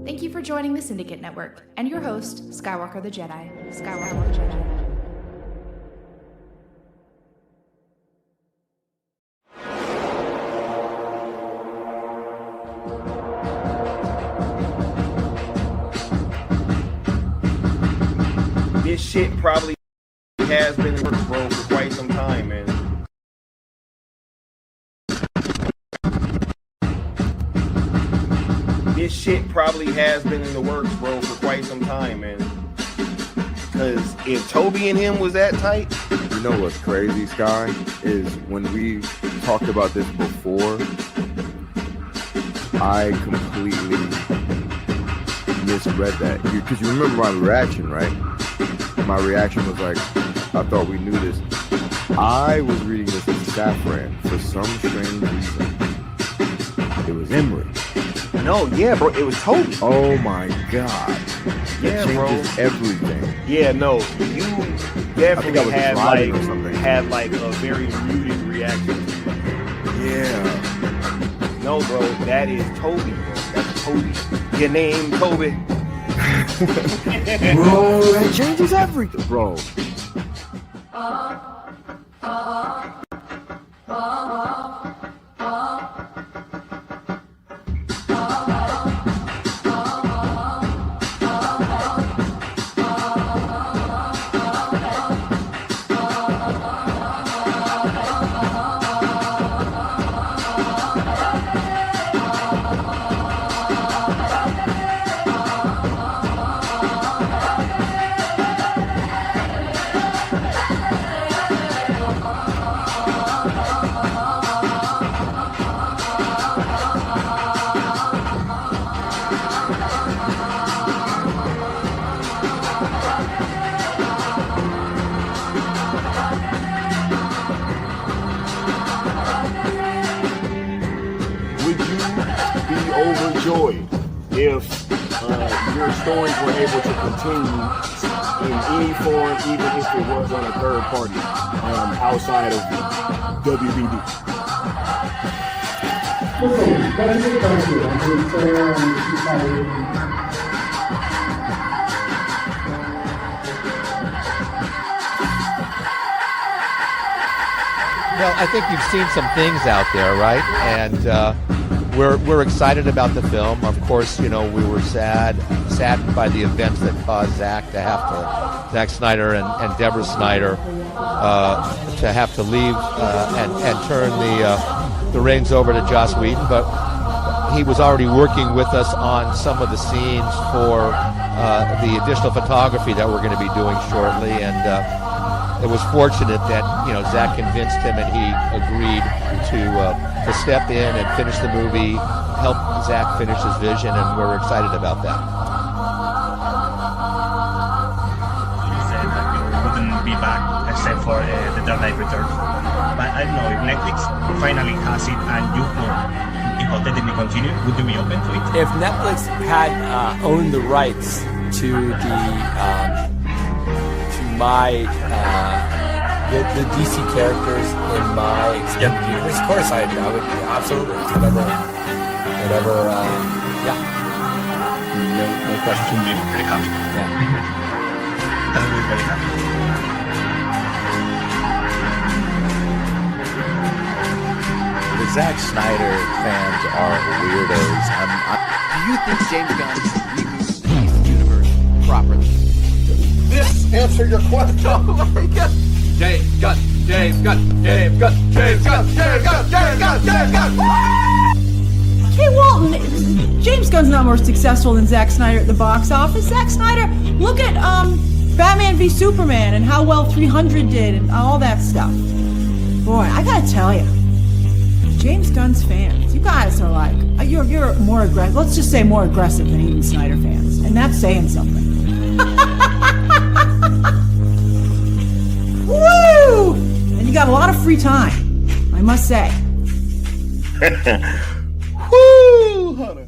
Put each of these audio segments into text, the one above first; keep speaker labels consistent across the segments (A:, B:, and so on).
A: Thank you for joining the Syndicate Network and your host, Skywalker the Jedi. Skywalker the Jedi.
B: This shit probably has been in the works, bro, for quite some time, man. This shit probably has been in the works, bro, for quite some time, man. Because if Toby and him was that tight...
C: You know what's crazy, Sky, is when we talked about this before, I completely misread that. Because you remember my reaction, right? My reaction was like, I thought we knew this. I was reading this as Saffron for some strange reason. It was Emery.
B: No, yeah, bro, it was Toby.
C: Oh my God.
B: Yeah, bro.
C: Everything.
B: Yeah, no, you definitely had like a very muted reaction.
C: Yeah.
B: No, bro, that is Toby, bro. That's Toby. Your name, Toby.
C: Bro, that changes everything, bro.
B: Overjoyed if your stories were able to continue in any form, even if it was on a third party outside of WBD.
D: Well, I think you've seen some things out there, right? And we're excited about the film. Of course, you know, we were saddened by the events that caused Zack Snyder and Deborah Snyder to have to leave and turn the reins over to Joss Whedon. But he was already working with us on some of the scenes for the additional photography that we're going to be doing shortly, and it was fortunate that, you know, Zack convinced him and he agreed to step in and finish the movie, help Zack finish his vision, and we're excited about that.
E: You said that you wouldn't be back except for The Dark Knight Returns. But I don't know, if Netflix finally has it and you could hypothetically continue, would you be open to it?
F: If Netflix had owned the rights to the DC characters in my extended universe, of course I would be absolutely whatever. Yeah. No question.
E: Be pretty happy.
F: Yeah.
E: That would be very happy.
G: The Zack Snyder fans are weirdos.
H: Do you think James Gunn rebooted the universe properly?
B: This answer your question.
H: Oh my God. James Gunn.
I: Hey Walton, James Gunn's not more successful than Zack Snyder at the box office. Zack Snyder, look at Batman v Superman and how well 300 did and all that stuff. Boy, I gotta tell you, James Gunn's fans, you guys are like, you're more aggressive. Let's just say more aggressive than even Snyder fans, and that's saying something. Woo! And you got a lot of free time, I must say.
B: Woo, Hunter.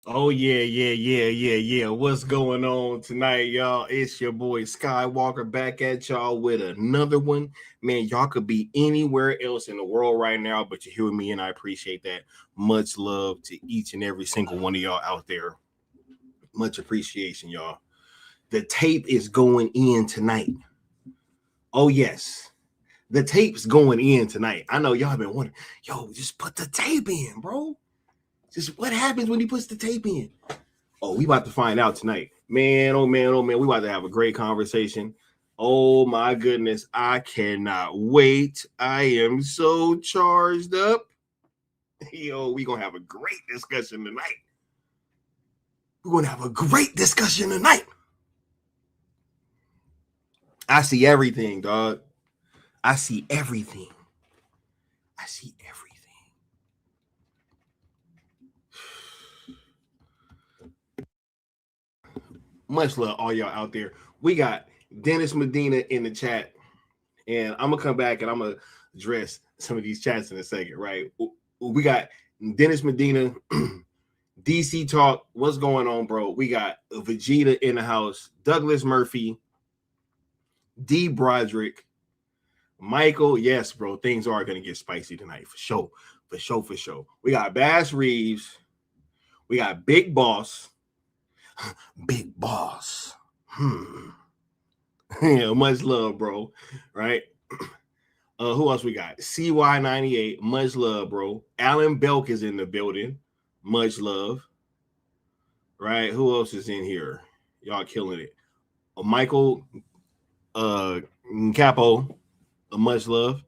B: Oh yeah. What's going on tonight, y'all? It's your boy Skywalker back at y'all with another one. Man, y'all could be anywhere else in the world right now, but you're here with me, and I appreciate that. Much love to each and every single one of y'all out there. Much appreciation, y'all. The tape is going in tonight. Oh yes, the tape's going in tonight. I know y'all been wondering, yo, just put the tape in, bro. Just what happens when he puts the tape in? Oh, we about to find out tonight. Man, oh man. We about to have a great conversation. Oh my goodness. I cannot wait. I am so charged up. Yo, we gonna have a great discussion tonight. I see everything, dog. I see everything. Much love, all y'all out there. We got Dennis Medina in the chat, and I'm gonna come back and I'm gonna address some of these chats in a second, right? We got Dennis Medina, DC Talk. What's going on, bro? We got Vegeta in the house, Douglas Murphy, D. Broderick, Michael. Yes, bro, things are gonna get spicy tonight for sure. We got Bass Reeves, we got Big Boss. Yeah, much love, bro. Right? Who else we got? CY98. Much love, bro. Alan Belk is in the building. Much love. Right? Who else is in here? Y'all killing it. Michael Capo. Much love.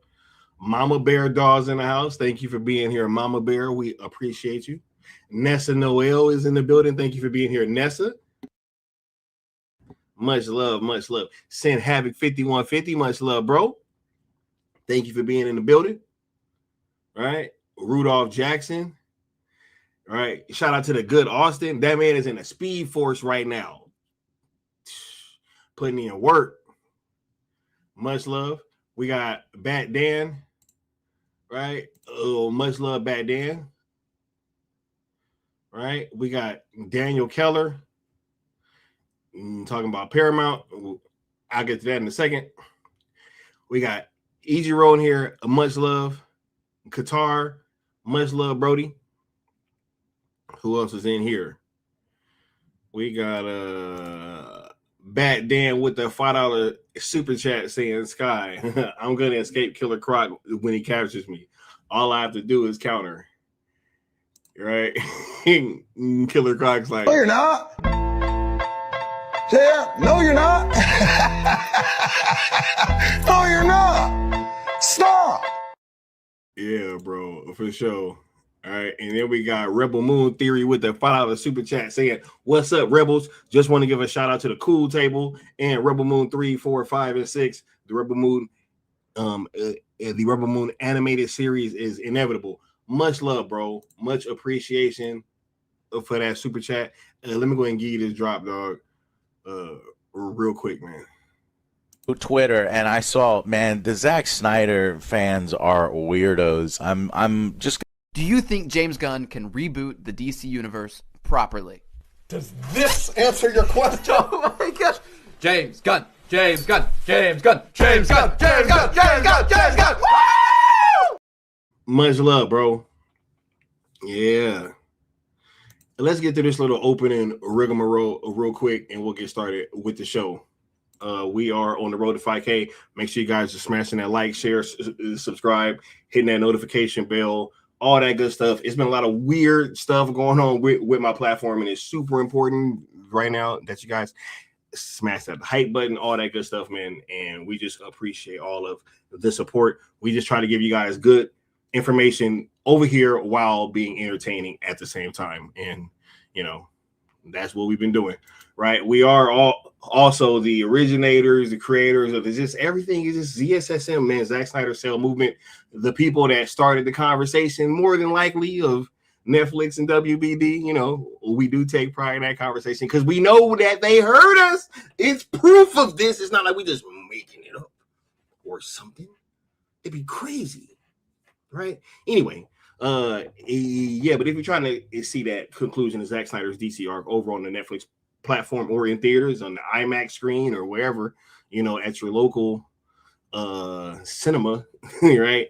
B: Mama Bear Dawes in the house. Thank you for being here, Mama Bear. We appreciate you. Nessa Noel is in the building. Thank you for being here, Nessa. Much love. Send Havoc 5150. Much love, bro. Thank you for being in the building. All right. Rudolph Jackson. All right. Shout out to the good Austin. That man is in a speed force right now. Putting in work. Much love. We got Bat Dan. Right. Oh, much love, Bat Dan. Right. We got Daniel Keller. Talking about Paramount. I'll get to that in a second. We got Ichiro in here. Much love. Qatar. Much love, Brody. Who else is in here? We got Bat Dan with the $5 super chat saying, Sky, I'm gonna escape Killer Croc when he captures me. All I have to do is counter. Right? Killer Croc's like,
J: no, you're not. Yeah, no, you're not. No, you're not. Stop.
B: Yeah, bro, for sure. All right, and then we got Rebel Moon Theory with the $5 super chat saying, "What's up, Rebels? Just want to give a shout out to the Cool Table and Rebel Moon 3, 4, 5, and 6. The Rebel Moon, the Rebel Moon animated series is inevitable. Much love, bro. Much appreciation for that super chat. Let me go ahead and give you this drop, dog. Real quick, man.
G: Twitter, and I saw, man, the Zack Snyder fans are weirdos. I'm just.
H: Do you think James Gunn can reboot the DC universe properly?
J: Does this answer your question?
H: Oh my gosh. James Gunn. Woo!
B: Much love, bro. Yeah. Let's get to this little opening rigmarole real quick, and we'll get started with the show. We are on the road to 5K. Make sure you guys are smashing that like, share, subscribe, hitting that notification bell, all that good stuff. It's been a lot of weird stuff going on with my platform, and it's super important right now that you guys smash that hype button, all that good stuff, man. And we just appreciate all of the support. We just try to give you guys good information over here while being entertaining at the same time. And, you know, that's what we've been doing, right? We are all also the originators, the creators of just everything is just ZSSM, man, Zack Snyder Cell movement. The people that started the conversation, more than likely, of Netflix and WBD, you know, we do take pride in that conversation because we know that they heard us. It's proof of this. It's not like we just making it up or something. It'd be crazy, right? Anyway, Yeah, but if you're trying to see that conclusion of Zack Snyder's DC arc over on the Netflix platform or in theaters on the IMAX screen or wherever, at your local cinema, right?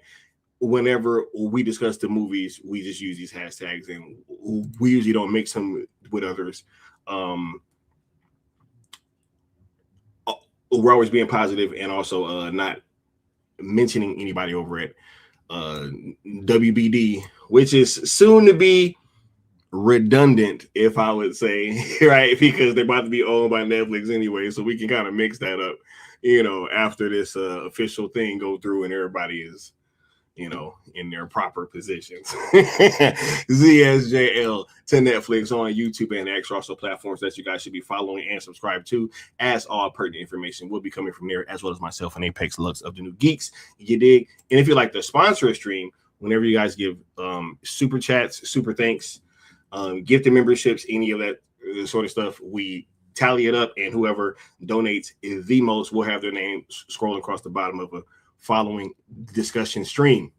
B: Whenever we discuss the movies, we just use these hashtags, and we usually don't mix them with others. We're always being positive and also not mentioning anybody over at WBD, which is soon to be redundant, if I would say, right? Because they're about to be owned by Netflix anyway, so we can kind of mix that up, after this official thing go through and everybody is, in their proper positions. ZSJL to Netflix on YouTube and X, also platforms that you guys should be following and subscribe to, as all pertinent information will be coming from there, as well as myself and Apex Lux of the New Geeks. You dig? And if you like to sponsor a stream, whenever you guys give super chats, super thanks, gifted memberships, any of that sort of stuff, we tally it up, and whoever donates the most will have their name scrolling across the bottom of a following discussion stream.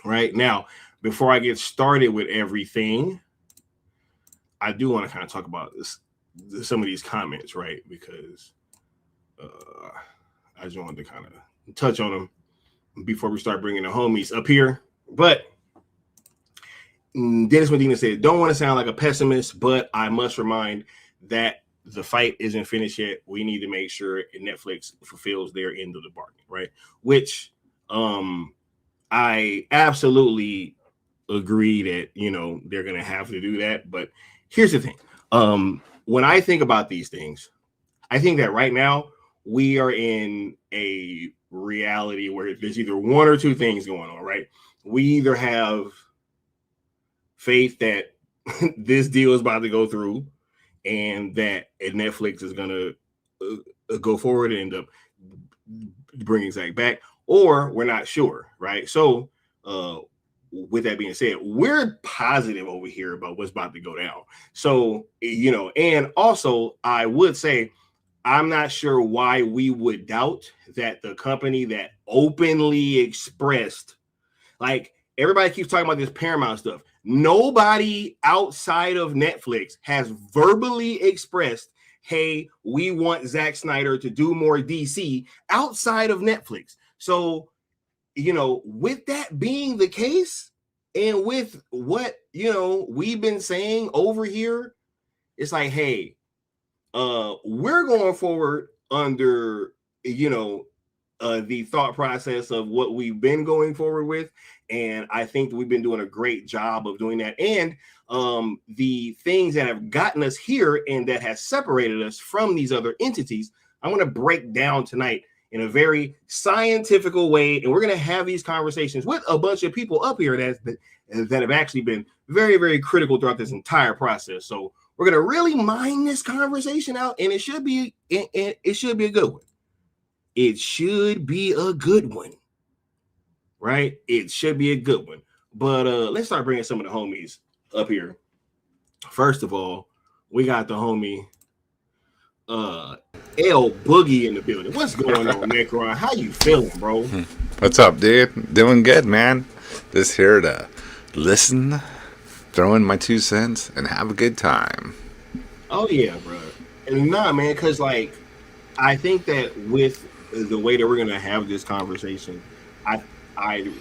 B: Right now, before I get started with everything, I do want to kind of talk about some of these comments, right? Because I just wanted to kind of touch on them before we start bringing the homies up here. But Dennis Medina said, don't want to sound like a pessimist, but I must remind that the fight isn't finished yet. We need to make sure Netflix fulfills their end of the bargain, right? Which I absolutely agree that, they're going to have to do that. But here's the thing. When I think about these things, I think that right now we are in a reality where there's either one or two things going on, right? We either have faith that this deal is about to go through and that Netflix is going to go forward and end up bringing Zack back, or we're not sure, right? So with that being said, we're positive over here about what's about to go down. So, and also I would say, I'm not sure why we would doubt that the company that openly expressed, like everybody keeps talking about this Paramount stuff. Nobody outside of Netflix has verbally expressed, hey, we want Zack Snyder to do more DC outside of Netflix. So, with that being the case, and with what, we've been saying over here, it's like, hey, we're going forward under, the thought process of what we've been going forward with. And I think we've been doing a great job of doing that. And the things that have gotten us here and that has separated us from these other entities, I want to break down tonight in a very scientific way. And we're going to have these conversations with a bunch of people up here that have actually been very, very critical throughout this entire process. So we're going to really mine this conversation out, and it should be a good one. It should be a good one, right? It should be a good one. But let's start bringing some of the homies up here. First of all, we got the homie L Boogie in the building. What's going on, Necron? How you feeling, bro?
K: What's up, dude? Doing good, man. Just here to listen, throw in my 2 cents, and have a good time.
B: Oh yeah, bro. And nah, man, because I think that with the way that we're gonna have this conversation, I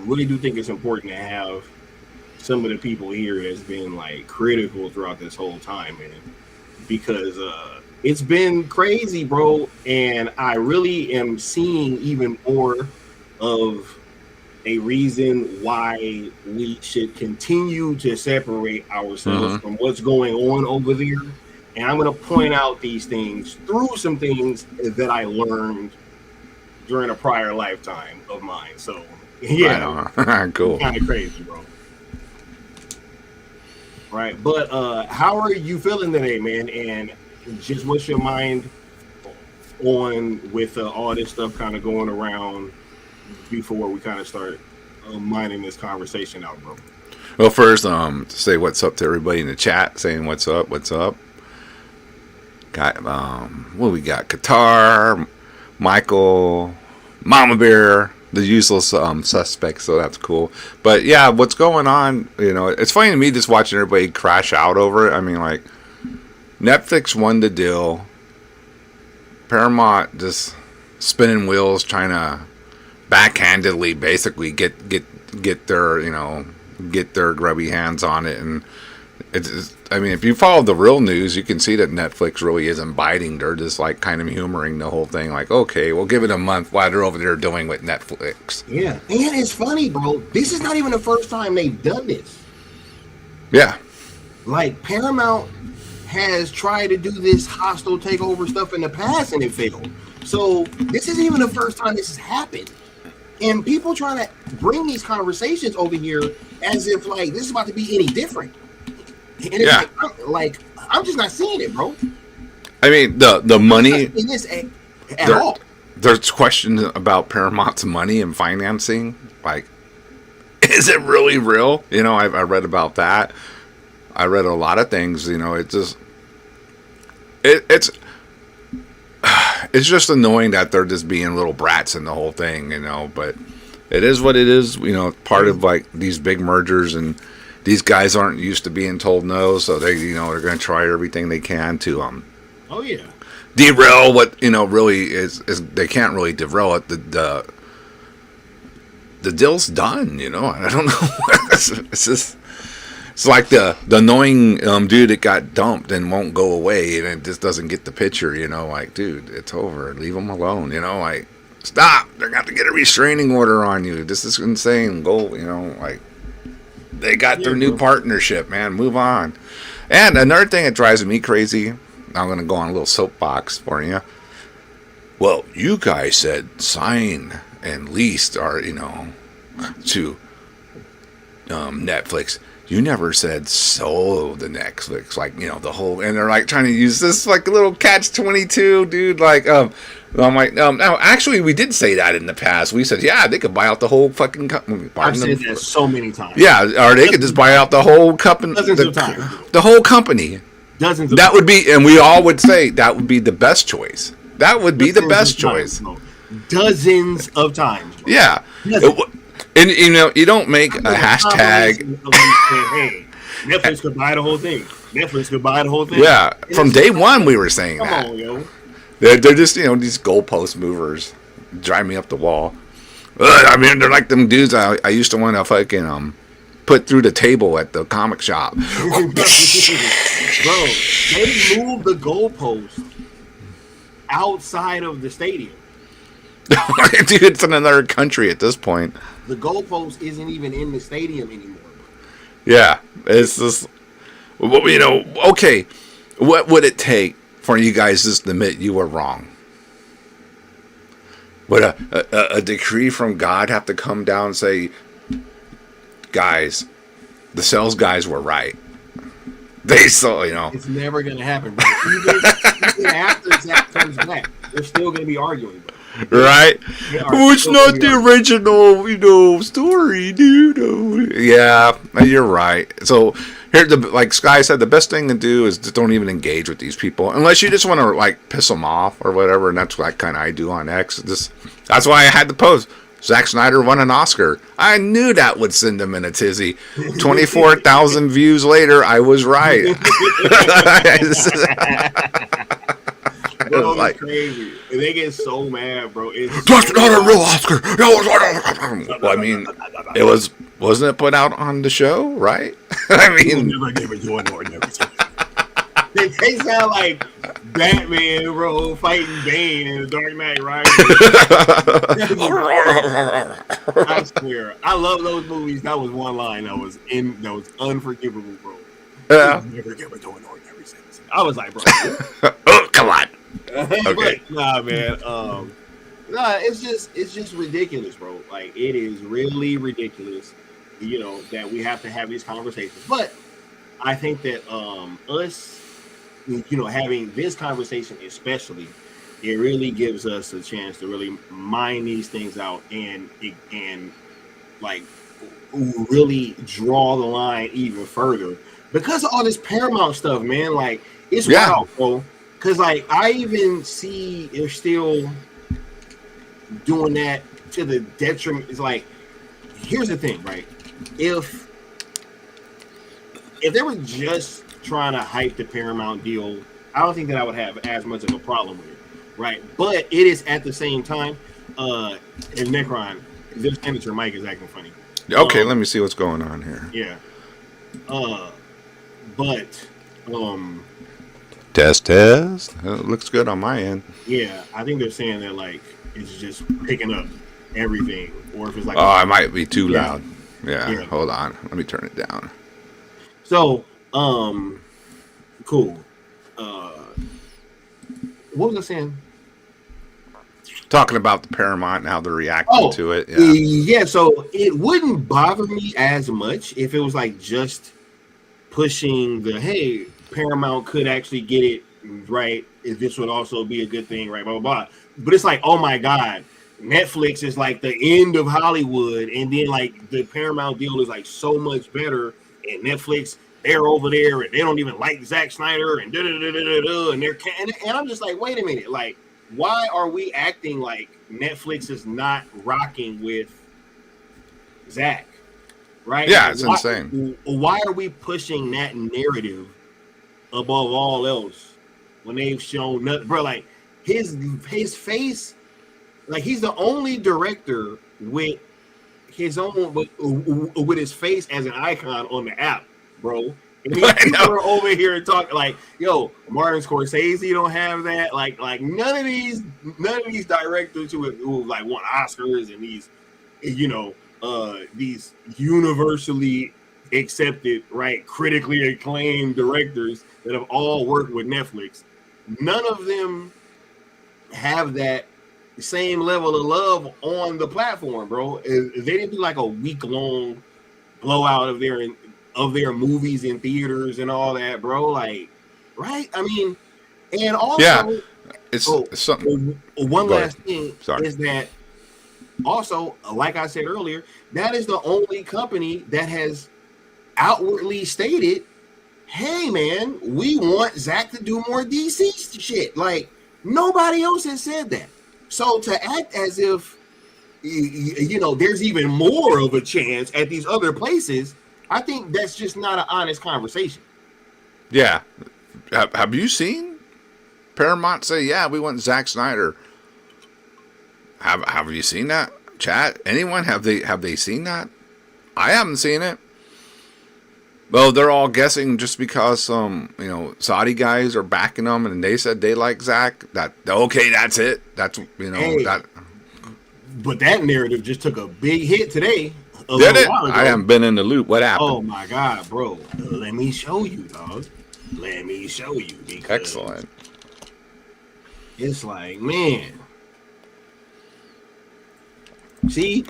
B: really do think it's important to have some of the people here that's been critical throughout this whole time, man, because it's been crazy, bro. And I really am seeing even more of a reason why we should continue to separate ourselves from what's going on over there. And I'm going to point out these things through some things that I learned during a prior lifetime of mine. So, yeah,
K: cool.
B: Kind of crazy, bro. Right. But how are you feeling today, man? And just what's your mind on with all this stuff kind of going around before we kind of start mining this conversation out, bro?
K: Well, first, say what's up to everybody in the chat, saying what's up. Got we got? Qatar, Michael, Mama Bear, the useless suspects, so that's cool. But yeah, what's going on? It's funny to me just watching everybody crash out over it. I mean, like, Netflix won the deal. Paramount just spinning wheels, trying to backhandedly basically get their grubby hands on it. And I mean, if you follow the real news, you can see that Netflix really isn't biting. They're just like kind of humoring the whole thing. Like, okay, we'll give it a month while they're over there doing with Netflix.
B: Yeah, and it's funny, bro. This is not even the first time they've done this.
K: Yeah.
B: Like, Paramount has tried to do this hostile takeover stuff in the past, and it failed. So this isn't even the first time this has happened. And people trying to bring these conversations over here as if, like, this is about to be any different. And it's I'm just not seeing it, bro.
K: I mean, the money.
B: In this at all.
K: There's questions about Paramount's money and financing. Like, is it really real? I read about that. I read a lot of things. It's just annoying that they're just being little brats in the whole thing. But it is what it is. Part of like these big mergers, and these guys aren't used to being told no, so they they're going to try everything they can to derail what really is they can't really derail it. The deal's done. I don't know. It's just. It's like the annoying dude that got dumped and won't go away, and it just doesn't get the picture, like, dude, it's over. Leave them alone, like, stop. They're going to get a restraining order on you. This is insane. Go, like, they got their new partnership, man. Move on. And another thing that drives me crazy, I'm going to go on a little soapbox for you. Well, you guys said sign and leased our, to Netflix. You never said solo the Netflix, like, the whole, and they're like trying to use this like a little catch-22, dude. Like, I'm like, no, actually, we did say that in the past. We said, yeah, they could buy out the whole fucking company.
B: I've said that so many times.
K: Yeah, or they could just buy out the whole company.
B: Dozens of times.
K: The whole company.
B: Dozens of
K: that
B: times.
K: Would be, and we all would say that would be the best choice. That would be the best choice.
B: Dozens of times. Bro.
K: Yeah. And you don't make a hashtag.
B: Hey, Netflix could buy the whole thing. Netflix could buy the whole thing.
K: Yeah, from day one we were saying
B: Come
K: that.
B: on, yo.
K: They're just these goalpost movers, drive me up the wall. I mean, they're like them dudes I used to want to fucking put through the table at the comic shop.
B: Bro, they moved the goalpost outside of the stadium.
K: Dude, it's in another country at this point.
B: The goalpost isn't even in the stadium anymore.
K: Yeah, it's just, okay, what would it take for you guys just to admit you were wrong? Would a decree from God have to come down and say, guys, the sales guys were right? They saw,
B: It's never going to happen, bro. Even after Zack comes back, they're still going to be arguing, bro.
K: Right? Oh, it's not the original, story, dude. Yeah, you're right. So here, like Sky said, the best thing to do is just don't even engage with these people unless you just want to like piss them off or whatever. And that's what I do on X. That's why I had to post. Zack Snyder won an Oscar. I knew that would send him in a tizzy. 24,000 views later, I was right.
B: Bro, like, crazy. And they get so mad, bro.
K: That's not a real Oscar. Well, I mean, wasn't it put out on the show, right? I mean,
B: never give it to an ordinary. They sound like Batman, bro, fighting Bane in the Dark Knight, right? I swear, I love those movies. That was one line that was unforgivable, bro.
K: Yeah.
B: Never give it to an ordinary citizen. I was like, bro.
K: Oh, come on. Okay.
B: Nah, man. It's just ridiculous, bro. Like, it is really ridiculous, that we have to have these conversations. But I think that us, having this conversation especially, it really gives us a chance to really mine these things out and like really draw the line even further because of all this Paramount stuff, man. Like, it's wild, bro. Because, like, I even see they're still doing that to the detriment. It's like, here's the thing, right? If they were just trying to hype the Paramount deal, I don't think that I would have as much of a problem with it, right? But it is at the same time, and Necron, their senator Mike is acting funny.
K: Okay, let me see what's going on here.
B: Yeah. But
K: Test. It looks good on my end.
B: yeah, I think they're saying that like it's just picking up everything, or if it's like
K: Oh, it might be too loud. Yeah, hold on. Let me turn it down.
B: So, cool. What was I saying?
K: Talking about the Paramount and how they're reacting to it.
B: Yeah. So it wouldn't bother me as much if it was like just pushing the, hey, Paramount could actually get it right. This would also be a good thing, right? Blah, blah, blah. But it's like, oh my God, Netflix is like the end of Hollywood. And then like the Paramount deal is like so much better. And Netflix, they're over there and they don't even like Zack Snyder and and they're and I'm just like, wait a minute, like, why are we acting like Netflix is not rocking with Zack? Right?
K: Yeah, it's insane.
B: Why are we pushing that narrative above all else when they've shown nothing, bro? Like his face, like he's the only director with his own with his face as an icon on the app, bro. And people are over here talking like, yo, Martin Scorsese don't have that. Like none of these directors who like won Oscars and these, you know, these universally accepted, right, critically acclaimed directors that have all worked with Netflix. None of them have that same level of love on the platform, bro. They didn't do like a week-long blowout of their movies in theaters and all that, bro. Like, right? I mean, and also,
K: it's something.
B: One last thing is that also, like I said earlier, that is the only company that has outwardly stated, hey, man, we want Zack to do more DC shit. Like, nobody else has said that. So to act as if, you know, there's even more of a chance at these other places, I think that's just not an honest conversation.
K: Yeah. Have you seen Paramount say, yeah, we want Zack Snyder? Have you seen that, chat? Anyone? Have they seen that? I haven't seen it. Well, they're all guessing just because some, you know, Saudi guys are backing them and they said they like Zack. That's it. That's, you know, that. But
B: that narrative just took a big hit today.
K: Did it? I haven't been in the loop. What happened?
B: Oh my God, bro. Let me show you, dog. Let me show you.
K: Excellent.
B: It's like, man. See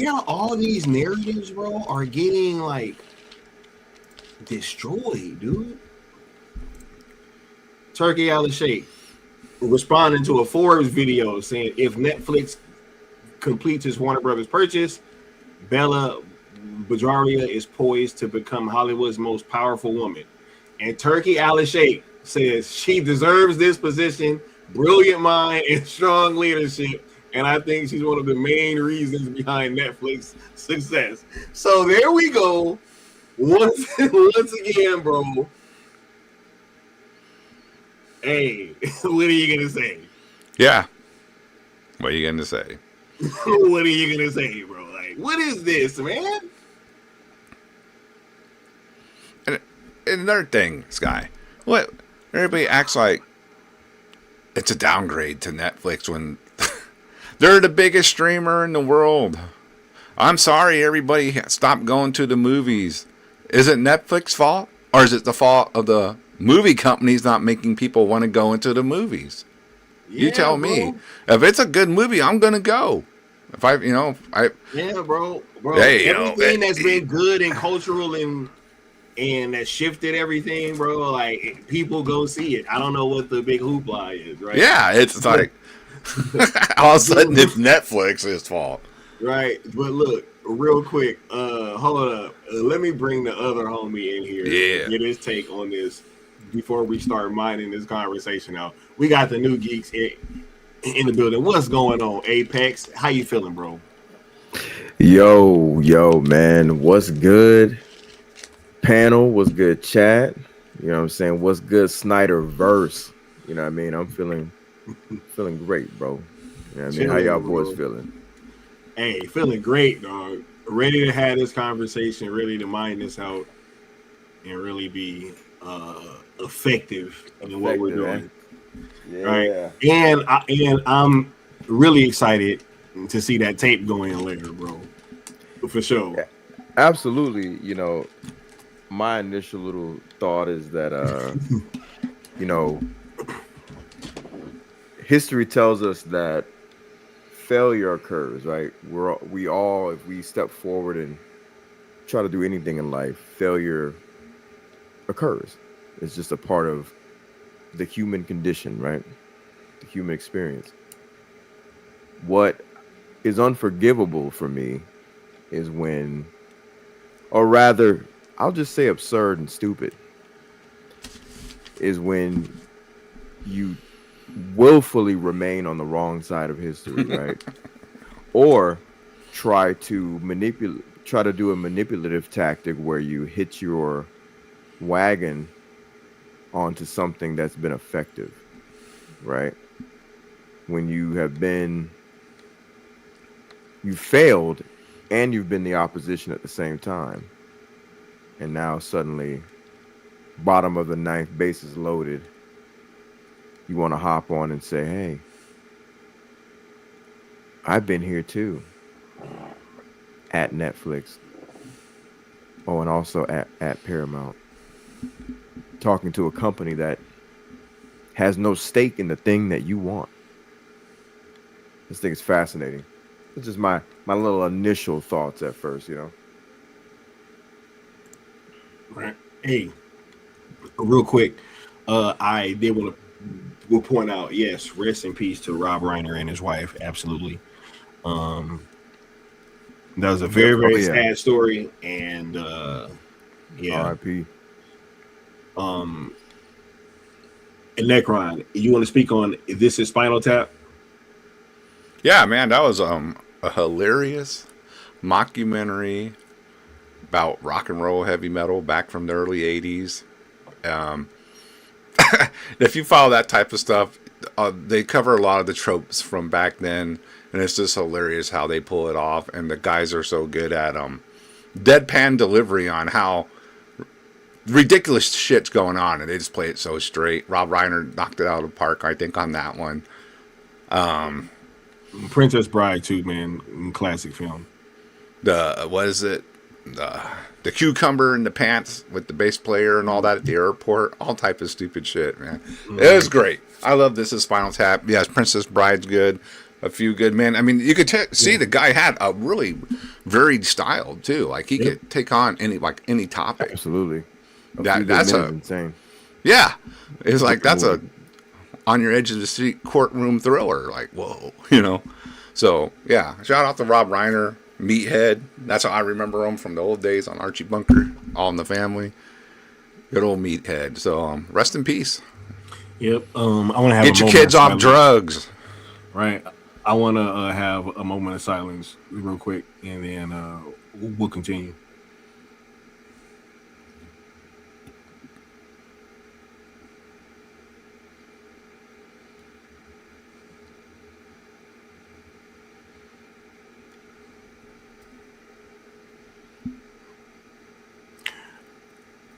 B: how all these narratives, bro, are getting like destroyed, dude. Turkey out of shape, responding to a Forbes video saying if Netflix completes its Warner Brothers purchase, Bella Bajaria is poised to become Hollywood's most powerful woman. And Turkey Alice Shape says she deserves this position, brilliant mind and strong leadership. And I think she's one of the main reasons behind Netflix's success. So there we go. Once again, bro. Hey, what are you going to say?
K: Yeah. What are you going to say?
B: What are you going to say, bro? Like, what is this, man?
K: And another thing, Sky. What? Everybody acts like it's a downgrade to Netflix when they're the biggest streamer in the world. I'm sorry, everybody stopped going to the movies. Is it Netflix's fault? Or is it the fault of the movie companies not making people want to go into the movies? You tell me. If it's a good movie, I'm going to go.
B: Yeah, bro. Hey, everything that's been good and cultural and that shifted everything, bro, like, people go see it. I don't know what the big hoopla is, right?
K: Yeah, it's like all of a sudden it's Netflix's fault.
B: Right. But look, real quick, hold up. Let me bring the other homie in here.
K: Yeah.
B: Get his take on this before we start minding this conversation out. We got the new geeks in the building. What's going on, Apex? How you feeling, bro?
C: Yo, man, what's good? Panel, what's good, chat? You know what I'm saying? What's good, Snyderverse? You know what I mean? I'm feeling great, bro. You know what I mean? How y'all boys feeling?
B: Hey, feeling great, dog. Ready to have this conversation, really to mine this out, and really be effective in what we're doing.
C: Yeah.
B: Right. And I'm really excited to see that tape go in later, bro. For sure.
C: Yeah, absolutely. You know, my initial little thought is that you know, history tells us that failure occurs, right? We all, if we step forward and try to do anything in life, failure occurs. It's just a part of the human condition, right? The human experience. What is unforgivable for me is when, or rather, I'll just say absurd and stupid, is when you willfully remain on the wrong side of history, right? Or try to do a manipulative tactic where you hit your wagon onto something that's been effective, right? When you failed and you've been the opposition at the same time, and now suddenly bottom of the ninth, bases loaded, you want to hop on and say, hey, I've been here too, at Netflix. Oh, and also at Paramount, talking to a company that has no stake in the thing that you want. This thing is fascinating. It's just my little initial thoughts at first, you know.
B: Right. Hey, real quick, I did want to point out, yes, rest in peace to Rob Reiner and his wife. Absolutely. That was a very, very sad story, and yeah.
C: R.I.P.
B: And Necron, you want to speak on This Is Spinal Tap?
K: Yeah, man, that was a hilarious mockumentary about rock and roll, heavy metal back from the early 80s. If you follow that type of stuff, they cover a lot of the tropes from back then, and it's just hilarious how they pull it off, and the guys are so good at deadpan delivery on how ridiculous shit's going on, and they just play it so straight. Rob Reiner knocked it out of the park, I think, on that one.
B: Princess Bride too, man. Classic film.
K: The cucumber in the pants with the bass player and all that at the airport, all type of stupid shit, man. It was great. I love This Is Spinal Tap. Yes, Princess Bride's good. A few good men. I mean, you could see the guy had a really varied style too. Like he could take on any topic.
C: Absolutely.
K: That's
C: insane.
K: Yeah, it's like that's a on your edge of the seat courtroom thriller. Like, whoa, you know. So yeah, shout out to Rob Reiner, Meathead. That's how I remember him from the old days on Archie Bunker, All in the Family. Good old Meathead. So rest in peace.
B: Yep. I want to have
K: get your kids off drugs.
B: Right. I want to have a moment of silence real quick, and then we'll continue.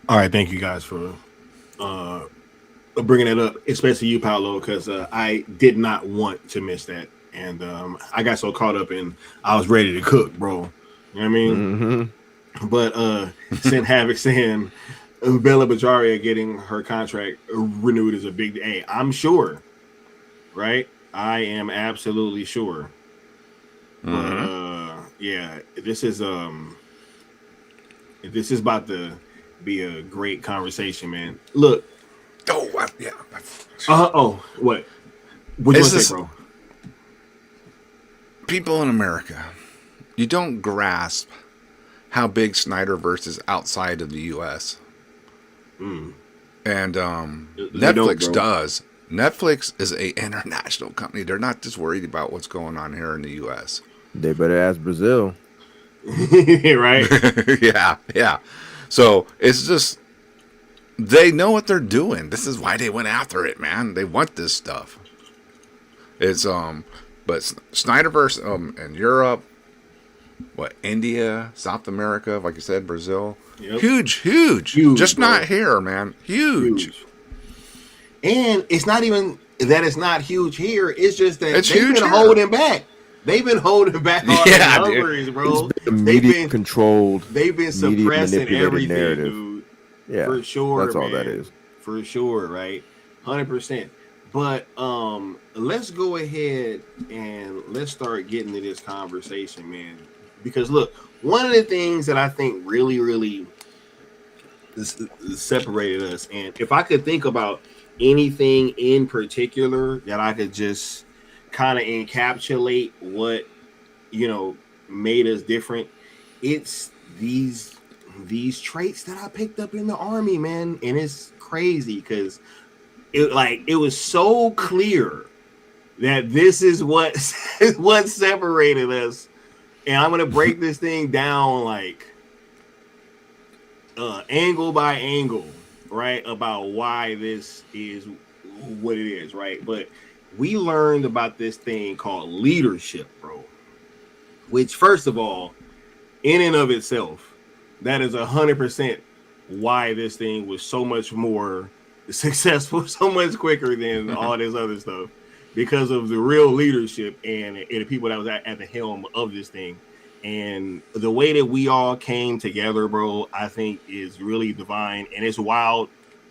B: All right, thank you guys for bringing it up, especially you, Paolo, because I did not want to miss that, and I got so caught up in I was ready to cook, bro. You know what I mean? Mm-hmm. But Sin Havoc saying Bella Bajaria getting her contract renewed is a big day. I'm sure, right? I am absolutely sure. Mm-hmm. But yeah, this is about to be a great conversation, man. Look.
K: Oh, yeah.
B: What? What do you want to say, bro?
K: People in America, you don't grasp how big Snyderverse is outside of the U.S. And Netflix does. Netflix is an international company. They're not just worried about what's going on here in the U.S.
C: They better ask Brazil.
B: Right?
K: Yeah. So it's just they know what they're doing. This is why they went after it, man. They want this stuff. It's but Snyderverse in Europe, India, South America, like you said, Brazil.
B: Yep.
K: Huge. Just bro. Not here, man. Huge.
B: And it's not even that it's not huge here. It's just that
K: it's
B: they've been holding back. They've been holding back all the numbers, bro.
C: They've been controlled.
B: They've been suppressing everything,
C: narrative.
B: dude.
C: Yeah,
B: for sure.
C: That's all that is.
B: For sure, right? 100%. But let's go ahead and let's start getting to this conversation, man. Because look, one of the things that I think really separated us, and if I could think about anything in particular that I could just kind of encapsulate what made us different, it's these traits that I picked up in the army, man. And it's crazy because it was so clear that this is what separated us. And I'm gonna break this thing down like angle by angle, right? About why this is what it is, right? But we learned about this thing called leadership, bro. Which, first of all, in and of itself, that is 100% why this thing was so much more successful, so much quicker than all this other stuff, because of the real leadership and the people that was at the helm of this thing. And the way that we all came together, bro, I think is really divine, and it's wild.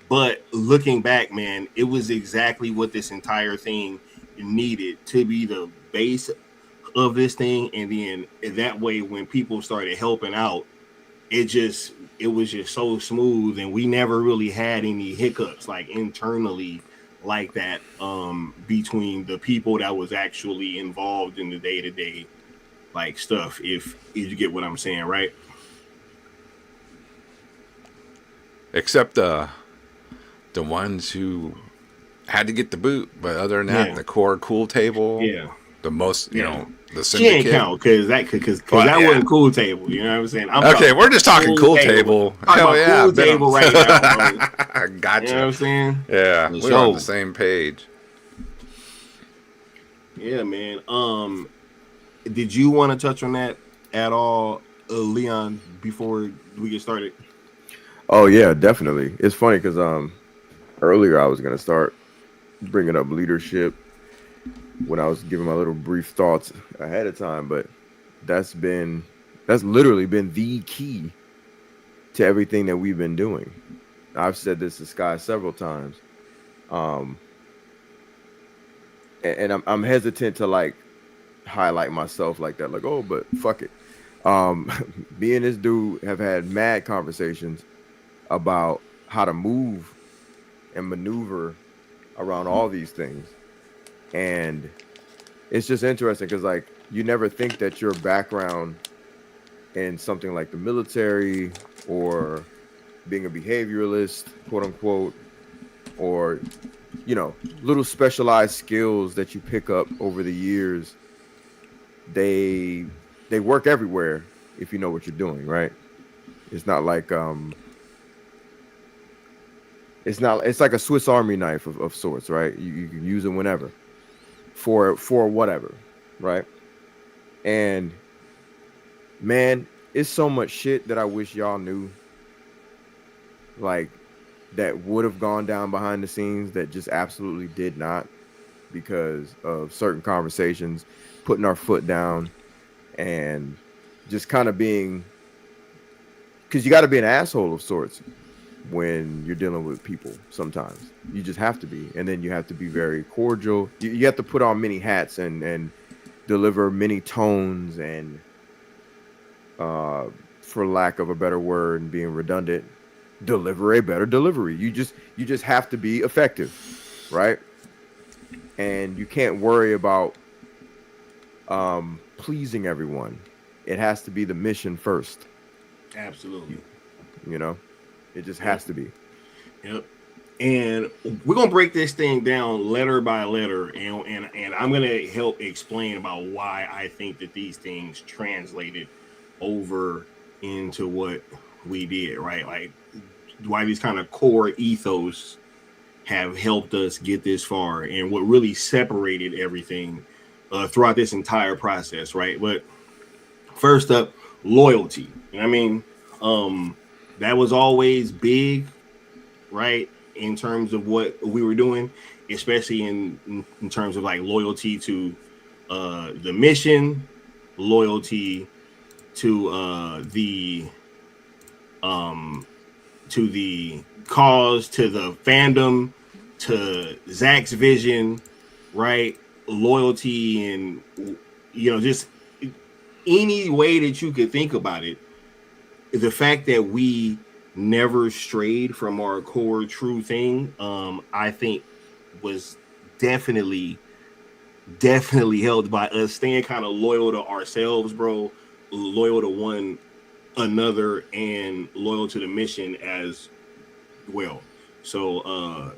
B: But looking back, man, it was exactly what this entire thing needed to be the base of this thing. And then that way, when people started helping out, it was just so smooth, and we never really had any hiccups like internally like that between the people that was actually involved in the day-to-day like stuff, if you get what I'm saying, right?
K: Except the ones who had to get the boot, but other than that, the core cool table, the most, the Syndicate.
B: She ain't count because that wasn't cool table. You know what I'm saying?
K: Okay, we're just talking cool table.
B: Hell yeah, cool table right now, bro.
K: Gotcha.
B: You know what I'm saying?
K: Yeah, we're on the same page.
B: Yeah, man. Did you want to touch on that at all, Leon, before we get started?
C: Oh yeah, definitely. It's funny because earlier I was gonna start bringing up leadership when I was giving my little brief thoughts ahead of time, but that's literally been the key to everything that we've been doing. I've said this to Sky several times, and I'm hesitant to like highlight myself like that, like, oh, but fuck it. Me and this dude have had mad conversations about how to move and maneuver around all these things. And it's just interesting because like you never think that your background in something like the military or being a behavioralist, quote unquote, or little specialized skills that you pick up over the years, they work everywhere if you know what you're doing, right? It's not like it's like a Swiss Army knife of sorts, right? You can use it whenever for whatever, right? And man, it's so much shit that I wish y'all knew, like that would have gone down behind the scenes that just absolutely did not, because of certain conversations, putting our foot down and just kind of being, because you got to be an asshole of sorts when you're dealing with people. Sometimes you just have to be, and then you have to be very cordial. You have to put on many hats and deliver many tones, and for lack of a better word and being redundant, deliver a better delivery. You just have to be effective, right? And you can't worry about pleasing everyone. It has to be the mission first.
B: Absolutely.
C: It just has to be.
B: Yep. And we're gonna break this thing down letter by letter, and I'm gonna help explain about why I think that these things translated over into what we did, right? Like why these kind of core ethos have helped us get this far, and what really separated everything throughout this entire process, right? But first up, loyalty. I mean, that was always big, right? In terms of what we were doing, especially in terms of like loyalty to the mission, loyalty to the cause, to the fandom, to Zack's vision, right? Loyalty, and just any way that you could think about it. The fact that we never strayed from our core true thing, I think was definitely helped by us staying kind of loyal to ourselves, bro, loyal to one another, and loyal to the mission as well. So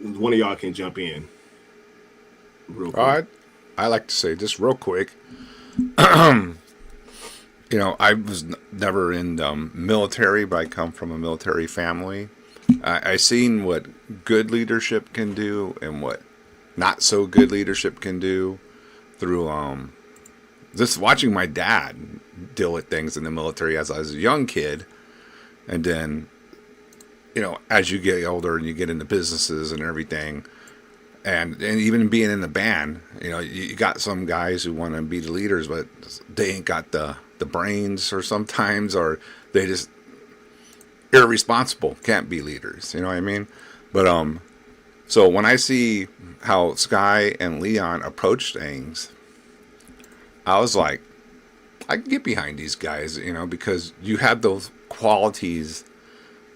B: one of y'all can jump in real quick.
K: All right. I like to say just real quick. I was never in the military, but I come from a military family. I seen what good leadership can do and what not so good leadership can do through just watching my dad deal with things in the military as I was a young kid. And then, as you get older and you get into businesses and everything, and even being in the band, you got some guys who want to be the leaders, but they ain't got the brains, or sometimes, or they just irresponsible, can't be leaders. You know what I mean? But so when I see how Sky and Leon approach things, I was like, I can get behind these guys, because you have those qualities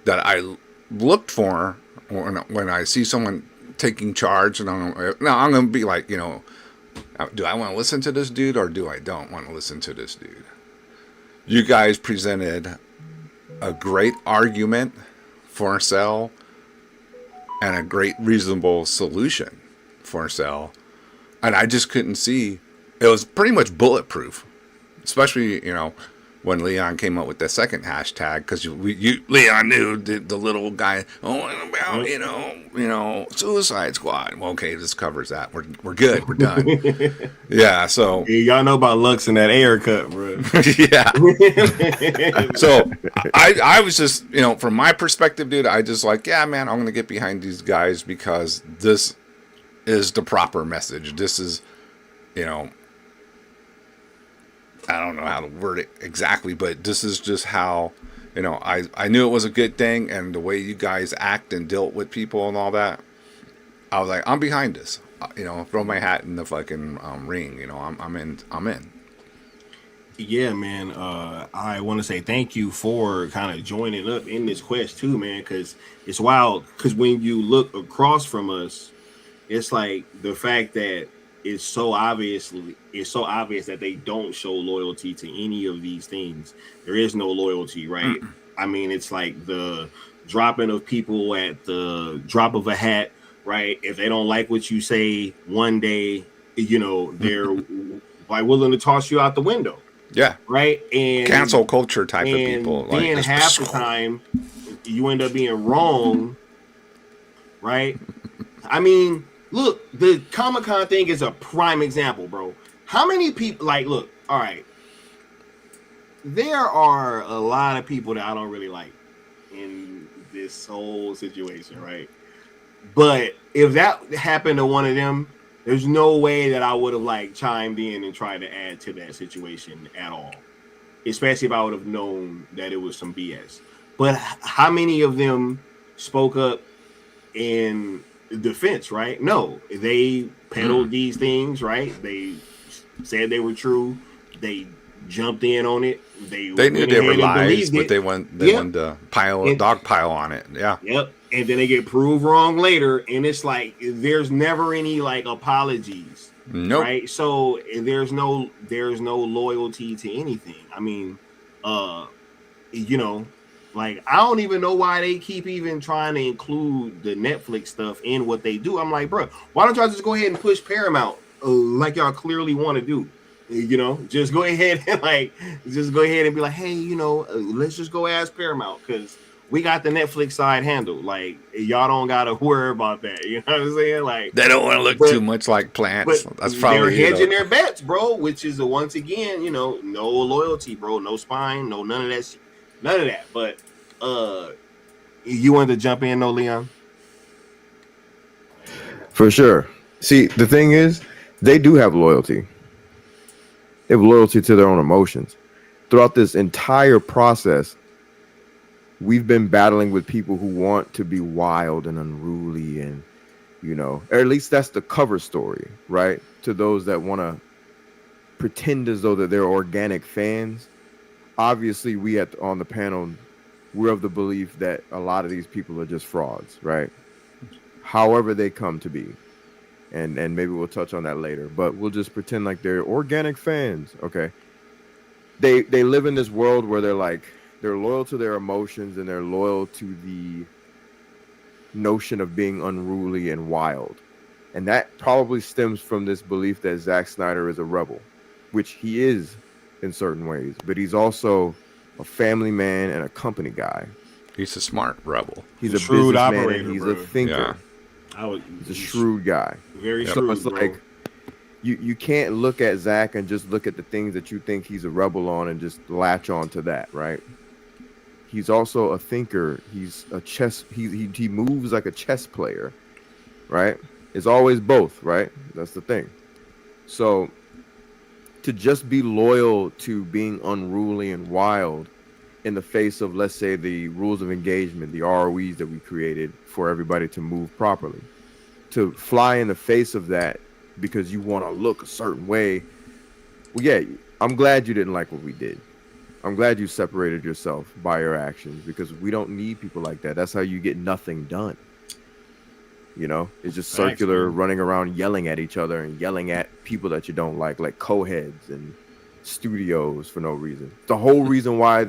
K: that I looked for when I see someone taking charge, and I'm going to be like, do I want to listen to this dude, or do I don't want to listen to this dude? You guys presented a great argument for sale and a great reasonable solution for sale, and I just couldn't see. It was pretty much bulletproof, especially when Leon came up with the second hashtag, because Leon knew the little guy, about Suicide Squad. Well, okay, this covers that. We're good. We're done. Yeah. So
B: y'all know about Lux and that haircut, bro.
K: Yeah. So I was just from my perspective, dude, I just like, yeah, man, I'm gonna get behind these guys because this is the proper message. This is, I don't know how to word it exactly, but this is just how, I knew it was a good thing, and the way you guys act and dealt with people and all that, I was like, I'm behind this. Throw my hat in the fucking ring. I'm in.
B: Yeah, man. I want to say thank you for kind of joining up in this quest too, man, because it's wild. Because when you look across from us, it's like the fact that it's so obvious that they don't show loyalty to any of these things. There is no loyalty, right? I mean, it's like the dropping of people at the drop of a hat, right? If they don't like what you say one day, they're like willing to toss you out the window.
K: Yeah.
B: Right. And
K: cancel culture type of people.
B: Then half the time you end up being wrong. Right. I mean, look, the Comic-Con thing is a prime example, bro. How many people, look, all right. There are a lot of people that I don't really like in this whole situation, right? But if that happened to one of them, there's no way that I would have chimed in and tried to add to that situation at all. Especially if I would have known that it was some BS. But how many of them spoke up in defense, right? No, they peddled these things, right? They said they were true. They jumped in on it. They
K: knew they were lies, but they wanted to dog pile on it. Yeah.
B: Yep. And then they get proved wrong later, and it's like there's never any apologies.
K: Nope.
B: Right? So there's no loyalty to anything. I mean, I don't even know why they keep even trying to include the Netflix stuff in what they do. I'm like, bro, why don't y'all just go ahead and push Paramount like y'all clearly want to do? You know, just go ahead and be like, hey, you know, let's just go ask Paramount because we got the Netflix side handled. Like, y'all don't gotta worry about that. You know what I'm saying? Like,
K: They don't want to look too much like plants.
B: but
K: That's probably
B: they're hedging their bets, bro. Which is once again, you know, no loyalty, bro, no spine, no none of that shit, none of that. But you wanted to jump in, no, Leon?
C: For sure. See, the thing is, they do have loyalty. They have loyalty to their own emotions. Throughout this entire process, we've been battling with people who want to be wild and unruly, and, you know, or at least that's the cover story, right? To those that want to pretend as though that they're organic fans. Obviously, on the panel, we're of the belief that a lot of these people are just frauds, right? However they come to be. And maybe we'll touch on that later, but we'll just pretend like they're organic fans. Okay. They live in this world where they're loyal to their emotions and they're loyal to the notion of being unruly and wild. And that probably stems from this belief that Zack Snyder is a rebel, which he is in certain ways, but he's also a family man and a company guy.
K: He's a smart rebel.
C: He's a shrewd operator. He's a thinker.
K: Yeah.
C: He's a shrewd guy.
B: Very
C: so
B: shrewd.
C: It's like you can't look at Zach and just look at the things that you think he's a rebel on and just latch on to that, right? He's also a thinker. He's a chess. He moves like a chess player, right? It's always both, right? That's the thing. So to just be loyal to being unruly and wild in the face of, let's say, the rules of engagement, the ROEs that we created for everybody to move properly, to fly in the face of that because you want to look a certain way. Well, yeah, I'm glad you didn't like what we did. I'm glad you separated yourself by your actions, because we don't need people like that. That's how you get nothing done. You know, it's just circular, running around yelling at each other and yelling at people that you don't like co-heads and studios for no reason. The whole reason why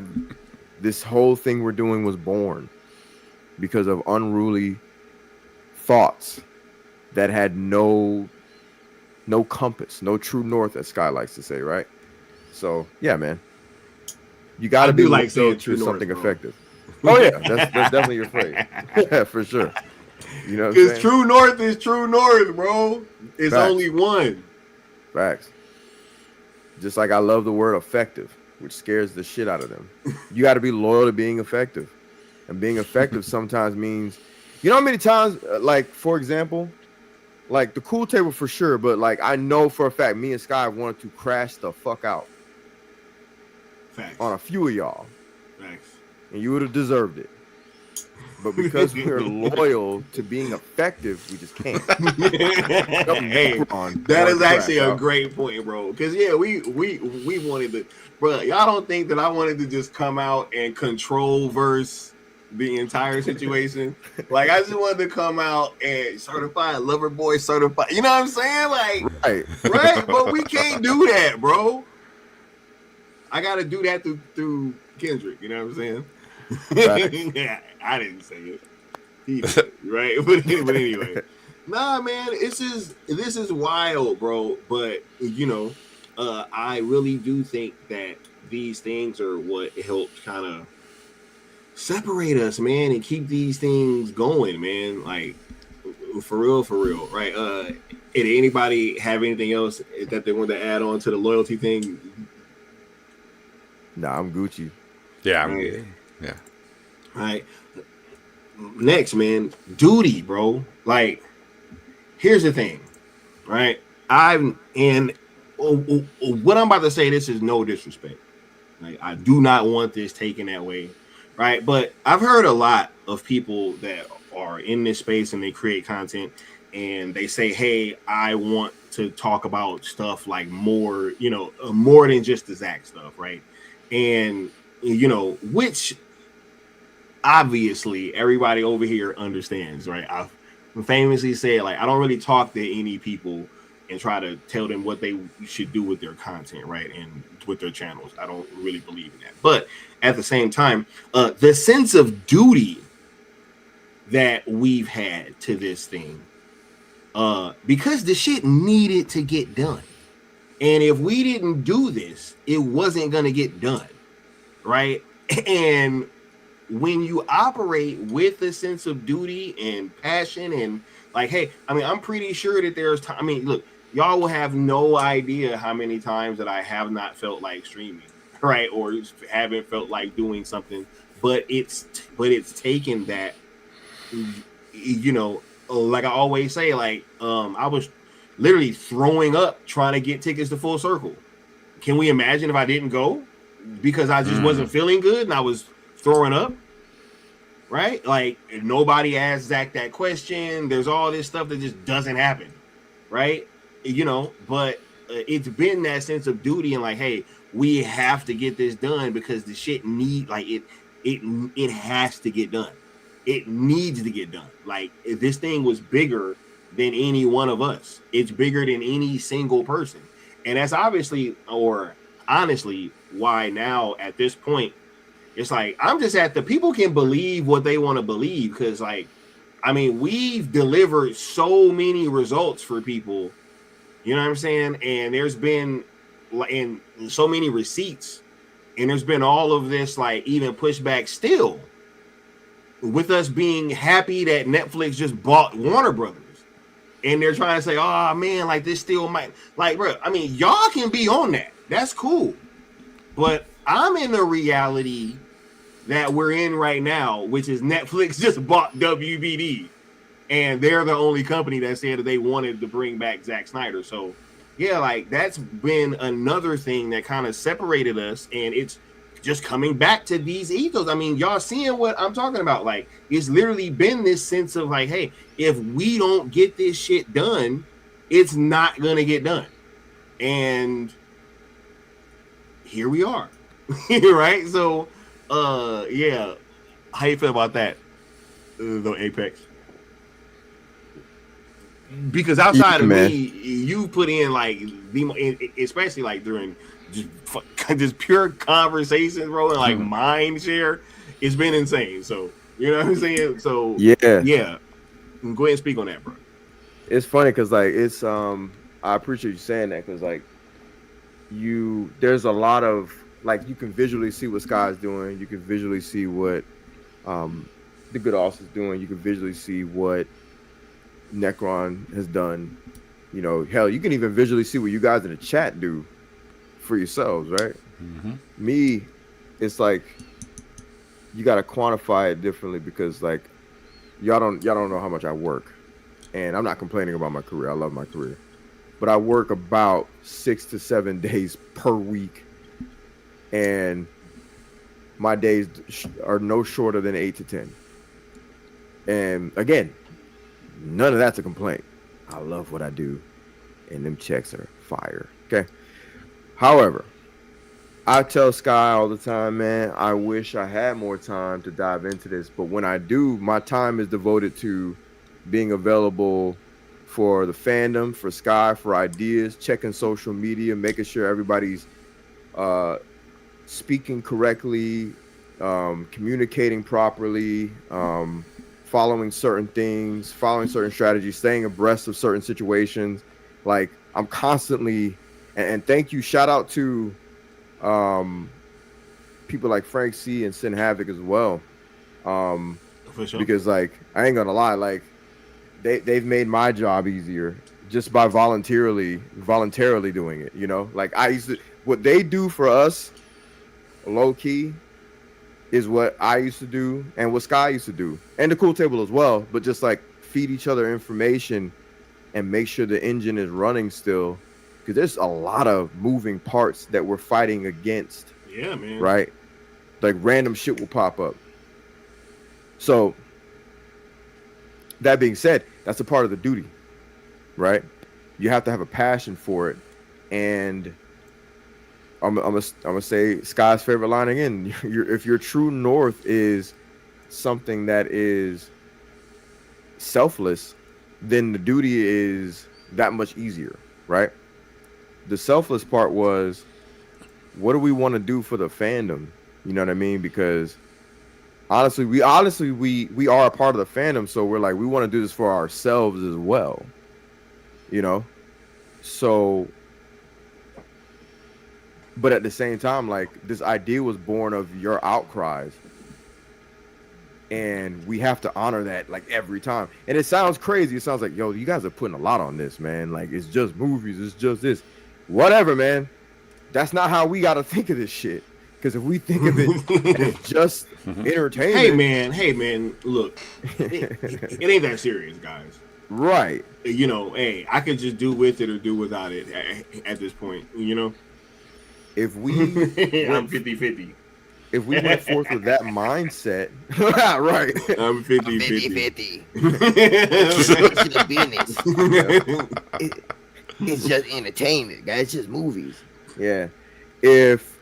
C: this whole thing we're doing was born, because of unruly thoughts that had no compass, no true north, as Sky likes to say, right? So yeah, man, you got to be like saying to something effective. Oh yeah, that's definitely your phrase. Yeah, for sure. You know,
B: because true north is true north, bro. It's
C: Facts.
B: only one.
C: Facts. Just like I love the word effective, which scares the shit out of them. You got to be loyal to being effective. And being effective sometimes means, you know how many times, like, for example, like the cool table for sure, but like I know for a fact me and Sky have wanted to crash the fuck out.
B: Facts.
C: On a few of y'all.
B: Thanks.
C: And you would have deserved it. But because we're loyal to being effective, we just can't.
B: Hey, that is actually a great point, bro. Because yeah, we wanted to, bro. Y'all don't think that I wanted to just come out and control verse the entire situation? Like I just wanted to come out and certified lover boy certified. You know what I'm saying? Like right? But we can't do that, bro. I got to do that through Kendrick. You know what I'm saying? Right. Yeah, I didn't say it. He did, right? But anyway, nah, man, this is wild, bro. But you know, I really do think that these things are what helped kind of separate us, man, and keep these things going, man. Like for real, right? Did anybody have anything else that they want to add on to the loyalty thing?
C: Nah, I'm Gucci.
K: Yeah, I'm good. Yeah.
B: All right. Next, man, duty, bro. Like, here's the thing, right? What I'm about to say, this is no disrespect. Like, I do not want this taken that way, right? But I've heard a lot of people that are in this space and they create content and they say, hey, I want to talk about stuff like more, you know, more than just the Zack stuff, right? And, you know, which obviously everybody over here understands, right? I've famously said, like, I don't really talk to any people and try to tell them what they should do with their content, right? And with their channels. I don't really believe in that. But at the same time, the sense of duty that we've had to this thing, because the shit needed to get done, And if we didn't do this, it wasn't going to get done, right? And when you operate with a sense of duty and passion and like, hey, I mean, I'm pretty sure that there's time. I mean, look, y'all will have no idea how many times that I have not felt like streaming, right? Or haven't felt like doing something, but it's taken that, you know, like I always say, like, I was literally throwing up trying to get tickets to Full Circle. Can we imagine if I didn't go because I just wasn't feeling good and I was throwing up? Right? Like, nobody asked Zach that question. There's all this stuff that just doesn't happen, right? You know, but it's been that sense of duty and like, hey, we have to get this done because the shit it has to get done. It needs to get done. Like, this thing was bigger than any one of us. It's bigger than any single person. And that's obviously, or honestly, why now at this point, it's like, I'm just at the people can believe what they want to believe. Because, like, I mean, we've delivered so many results for people, you know what I'm saying? And there's been and so many receipts. And there's been all of this, like, even pushback still. With us being happy that Netflix just bought Warner Brothers. And they're trying to say, oh, man, like, this still might. Like, bro, I mean, y'all can be on that. That's cool. But I'm in the reality that we're in right now, which is Netflix just bought WBD, and they're the only company that said that they wanted to bring back Zack Snyder. So, yeah, like, that's been another thing that kind of separated us, and it's just coming back to these ethos. I mean, y'all seeing what I'm talking about? Like, it's literally been this sense of like, hey, if we don't get this shit done, it's not gonna get done, and here we are, right? So. Yeah. How you feel about that, though, Apex? Because outside of me, you put in like especially like during just pure conversations, bro, and like mind share. It's been insane. So you know what I'm saying. So yeah. Go ahead and speak on that, bro.
C: It's funny because like it's I appreciate you saying that because like there's a lot of. Like, you can visually see what Sky's doing. You can visually see what the Good Office is doing. You can visually see what Necron has done. You know, hell, you can even visually see what you guys in the chat do for yourselves, right? Mm-hmm. Me, it's like you got to quantify it differently because, like, y'all don't know how much I work, and I'm not complaining about my career. I love my career, but I work about 6 to 7 days per week. And my days are no shorter than 8 to 10. And again, none of that's a complaint. I love what I do, and them checks are fire. Okay. However, I tell Sky all the time, man, I wish I had more time to dive into this. But when I do, my time is devoted to being available for the fandom, for Sky, for ideas, checking social media, making sure everybody's speaking correctly, communicating properly, following certain things, following certain strategies, staying abreast of certain situations. Like, I'm constantly, and thank you, shout out to people like Frank C and Sin Havoc as well. For sure. Because like, I ain't gonna lie, like they've made my job easier just by voluntarily doing it, you know? Like, what they do for us low key is what I used to do and what Sky used to do, and the Cool Table as well, but just like feed each other information and make sure the engine is running still, because there's a lot of moving parts that we're fighting against.
B: Yeah, man.
C: Right? Like, random shit will pop up. So that being said, that's a part of the duty, right? You have to have a passion for it. And I'm gonna say Sky's favorite line again. If your true north is something that is selfless, then the duty is that much easier, right? The selfless part was, what do we want to do for the fandom? You know what I mean? Because honestly, we are a part of the fandom, so we're like, we want to do this for ourselves as well, you know? So But at the same time, like, this idea was born of your outcries. And we have to honor that, like, every time. And it sounds crazy. It sounds like, yo, you guys are putting a lot on this, man. Like, it's just movies. It's just this. Whatever, man. That's not how we got to think of this shit. Because if we think of it as just entertainment.
B: Hey, man, look. It ain't that serious, guys.
C: Right.
B: You know, hey, I could just do with it or do without it at this point, you know?
C: If we
B: I'm 50-50.
C: If we went forth with that mindset, right?
B: I'm 50-50.
L: It's just entertainment, guys. It's just movies.
C: Yeah. If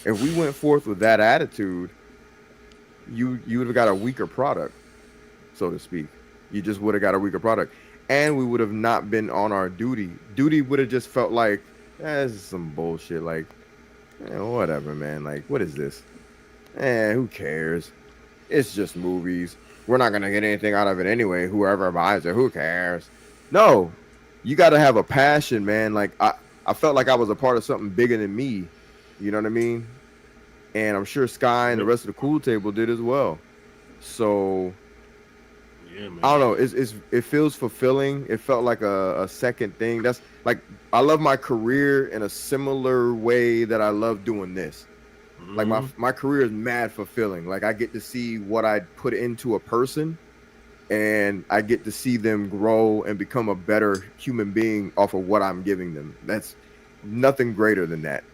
C: we went forth with that attitude, you would have got a weaker product, so to speak. You just would have got a weaker product, and we would have not been on our duty. Duty would have just felt like, this is some bullshit. Like, whatever, man. Like, what is this? Who cares? It's just movies. We're not gonna get anything out of it anyway. Whoever buys it, who cares? No, you got to have a passion, man. Like, I felt like I was a part of something bigger than me. You know what I mean? And I'm sure Sky and the rest of the Cool Table did as well. So, yeah, man. I don't know. It feels fulfilling. It felt like a second thing. That's like, I love my career in a similar way that I love doing this. Like, my career is mad fulfilling. Like, I get to see what I put into a person, and I get to see them grow and become a better human being off of what I'm giving them. That's nothing greater than that.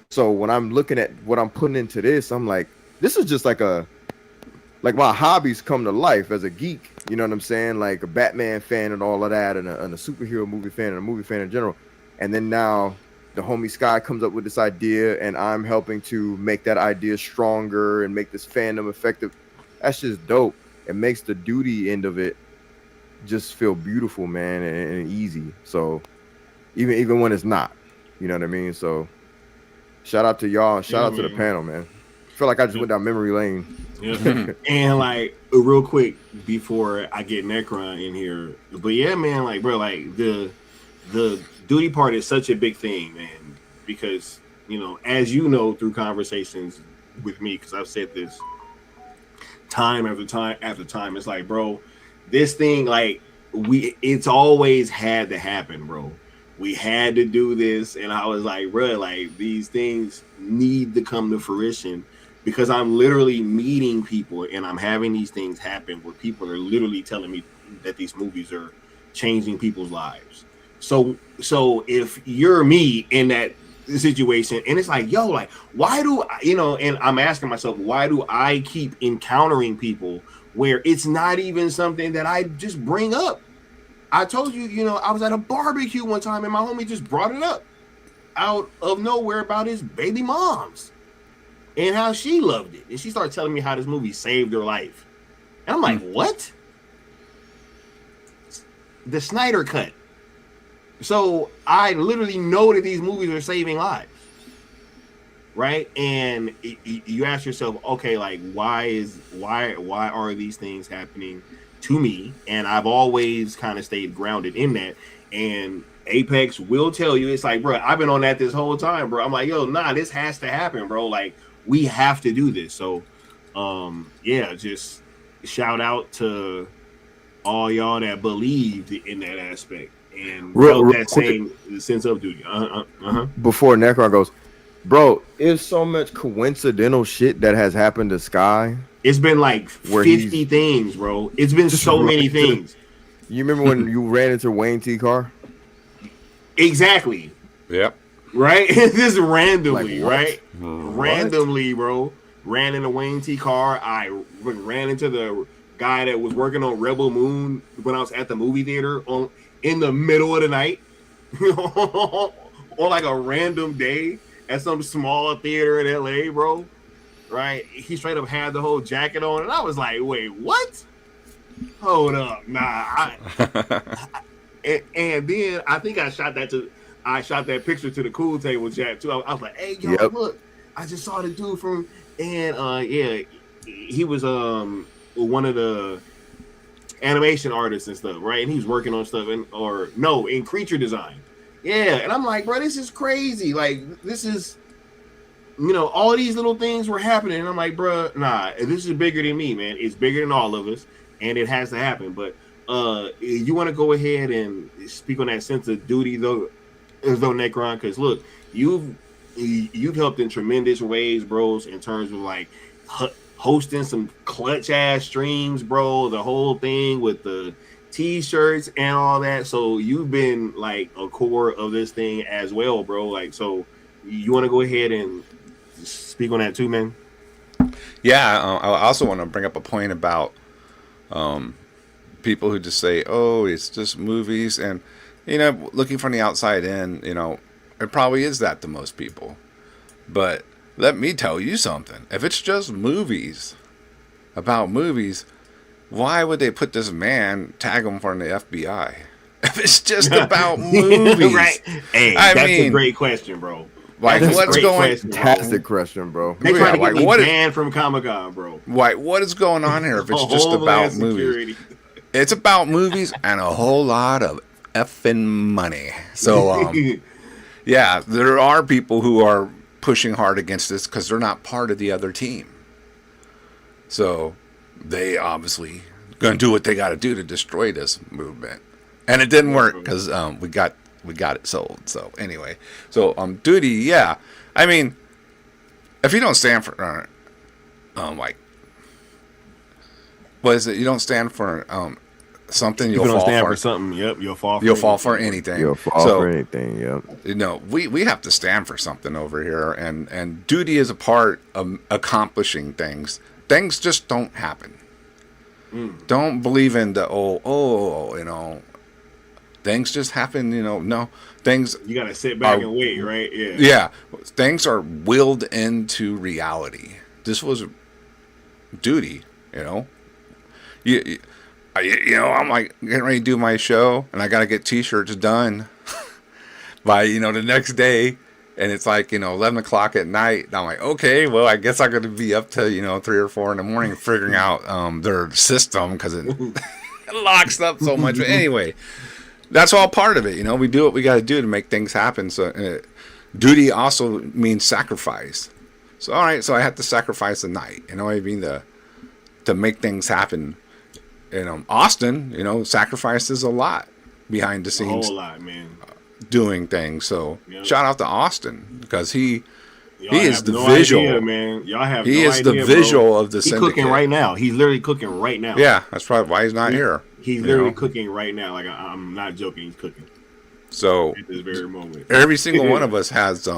C: So when I'm looking at what I'm putting into this, I'm like, this is just like my hobbies come to life as a geek. You know what I'm saying? Like a Batman fan and all of that, and a superhero movie fan and a movie fan in general. And then now the homie Sky comes up with this idea, and I'm helping to make that idea stronger and make this fandom effective. That's just dope. It makes the duty end of it just feel beautiful, man, and easy. So even when it's not, you know what I mean? So shout out to y'all, and shout out to the panel, man. I feel like I just went down memory lane.
B: Yeah. And like, real quick before I get Necron in here, but yeah, man, like, bro, like the duty part is such a big thing, man, because, you know, as you know, through conversations with me, because I've said this time after time after time, it's like, bro, this thing, like, it's always had to happen, bro. We had to do this, and I was like, bro, like, these things need to come to fruition, because I'm literally meeting people and I'm having these things happen where people are literally telling me that these movies are changing people's lives. So if you're me in that situation, and it's like, yo, like, why do I, you know, and I'm asking myself, why do I keep encountering people where it's not even something that I just bring up? I told you, you know, I was at a barbecue one time and my homie just brought it up out of nowhere about his baby moms and how she loved it. And she started telling me how this movie saved her life. And I'm like, what? The Snyder Cut. So I literally know that these movies are saving lives. Right? And you ask yourself, okay, like, why are these things happening to me? And I've always kind of stayed grounded in that. And Apex will tell you, it's like, bro, I've been on that this whole time, bro. I'm like, yo, nah, this has to happen, bro. Like, we have to do this. So, yeah, just shout out to all y'all that believed in that aspect and felt that same sense of duty.
C: Before Necron goes, bro, it's so much coincidental shit that has happened to Sky.
B: It's been like 50 things, bro. It's been so many things.
C: You remember when you ran into Wayne T. Carr?
B: Exactly.
K: Yep.
B: Right? Just randomly,
C: Like,
B: right? Randomly, bro. Ran into Wayne T. Carr. I ran into the guy that was working on Rebel Moon when I was at the movie theater in the middle of the night. On like a random day at some small theater in LA, bro. Right? He straight up had the whole jacket on, and I was like, wait, what? Hold up. Nah. And then I think I shot that picture to the Cool Table chat too. I was like, hey, yo, look, I just saw the dude from, and yeah, he was one of the animation artists and stuff, right? And he was working on stuff in creature design. Yeah, and I'm like, bro, this is crazy. Like, this is, all these little things were happening. And I'm like, bro, nah, this is bigger than me, man. It's bigger than all of us, and it has to happen. But you want to go ahead and speak on that sense of duty, though, Necron? Because look, you've helped in tremendous ways, bros, in terms of like hosting some clutch ass streams, bro. The whole thing with the t-shirts and all that. So you've been like a core of this thing as well, bro. Like, so you want to go ahead and speak on that too, man?
K: Yeah, I also want to bring up a point about people who just say, "Oh, it's just movies," and looking from the outside in, it probably is that to most people. But let me tell you something: if it's just movies about movies, why would they put this man, tag him for the FBI? If it's just about movies,
B: right? Hey, that's a great question, bro.
K: Like, what's going?
C: Fantastic question, bro.
B: They try to get me banned from Comic-Con, bro.
K: Like, what is going on here? If it's just about movies, it's about movies and a whole lot of effing money. So, yeah, there are people who are pushing hard against this because they're not part of the other team. So they obviously going to do what they got to do to destroy this movement, and it didn't work because we got it sold. So anyway, duty, yeah. I mean, if you don't stand for like, what is it? You don't stand for something. You'll fall for
B: something. Yep, you'll fall.
K: You'll fall for anything.
C: You'll fall for anything. Yep.
K: We have to stand for something over here, and duty is a part of accomplishing things. Things just don't happen. Don't believe in the things just happen. No things.
B: You gotta sit back and wait, right? Yeah.
K: Yeah, things are willed into reality. This was duty. I'm like getting ready to do my show, and I gotta get t-shirts done by the next day. And it's like, 11 o'clock at night. And I'm like, okay, well, I guess I'm going to be up to, 3 or 4 in the morning figuring out their system because it locks up so much. But anyway, that's all part of it. We do what we got to do to make things happen. So duty also means sacrifice. So, all right, so I have to sacrifice a night. I mean, to make things happen. Austin, sacrifices a lot behind the scenes.
B: A whole lot, man.
K: Doing things. So shout out to Austin because he is the
B: no
K: visual
B: idea, man. Y'all have
K: he
B: no
K: is
B: idea,
K: the visual
B: bro.
K: of the
B: He's
K: Syndicate.
B: Cooking right now. He's literally cooking right now.
K: Yeah, that's probably why he's not here.
B: He's literally cooking right now. Like, I'm not joking. He's cooking.
K: So
B: at this very moment,
K: every single one of us has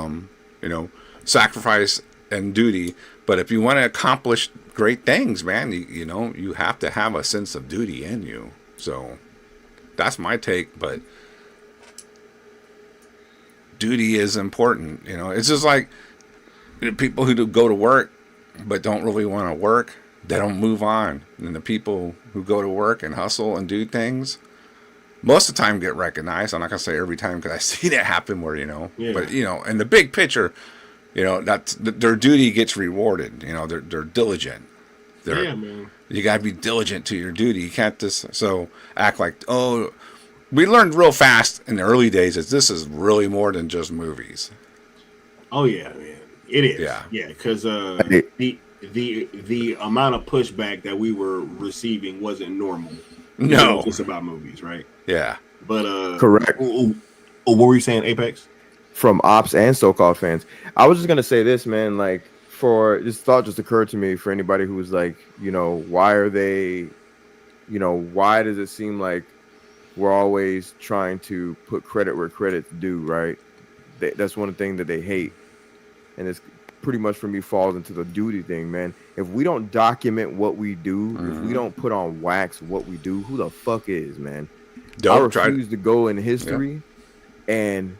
K: sacrifice and duty. But if you want to accomplish great things, man, you have to have a sense of duty in you. So that's my take. But duty is important. It's just like people who go to work but don't really want to work, they don't move on. And the people who go to work and hustle and do things most of the time get recognized. I'm not gonna say every time because I see that happen where but in the big picture, that's their duty gets rewarded. They're diligent.
B: man.
K: You gotta be diligent to your duty. You can't just act like we learned real fast in the early days that this is really more than just movies.
B: Oh yeah, man, it is. Yeah, because the amount of pushback that we were receiving wasn't normal.
K: No,
B: it's about movies, right?
K: Yeah,
B: but
C: correct.
B: What were you saying, Apex?
C: From ops and so-called fans, I was just gonna say this, man. Like, for this thought just occurred to me for anybody who was like, why are they, why does it seem like we're always trying to put credit where credit's due, right? That's one thing that they hate. And it's pretty much for me falls into the duty thing, man. If we don't document what we do, if we don't put on wax what we do, who the fuck is, man? I refuse to go in history and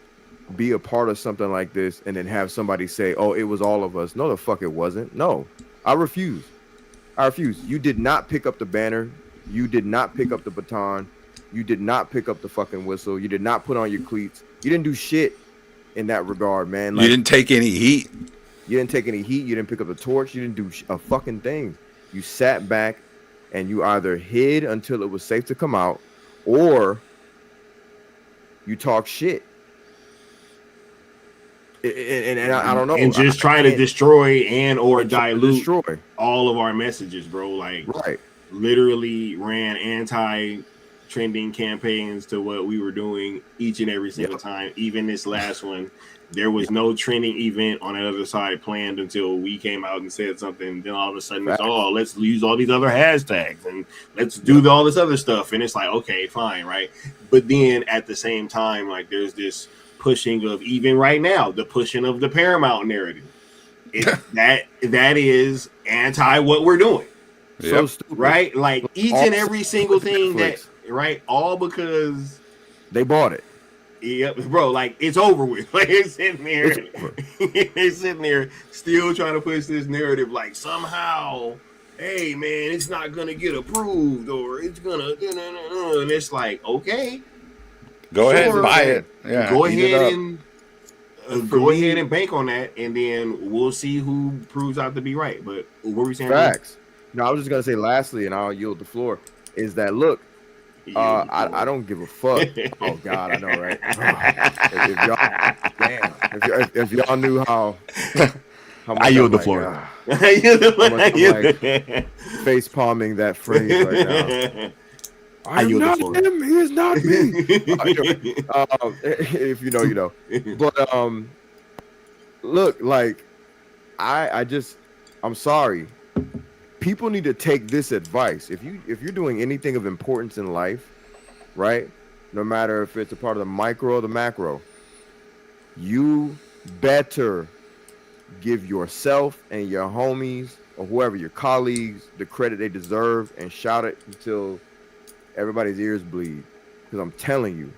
C: be a part of something like this and then have somebody say, oh, it was all of us. No, the fuck it wasn't. No, I refuse. You did not pick up the banner. You did not pick up the baton. You did not pick up the fucking whistle. You did not put on your cleats. You didn't do shit in that regard, man.
K: You didn't take any heat.
C: You didn't take any heat. You didn't pick up the torch. You didn't do a fucking thing. You sat back and you either hid until it was safe to come out or you talk shit. And I don't know.
B: And just try to destroy and or dilute
C: destroy
B: all of our messages, bro. Like,
C: right.
B: Literally ran anti-trending campaigns to what we were doing each and every single time. Even this last one, there was no trending event on the other side planned until we came out and said something. Then all of a sudden, it's let's use all these other hashtags and let's do all this other stuff. And it's like, okay, fine, right? But then at the same time, like there's this pushing of, even right now, the pushing of the Paramount narrative. That is anti what we're doing.
C: So stupid,
B: right? Like each and every single thing that, right? All because
C: they bought it.
B: Yep, bro. Like it's over with. Like it's sitting there, they're sitting there still trying to push this narrative. Like somehow, hey man, it's not gonna get approved, or it's gonna, and it's like, okay,
K: go ahead and buy it. Yeah,
B: go ahead and go ahead and bank on that, and then we'll see who proves out to be right. But what were we saying?
C: Facts. No, I was just gonna say lastly, and I'll yield the floor, is that look, I don't give a fuck. Oh God, I know, right? If y'all knew how much
B: I yield the floor.
C: Face palming that phrase right now. I yield the floor. Him, he is not me. If you know, you know. But look, like I'm sorry. People need to take this advice. If you're doing anything of importance in life, right? No matter if it's a part of the micro or the macro, you better give yourself and your homies or whoever, your colleagues, the credit they deserve, and shout it until everybody's ears bleed. Because I'm telling you,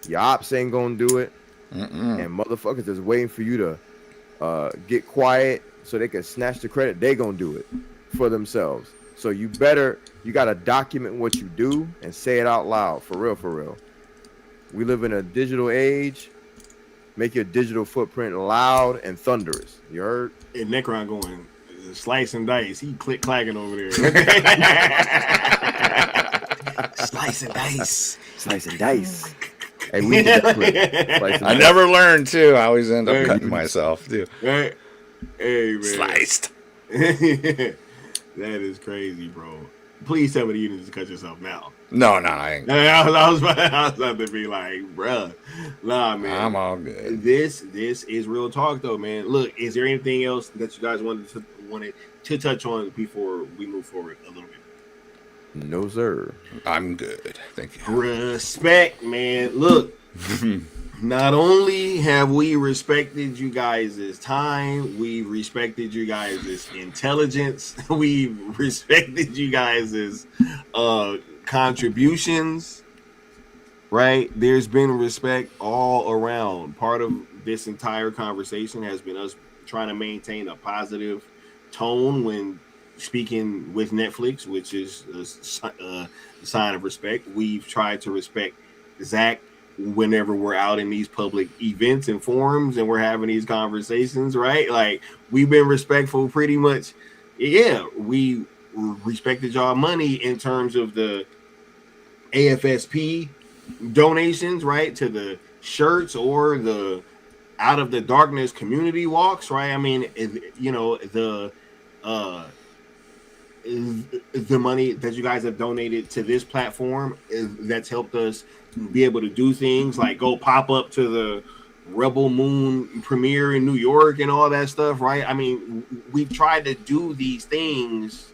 C: your ops ain't gonna do it, and motherfuckers is waiting for you to get quiet so they can snatch the credit. They gonna do it for themselves. So you gotta document what you do and say it out loud. For real. We live in a digital age. Make your digital footprint loud and thunderous. You heard?
B: And Necron going slice and dice. He clacking over there. Slice and dice.
C: Slice and dice. Hey, we did that clip.
K: I never learned too. I always end up cutting myself too.
B: Right? Hey man.
K: Sliced.
B: That is crazy, bro. Please tell me that you didn't just cut yourself now.
K: No, I ain't.
B: I was about to be like, bruh. Nah, man.
K: I'm all good.
B: This is real talk, though, man. Look, is there anything else that you guys wanted to touch on before we move forward a little bit?
C: No, sir.
K: I'm good. Thank you.
B: Respect, man. Look. Not only have we respected you guys' time, we've respected you guys' intelligence, we've respected you guys' contributions, right? There's been respect all around. Part of this entire conversation has been us trying to maintain a positive tone when speaking with Netflix, which is a sign of respect. We've tried to respect Zack whenever we're out in these public events and forums and we're having these conversations, right? Like, we've been respectful pretty much. Yeah, we respected y'all money in terms of the AFSP donations, right, to the shirts or the Out of the Darkness community walks, right? I mean, you know, the money that you guys have donated to this platform that's helped us be able to do things like go pop up to the Rebel Moon premiere in New York and all that stuff, right? I mean, we've tried to do these things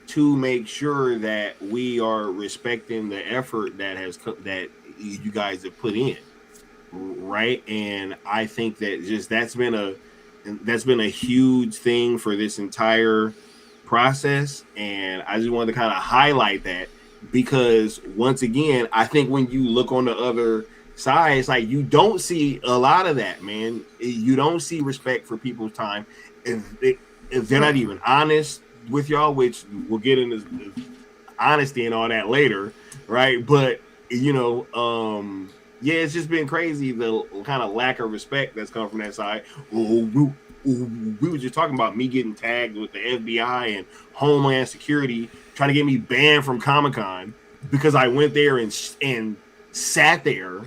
B: to make sure that we are respecting the effort that you guys have put in, right? And I think that that's been a huge thing for this entire process, and I just wanted to kind of highlight that, because once again, I think when you look on the other side, it's like you don't see a lot of that, man. You don't see respect for people's time if they're not even honest with y'all, which we'll get into honesty and all that later, right? But you know, yeah, it's just been crazy, the kind of lack of respect that's come from that side. We were just talking about me getting tagged with the FBI and Homeland Security trying to get me banned from Comic-Con because I went there and sat there,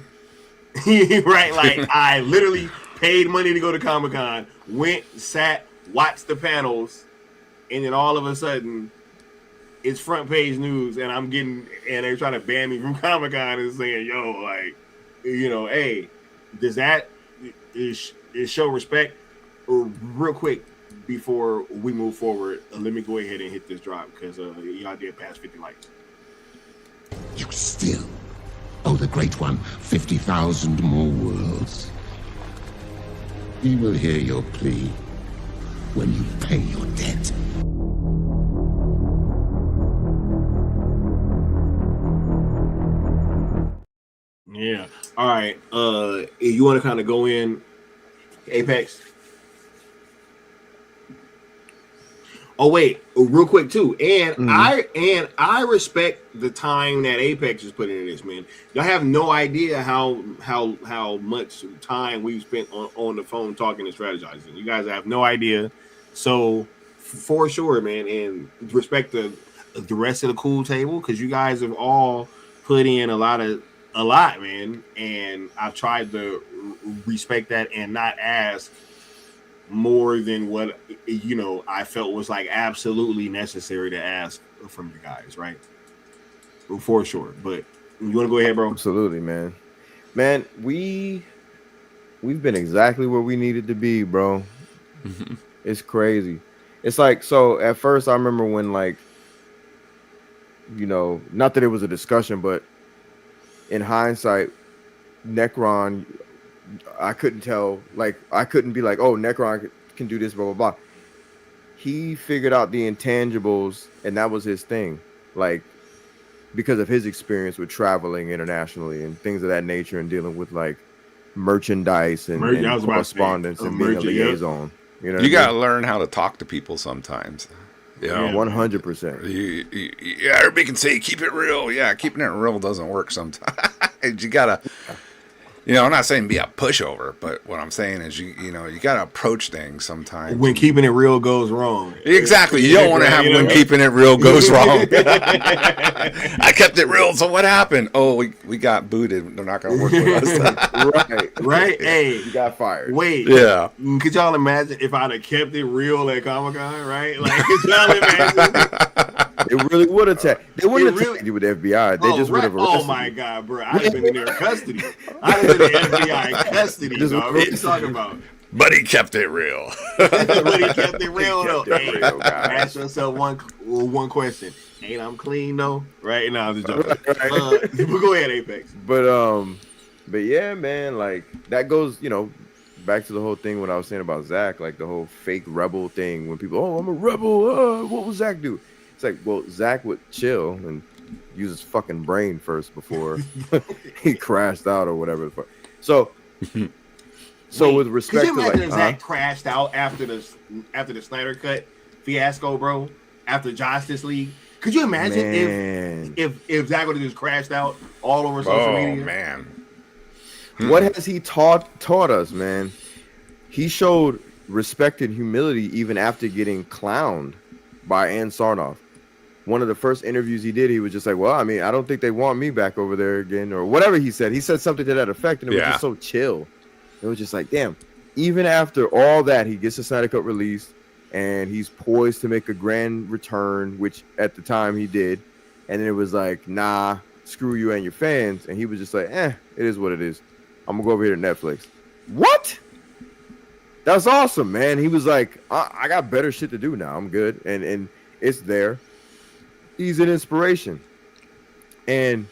B: right? Like, I literally paid money to go to Comic-Con, went, sat, watched the panels, and then all of a sudden, it's front page news, and they're trying to ban me from Comic-Con and saying, yo, like, you know, hey, does that is show respect? Real quick, before we move forward, let me go ahead and hit this drop because y'all did pass 50 likes.
M: You still owe the Great One 50,000 more worlds. He will hear your plea when you pay your debt.
B: Yeah. All right. You want to kind of go in Apex? Oh wait, real quick too, and I respect the time that Apex is putting in this, man. Y'all have no idea how much time we've spent on the phone talking and strategizing. You guys have no idea. So for sure, man, and respect the rest of the cool table because you guys have all put in a lot, man. And I've tried to respect that and not ask more than what I felt was like absolutely necessary to ask from you guys, right? For sure. But you want to go ahead, bro?
C: Absolutely, man. We've been exactly where we needed to be, bro. It's crazy. It's like, so at first I remember when, like, not that it was a discussion, but in hindsight, Necron, I couldn't tell, like, I couldn't be like, oh, Necron can do this, blah, blah, blah. He figured out the intangibles, and that was his thing. Like, because of his experience with traveling internationally and things of that nature and dealing with, like, merchandise and correspondence and being a liaison.
K: You got to learn how to talk to people sometimes. You know,
C: 100%.
K: Everybody can say, keep it real. Yeah, keeping it real doesn't work sometimes. You got to... I'm not saying be a pushover, but what I'm saying is you got to approach things sometimes.
B: When keeping it real goes wrong.
K: Exactly. You don't want to have when keeping it real goes wrong. I kept it real, so what happened? Oh, we got booted. They're not going to work with us.
B: Right. Hey.
C: You got fired.
B: Wait.
K: Yeah.
B: Could y'all imagine if I'd have kept it real at Comic-Con, right? Like, could y'all imagine?
C: It really would have They wouldn't have taken you with the FBI. They just would have arrested.
B: Oh my God, bro! I'd have been in their custody. I'd have been in FBI custody. Dog. What are you talking about?
K: But he kept it real.
B: But he kept it real, though. Hey, ask yourself one question: ain't I'm clean though? Right now, I'm just joking. But go ahead, Apex.
C: But yeah, man, like that goes, back to the whole thing when I was saying about Zach, like the whole fake rebel thing. When people, oh, I'm a rebel. What will Zach do? It's like, well, Zach would chill and use his fucking brain first before he crashed out or whatever. So with respect
B: to, like, if Zach
C: like,
B: crashed out after the Snyder Cut fiasco, bro, after Justice League, could you imagine if Zach would have just crashed out all over social media?
K: Oh man,
C: what has he taught us, man? He showed respect and humility even after getting clowned by Ann Sarnoff. One of the first interviews he did, he was just like, well, I mean, I don't think they want me back over there again, or whatever he said. He said something to that effect, and it was just so chill. It was just like, damn, even after all that, he gets the Snyder Cut released, and he's poised to make a grand return, which at the time he did. And then it was like, nah, screw you and your fans. And he was just like, it is what it is. I'm going to go over here to Netflix. What? That's awesome, man. He was like, I got better shit to do now. I'm good. And it's there. He's an inspiration. And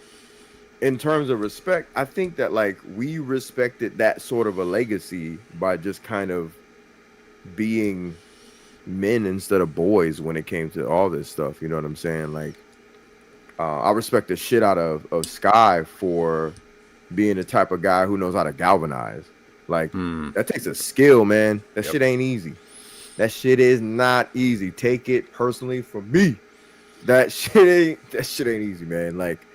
C: in terms of respect, I think that, like, we respected that sort of a legacy by just kind of being men instead of boys when it came to all this stuff. You know what I'm saying? Like, I respect the shit out of Sky for being the type of guy who knows how to galvanize. Like, that takes a skill, man. That shit ain't easy. That shit is not easy. Take it personally from me. That shit ain't easy, man. Like,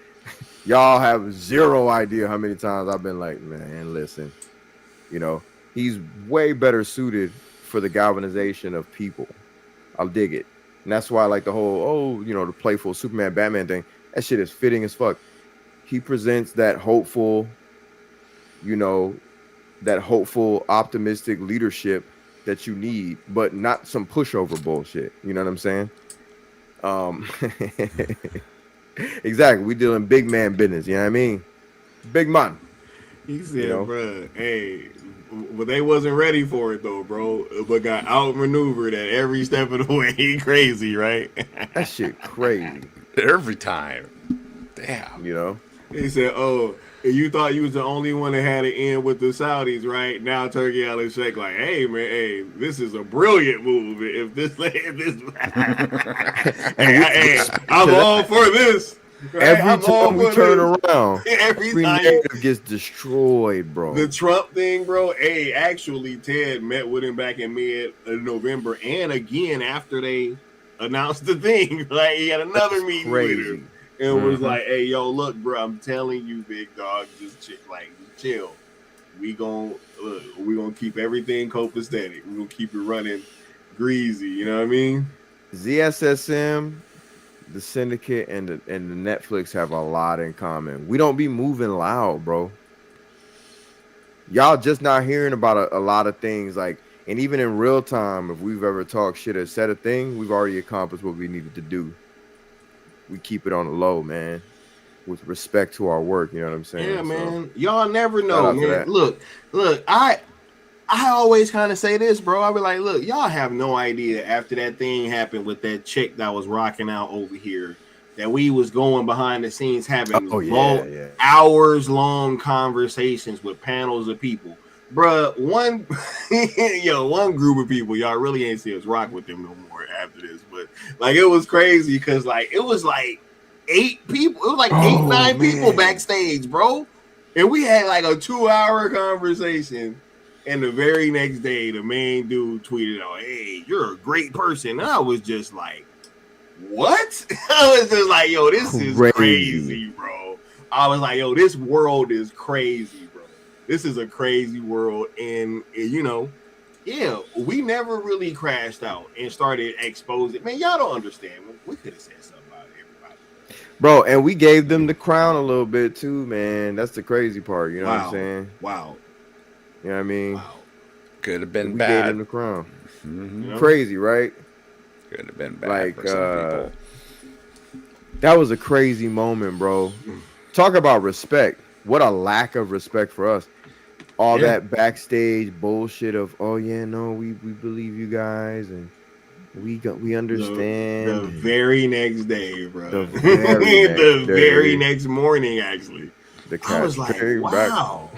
C: y'all have zero idea how many times I've been like, man, listen, he's way better suited for the galvanization of people. I'll dig it. And that's why, like, the whole, the playful Superman, Batman thing, that shit is fitting as fuck. He presents that hopeful, that hopeful, optimistic leadership that you need, but not some pushover bullshit. You know what I'm saying? Exactly. We dealing big man business. You know what I mean? Big man.
B: He said, bro, hey, but they wasn't ready for it though, bro. But got outmaneuvered at every step of the way. Crazy, right?
C: That shit crazy.
K: Every time. Damn.
C: You know?
B: He said, oh, you thought you was the only one that had it in with the Saudis, right? Now Turkey Al Sheikh like, hey, man, hey, this is a brilliant move. If this hey, I'm all for this. Right?
C: Every time we turn around,
B: every time
C: narrative gets destroyed, bro.
B: The Trump thing, bro. Hey, actually, Ted met with him back in mid-November, and again after they announced the thing, like he had another meeting with him, and was like, "Hey, yo, look, bro, I'm telling you, big dog, just chill. We gonna keep everything copacetic. We gonna keep it running greasy. You know what I mean?"
C: ZSSM, the Syndicate, and the Netflix have a lot in common. We don't be moving loud, bro. Y'all just not hearing about a lot of things. Like, and even in real time, if we've ever talked shit or said a thing, we've already accomplished what we needed to do. We keep it on the low, man, with respect to our work. You know what I'm saying?
B: Yeah, man. Y'all never know, man. Look, I always kind of say this, bro. I be like, look, y'all have no idea after that thing happened with that chick that was rocking out over here, that we was going behind the scenes having hours long conversations with panels of people. Bruh, one group of people, y'all really ain't see us rock with them no more after this. But like, it was crazy because like it was like 8 people, it was like 9 people backstage, bro. And we had like a 2-hour conversation. And the very next day, the main dude tweeted out, "Hey, you're a great person." And I was just like, what? I was just like, yo, this is crazy, bro. I was like, yo, this world is crazy, bro. This is a crazy world. And, you know, yeah, we never really crashed out and started exposing. Man, y'all don't understand. We could have said something about everybody.
C: Bro, and we gave them the crown a little bit too, man. That's the crazy part. You know what I'm saying?
B: Wow.
C: You know what I mean?
K: Wow. Could have been
C: we
K: bad.
C: Gave them the crown. Crazy, right?
K: Could have been bad
C: like,
K: for some people.
C: That was a crazy moment, bro. Talk about respect. What a lack of respect for us. All that backstage bullshit of, oh yeah, no, we believe you guys and we understand.
B: The very next day, bro. The very next morning, actually. I was like, wow.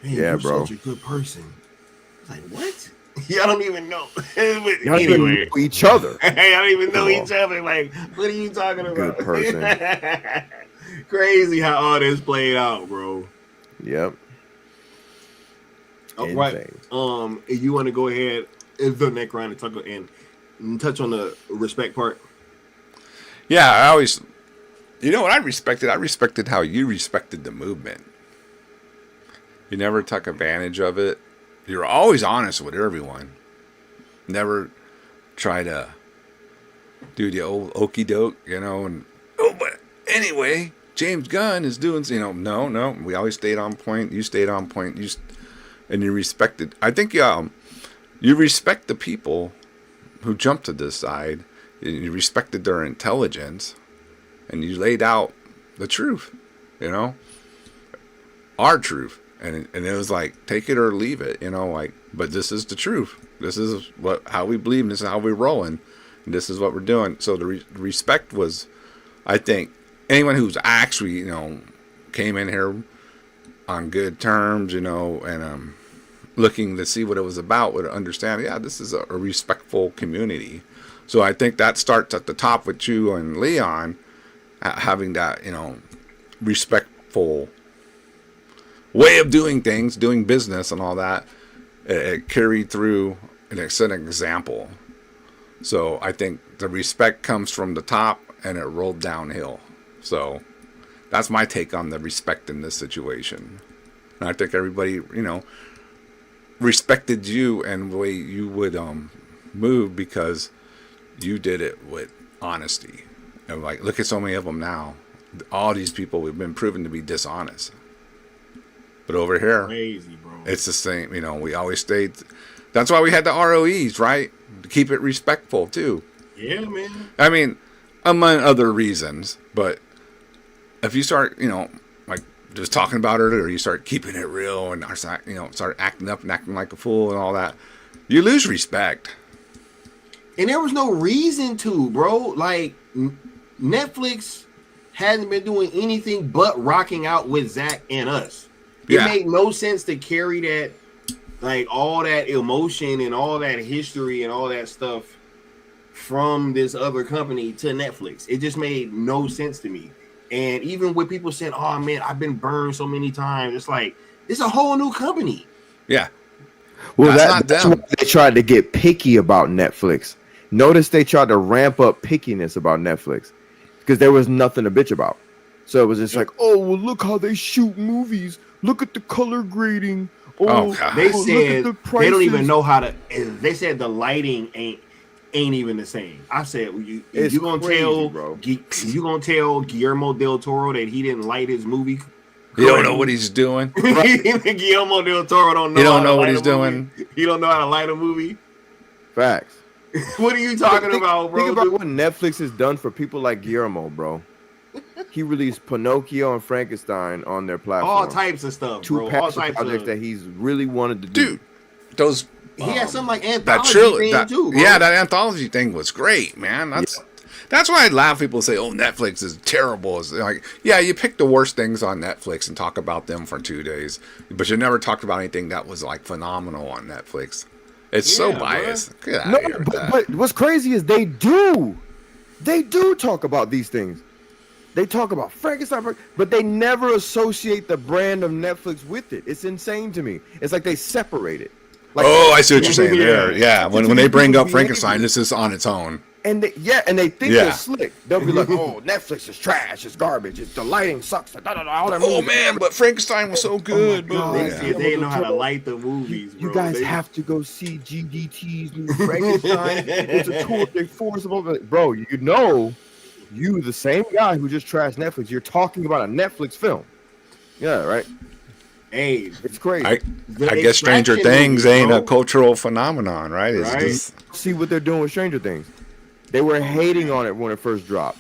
B: Man,
C: yeah, bro.
B: Such a good person. I was like, what? Y'all don't even know.
C: Y'all even know each other.
B: Y'all don't even know each other. Like, what are you talking about?
C: Good person.
B: Crazy how all this played out, bro.
C: Yep.
B: Oh, right. You want to go ahead the neck round and touch on the respect part?
K: Yeah, I always, you know what I respected? I respected how you respected the movement. You never took advantage of it. You're always honest with everyone. Never try to do the old okey doke, you know. And but anyway, James Gunn is doing, you know. No, we always stayed on point. You stayed on point. And you respected. I think you respect the people who jumped to this side. You respected their intelligence, and you laid out the truth, you know, our truth. And it was like, take it or leave it, you know, like, but this is the truth. This is how we believe, and this is how we're rolling, and this is what we're doing. So the respect was, I think, anyone who's actually, you know, came in here on good terms, you know, and looking to see what it was about would understand, yeah, this is a respectful community. So I think that starts at the top with you and Leon, having that, you know, respectful way of doing things, doing business and all that. It carried through and it set an example. So I think the respect comes from the top and it rolled downhill. So that's my take on the respect in this situation. And I think everybody, you know, respected you and the way you would move because you did it with honesty. And like, look at so many of them now. All these people have been proven to be dishonest. But over here,
B: crazy, bro.
K: It's the same. You know, we always stayed. That's why we had the ROEs, right? To keep it respectful too.
B: Yeah, man.
K: I mean, among other reasons, but if you start, like just talking about it, or you start keeping it real and start acting up and acting like a fool and all that, you lose respect.
B: And there was no reason to, bro. Like Netflix hasn't been doing anything but rocking out with Zack and Us. It made no sense to carry that, like all that emotion and all that history and all that stuff from this other company to Netflix. It just made no sense to me. And even with people saying, "Oh man, I've been burned so many times," it's like it's a whole new company.
K: Yeah.
C: Well, that's why they tried to get picky about Netflix. Notice they tried to ramp up pickiness about Netflix because there was nothing to bitch about. So it was just like, oh, well, look how they shoot movies. Look at the color grading. Oh,
B: they said they don't even know how to. They said the lighting ain't even the same. I said you gonna tell Guillermo del Toro that he didn't light his movie.
K: You don't know what he's doing.
B: Guillermo del Toro don't know.
K: You don't know what he's doing.
B: He don't know how to light a movie.
C: Facts.
B: What are you talking about, bro?
C: Think about what Netflix has done for people like Guillermo, bro. He released Pinocchio and Frankenstein on their platform.
B: All types of stuff,
C: Two
B: bro.
C: passion projects that he's really wanted to do.
K: Dude, those
B: he had something like anthology thing too, bro.
K: Yeah, that anthology thing was great, man. That's why I laugh. People say, "Oh, Netflix is terrible." It's like, yeah, you pick the worst things on Netflix and talk about them for 2 days, but you never talked about anything that was like phenomenal on Netflix. It's so biased. Get out of here with that.
C: But what's crazy is they do talk about these things. They talk about Frankenstein, but they never associate the brand of Netflix with it. It's insane to me. It's like they separate it. Like,
K: I see what you're saying there. Yeah, when they bring up Frankenstein, this is on its own.
C: And they think they're slick. They'll be like, "Oh, Netflix is trash. It's garbage. The lighting sucks." All that
K: oh man, but Frankenstein was so good.
B: They didn't know how to light the movies. Bro.
C: You guys have to go see GDT's new Frankenstein. It's a tour de force, bro. You the same guy who just trashed Netflix. You're talking about a Netflix film. Yeah, right.
B: Hey,
C: it's crazy.
K: I guess Stranger Things ain't a cultural phenomenon, right? It's just...
C: See what they're doing with Stranger Things. They were hating on it when it first dropped.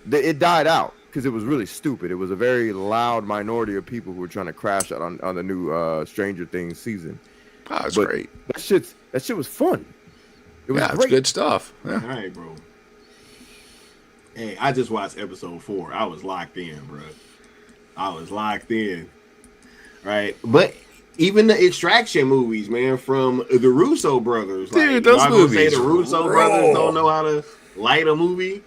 C: It died out because it was really stupid. It was a very loud minority of people who were trying to crash out on the new Stranger Things season.
K: Oh, it's great.
C: That shit was fun. It was great.
K: It's good stuff. Yeah.
B: All right, bro. Hey, I just watched episode 4. I was locked in, bro. I was locked in. Right, but even the Extraction movies, man, from the Russo brothers,
K: dude, those movies.
B: Say the Russo brothers don't know how to light a movie,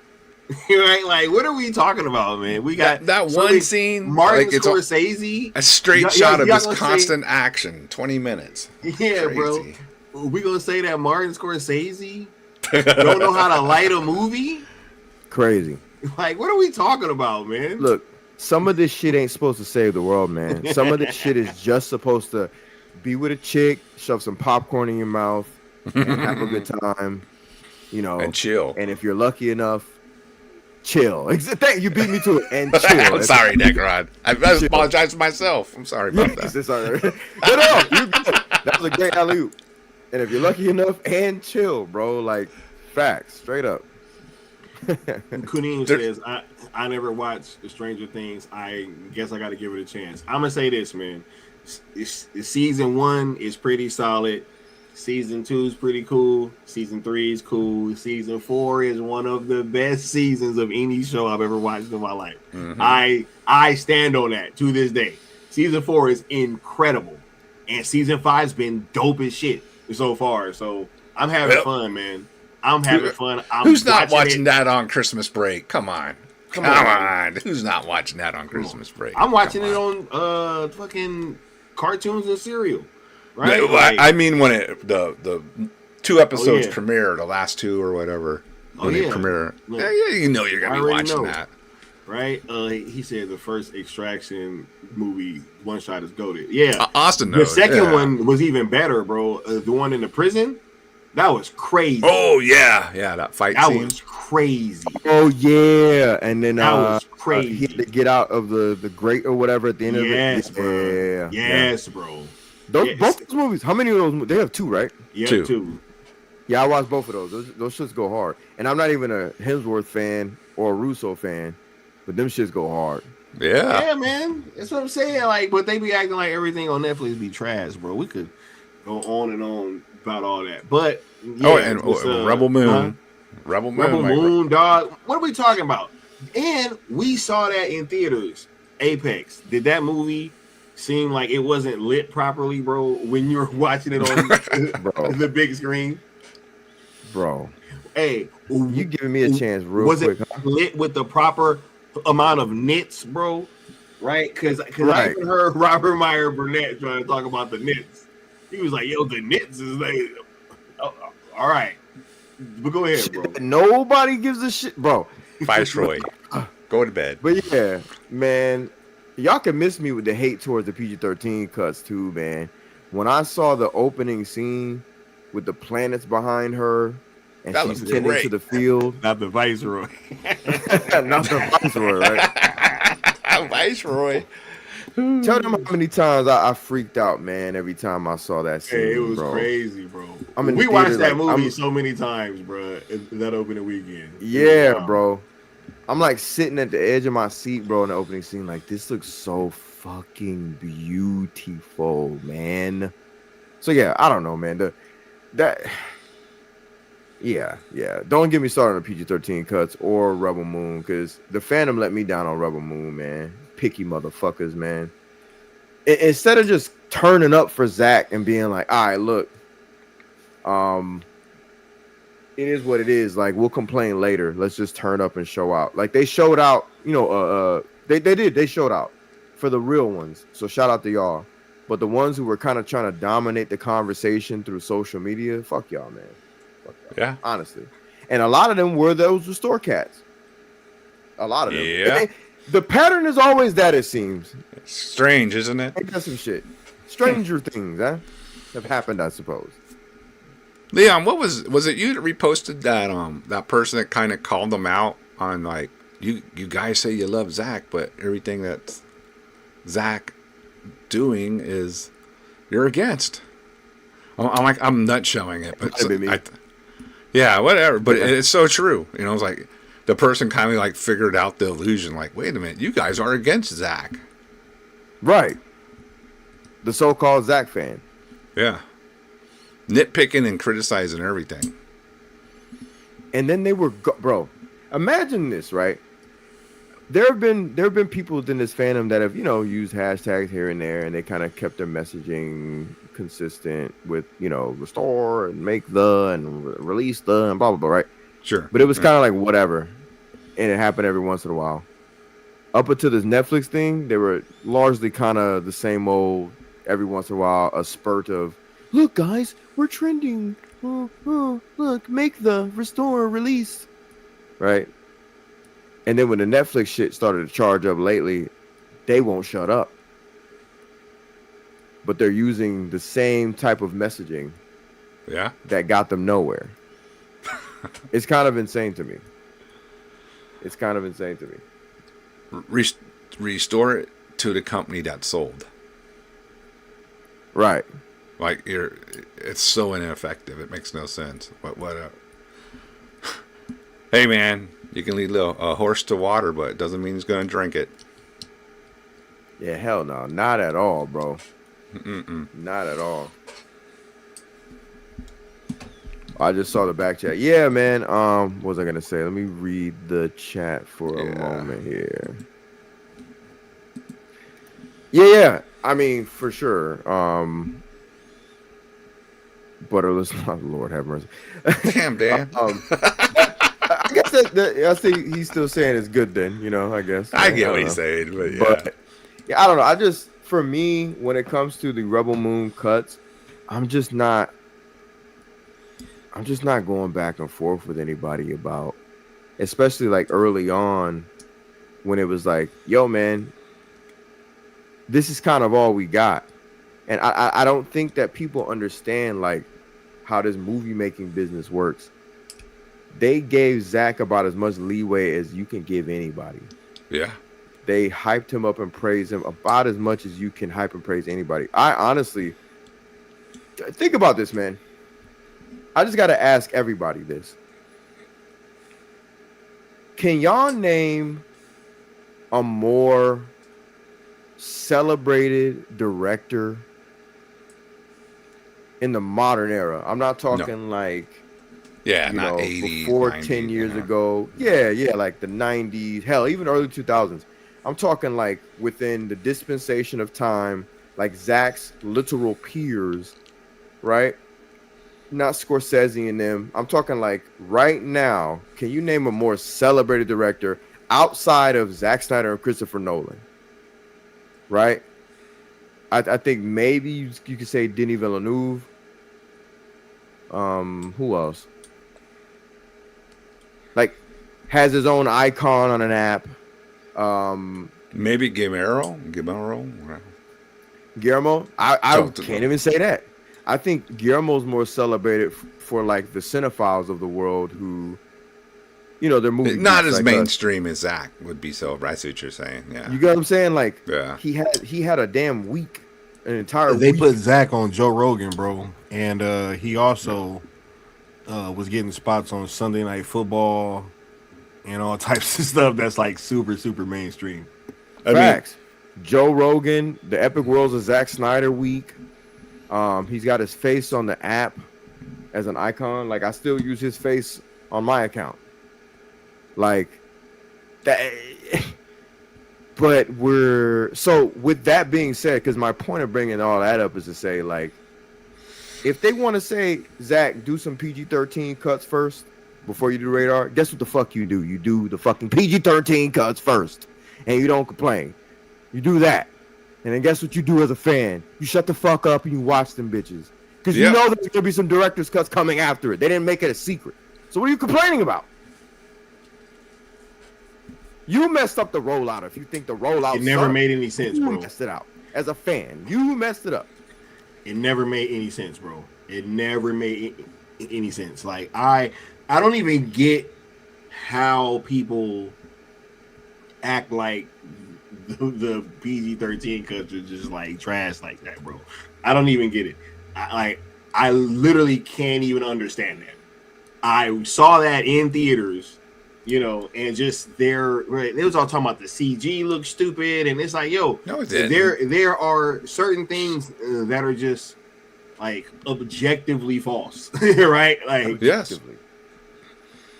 B: right? Like, what are we talking about, man? We got
K: that one scene,
B: Martin Scorsese,
K: a straight shot of his constant action, 20 minutes.
B: Yeah, bro. We gonna say that Martin Scorsese don't know how to light a movie?
C: Crazy.
B: Like, what are we talking about, man?
C: Look. Some of this shit ain't supposed to save the world, man. Some of this shit is just supposed to be with a chick, shove some popcorn in your mouth, and have a good time,
K: and chill.
C: And if you're lucky enough, chill. You beat me to it, and chill.
K: I'm sorry, Necron. I apologize to myself. I'm sorry about that.
C: You're good. That was a great alley-oop. And if you're lucky enough, and chill, bro. Like, facts, straight up.
B: Kunin says, I never watched Stranger Things. I guess I got to give it a chance. I'm going to say this, man. Season 1 is pretty solid. Season 2 is pretty cool. Season 3 is cool. Season 4 is one of the best seasons of any show I've ever watched in my life. Mm-hmm. I stand on that to this day. Season 4 is incredible. And Season 5 has been dope as shit so far. So I'm having fun, man. I'm having fun.
K: Who's not watching that on Christmas break? Come on. Come on. Who's not watching that on Christmas break?
B: I'm watching it on fucking cartoons and cereal. Right?
K: Like, I mean when the 2 episodes premiere, the last 2 or whatever. When they premiere. Yeah, you're gonna be watching that.
B: Right? He said the first Extraction movie, one shot is goated. Yeah.
K: Austin knows.
B: The second one was even better, bro. The one in the prison. That was crazy.
K: Oh yeah, that fight
B: that
K: scene.
B: was crazy.
C: Oh yeah, and then
B: that was crazy.
C: He had to get out of the grate or whatever at the end of it.
B: Bro. Yes, bro.
C: Both those movies. How many of those? They have two, right?
B: Yeah, two.
C: Yeah, I watched both of those. Those shits go hard. And I'm not even a Hemsworth fan or a Russo fan, but them shits go hard.
B: Yeah, man. That's what I'm saying. Like, but they be acting like everything on Netflix be trash, bro. We could go on and on about all that. But
K: Rebel Moon. Rebel
B: Moon, dog. What are we talking about? And we saw that in theaters. Apex. Did that movie seem like it wasn't lit properly, bro, when you were watching it on the big screen?
C: Bro.
B: Hey,
C: you giving me a chance real
B: Was
C: quick.
B: it lit with the proper amount of nits, bro? Right? Because I even heard Robert Meyer Burnett trying to talk about the nits. He was like, yo, the nits is like, all right. But go ahead, bro.
C: Nobody gives a shit, bro.
K: Viceroy. Go to bed.
C: But yeah, man, y'all can miss me with the hate towards the PG-13 cuts too, man. When I saw the opening scene with the planets behind her and
K: that
C: she's tending to the field.
B: Not the Viceroy.
C: Not the Viceroy, right?
K: Viceroy.
C: Tell them how many times I freaked out, man, every time I saw that scene.
B: Hey, it was
C: bro.
B: crazy, bro.
C: We
B: watched that movie so many times, bro, that opening weekend.
C: Yeah, bro. I'm like sitting at the edge of my seat, bro, in the opening scene, like, this looks so fucking beautiful, man. So yeah, I don't know, man. Yeah. Don't get me started on PG-13 cuts or Rebel Moon, because the fandom let me down on Rebel Moon, man. Picky motherfuckers, man. Instead of just turning up for Zack and being like, all right, look, it is what it is. Like, we'll complain later. Let's just turn up and show out. Like, they showed out, they showed out for the real ones. So shout out to y'all. But the ones who were kind of trying to dominate the conversation through social media, fuck y'all, man. Fuck y'all,
K: yeah.
C: Honestly. And a lot of them were those Restore cats. A lot of them.
K: Yeah.
C: The pattern is always that, it seems.
K: It's strange, isn't it?
C: Ain't that some shit? Stranger things, have happened, I suppose.
K: Leon, what was it you that reposted that person that kind of called them out on, like, you guys say you love Zack, but everything that Zack doing is you're against. I'm nut showing it, but yeah, whatever. But it's so true. You know, it's like the person kind of like figured out the illusion. Like, wait a minute, you guys are against Zack,
C: right? The so-called Zack fan.
K: Yeah, nitpicking and criticizing everything.
C: And then they were, bro. Imagine this, right? There have been people within this fandom that have, used hashtags here and there, and they kind of kept their messaging consistent with, restore and make and release and blah blah blah, right?
K: Sure.
C: But it was kind of like whatever, and it happened every once in a while. Up until this Netflix thing, they were largely kind of the same old. Every once in a while, a spurt of, look guys, we're trending. Look, make restore release, right? And then when the Netflix shit started to charge up lately, they won't shut up. But they're using the same type of messaging that got them nowhere. It's kind of insane to me.
K: Restore it to the company that sold.
C: Right.
K: Like, it's so ineffective. It makes no sense. Hey, man, you can lead a horse to water, but it doesn't mean he's going to drink it.
C: Yeah, hell no. Not at all, bro.
K: Mm-mm.
C: Not at all. I just saw the back chat. Yeah, man. What was I going to say? Let me read the chat for a moment here. Yeah. I mean, for sure. Butterless, Lord have mercy.
K: Damn, Dan.
C: I guess that I think he's still saying it's good then, I guess.
K: I get what he's saying, but
C: yeah. I don't know. For me, when it comes to the Rebel Moon cuts, I'm just not going back and forth with anybody about, especially like early on when it was like, yo, man, this is kind of all we got. And I don't think that people understand like how this movie making business works. They gave Zack about as much leeway as you can give anybody.
K: Yeah.
C: They hyped him up and praised him about as much as you can hype and praise anybody. I honestly think about this, man. I just got to ask everybody this. Can y'all name a more celebrated director in the modern era? I'm not talking like,
K: not 80s,
C: before
K: 90s,
C: 10 years ago. Yeah, like the 90s, hell, even early 2000s. I'm talking like within the dispensation of time, like Zack's literal peers, right? Not Scorsese and them. I'm talking like right now. Can you name a more celebrated director outside of Zack Snyder and Christopher Nolan? Right? I think maybe you could say Denis Villeneuve. Who else? Like has his own icon on an app.
K: Maybe Guillermo.
C: I can't even say that. I think Guillermo's more celebrated for like the cinephiles of the world who, their movie
K: not as
C: like
K: mainstream as Zack would be. So I see what you're saying. Yeah,
C: you get what I'm saying? Like,
K: yeah,
C: he had a damn week, an entire.
B: They
C: week.
B: put Zack on Joe Rogan, bro, and he also was getting spots on Sunday Night Football and all types of stuff that's like super mainstream.
C: Facts. Joe Rogan, the Epic Worlds of Zack Snyder week. He's got his face on the app as an icon. Like I still use his face on my account. Like that. But with that being said, because my point of bringing all that up is to say, like, if they want to say, Zack, do some PG-13 cuts first before you do radar, guess what the fuck you do? You do the fucking PG-13 cuts first, and you don't complain. You do that. And then guess what you do as a fan? You shut the fuck up and you watch them bitches. Because you know there's going to be some director's cuts coming after it. They didn't make it a secret. So what are you complaining about? You messed up the rollout. If you think the rollout
B: it never made any sense, bro.
C: You messed it out. As a fan, you messed it up.
B: It never made any sense, bro. It never made any sense. Like I don't even get how people act like the PG-13 cuts are just like trash like that, bro. I don't even get it. I literally can't even understand that. I saw that in theaters, and just they was all talking about the CG looks stupid, and it's like, yo,
K: no, it didn't.
B: There are certain things that are just like objectively false, right? Like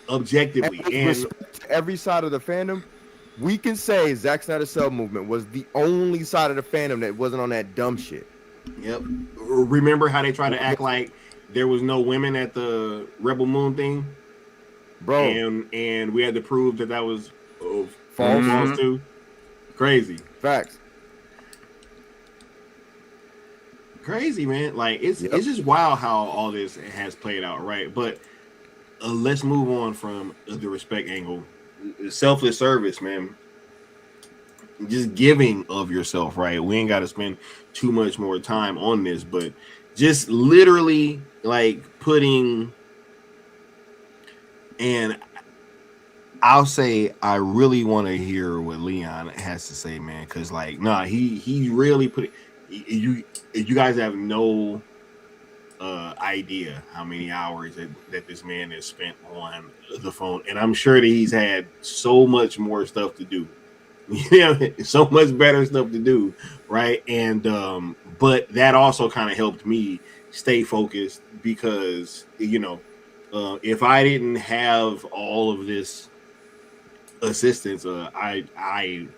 B: objectively, and
C: respect to every side of the fandom. We can say Zack Snyder's Cell Movement was the only side of the fandom that wasn't on that dumb shit.
B: Yep. Remember how they tried to act like there was no women at the Rebel Moon thing? Bro. And we had to prove that was false too. Crazy.
C: Facts.
B: Crazy, man. Like it's just wild how all this has played out, right? But let's move on from the respect angle. Selfless service, man. Just giving of yourself, right? We ain't got to spend too much more time on this, but just literally like putting, and I'll say I really want to hear what Leon has to say, man, because like, he really put it. You guys have no idea how many hours that this man has spent on the phone, and I'm sure that he's had so much more stuff to do, so much better stuff to do, right? And but that also kind of helped me stay focused because if I didn't have all of this assistance, I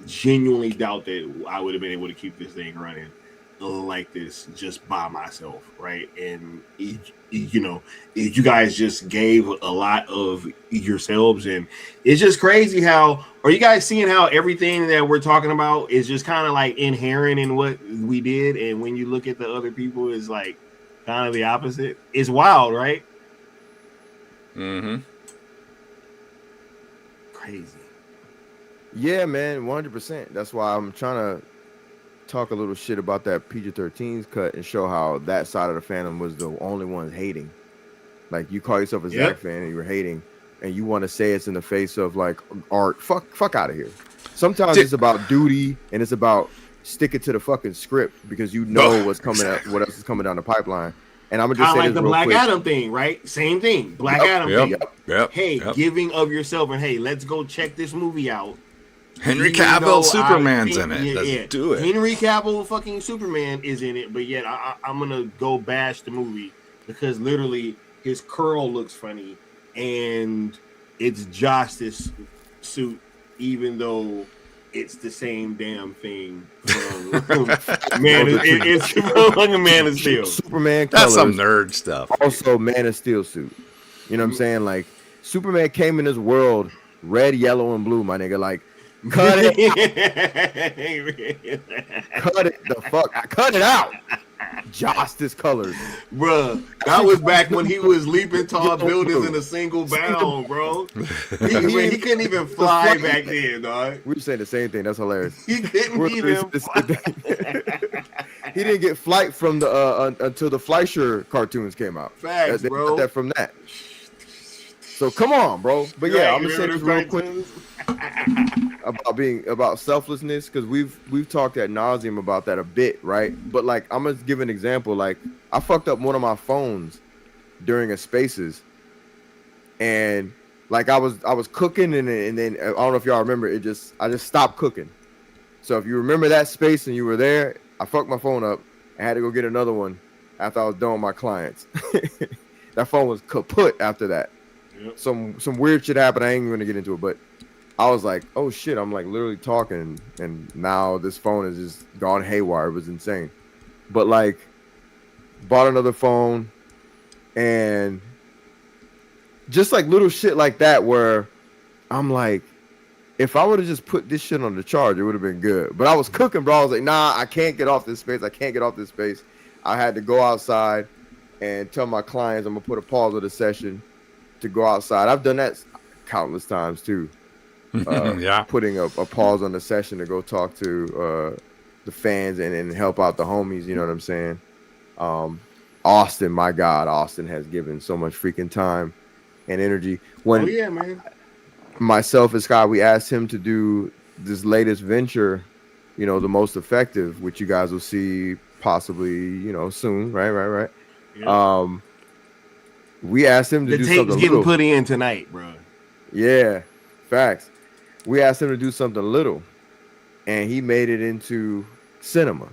B: genuinely doubt that I would have been able to keep this thing running like this just by myself, right? And you guys just gave a lot of yourselves, and it's just crazy how are you guys seeing how everything that we're talking about is just kind of like inherent in what we did, and when you look at the other people is like kind of the opposite. It's wild, right? Crazy.
C: Yeah, man, 100%. That's why I'm trying to talk a little shit about that PG-13's cut and show how that side of the fandom was the only ones hating. Like, you call yourself a Zack fan and you're hating, and you want to say it's in the face of like art. Fuck out of here. Sometimes it's about duty and it's about sticking to the fucking script because you know what's coming up, what else is coming down the pipeline. And I'm gonna just say
B: like
C: this
B: the
C: real
B: Black
C: quick.
B: Adam thing, right? Same thing. Black Adam thing. Hey, giving of yourself, and hey, let's go check this movie out.
K: Henry Cavill Superman's in it. Let's do it.
B: Henry Cavill fucking Superman is in it, but yet I'm gonna go bash the movie because literally his curl looks funny and it's Justice suit, even though it's the same damn thing. It's from Man of Steel.
C: Superman
K: That's
C: colors,
K: some nerd stuff.
C: Also, Man of Steel suit. You know what I'm saying? Like, Superman came in this world red, yellow, and blue, my nigga. Like, cut it. Cut it out. Justice colors.
B: Bruh, that was back when he was leaping tall buildings in a single bound, bro. He couldn't even fly back then, dog.
C: We were saying the same thing. That's hilarious.
B: He couldn't even fly.
C: He didn't get flight from the until the Fleischer cartoons came out.
B: Facts,
C: they
B: bro.
C: got that from that. So come on, bro. But yeah, I'm gonna say this real quick about selflessness, because we've talked ad nauseum about that a bit, right? But like, I'm gonna give an example. Like, I fucked up one of my phones during a Spaces, and like I was cooking, and then I don't know if y'all remember, I just stopped cooking. So if you remember that space and you were there, I fucked my phone up. I had to go get another one after I was done with my clients. That phone was kaput after that. Yep. Some weird shit happened. I ain't gonna get into it, but I was like, oh shit, I'm like literally talking, and now this phone is just gone haywire. It was insane. But like, bought another phone, and just like little shit like that where I'm like, if I would have just put this shit on the charge, it would have been good. But I was cooking, bro. I was like, nah, I can't get off this space. I had to go outside and tell my clients I'm gonna put a pause on the session to go outside. I've done that countless times too. Putting a pause on the session to go talk to the fans and help out the homies. You know what I'm saying? Austin, my God, Austin has given so much freaking time and energy. When
B: man.
C: Myself and Scott, we asked him to do this latest venture, you know, the most effective, which you guys will see possibly, you know, soon. Right. Yeah. We asked him to do something.
B: The tape's getting put in tonight, bro.
C: Yeah, facts. We asked him to do something little, and he made it into cinema.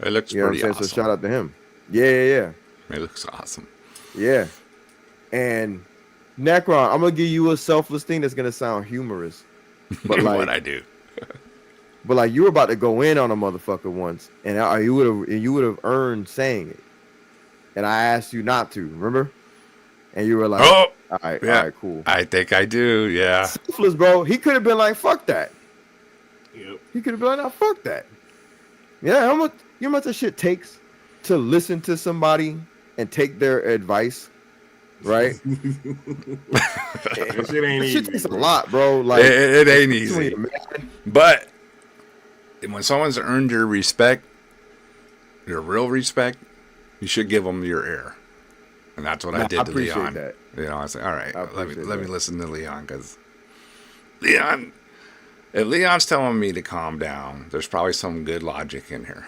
K: It looks
C: pretty
K: awesome.
C: So shout out to him. Yeah.
K: It looks awesome.
C: Yeah. And Necron, I'm gonna give you a selfless thing that's gonna sound humorous, but like
K: what I do.
C: But like, you were about to go in on a motherfucker once, and you would have earned saying it, and I asked you not to. Remember? And you were like,
K: all
C: right, cool.
K: I think I do, yeah.
C: Selfless, bro. He could have been like, fuck that.
B: Yep.
C: He could have been like, no, fuck that. Yeah, how much that shit takes to listen to somebody and take their advice, right?
B: That shit ain't easy.
C: Shit takes a lot, bro. Like,
K: it ain't easy. But when someone's earned your respect, your real respect, you should give them your ear. And that's what I did to Leon.
C: That.
K: You know, I said, all right, let me listen to Leon, because Leon, if Leon's telling me to calm down, there's probably some good logic in here.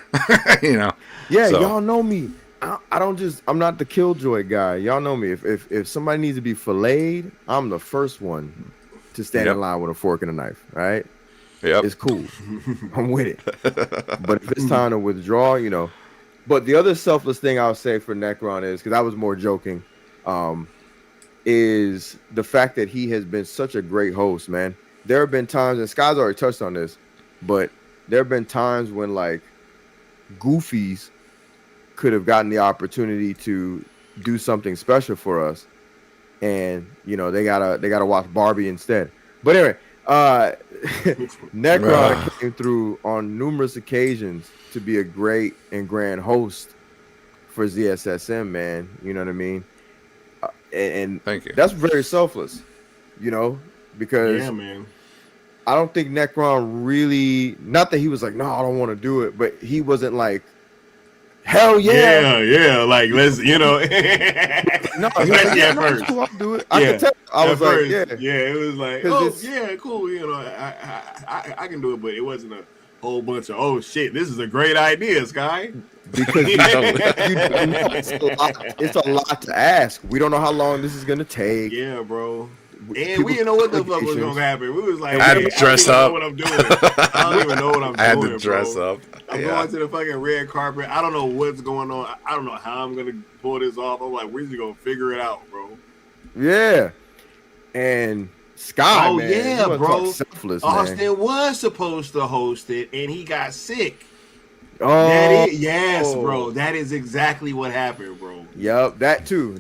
K: You know?
C: Yeah, y'all know me. I'm not the killjoy guy. Y'all know me. If somebody needs to be filleted, I'm the first one to stand in line with a fork and a knife, right?
K: Yep.
C: It's cool. I'm with it. But if it's time to withdraw, you know. But the other selfless thing I'll say for Necron is, because I was more joking, is the fact that he has been such a great host, man. There have been times, and Sky's already touched on this, but there have been times when like goofies could have gotten the opportunity to do something special for us, and you know they gotta watch Barbie instead. But anyway, Necron came through on numerous occasions to be a great and grand host for ZSSM, man. You know what I mean? And
K: thank you.
C: That's very selfless, you know, because I don't think Necron really, not that he was like, no, I don't want to do it, but he wasn't like, hell yeah.
B: Yeah, like let's, you know.
C: No,
B: Especially
C: like,
B: at first.
C: Cool, I'll do it. I could tell. I was like, yeah.
B: Yeah, it was like, oh, yeah, cool. You know, I can do it, but it wasn't a whole bunch of, oh, shit, this is a great idea, Sky.
C: Because it's a lot to ask. We don't know how long this is going to take.
B: Yeah, bro. And we didn't know what the fuck was gonna happen. We was like,
K: I had to dress up.
B: What I'm doing. I don't even know what I'm doing.
K: I had to dress up.
B: I'm going to the fucking red carpet. I don't know what's going on. I don't know how I'm gonna pull this off. I'm like, we're just gonna figure it out, bro.
C: Yeah. And Sky,
B: oh
C: man,
B: yeah, bro.
C: Selfless,
B: Austin
C: man.
B: was supposed to host it, and he got sick.
C: Oh,
B: yes, bro. That is exactly what happened, bro.
C: Yep, that too.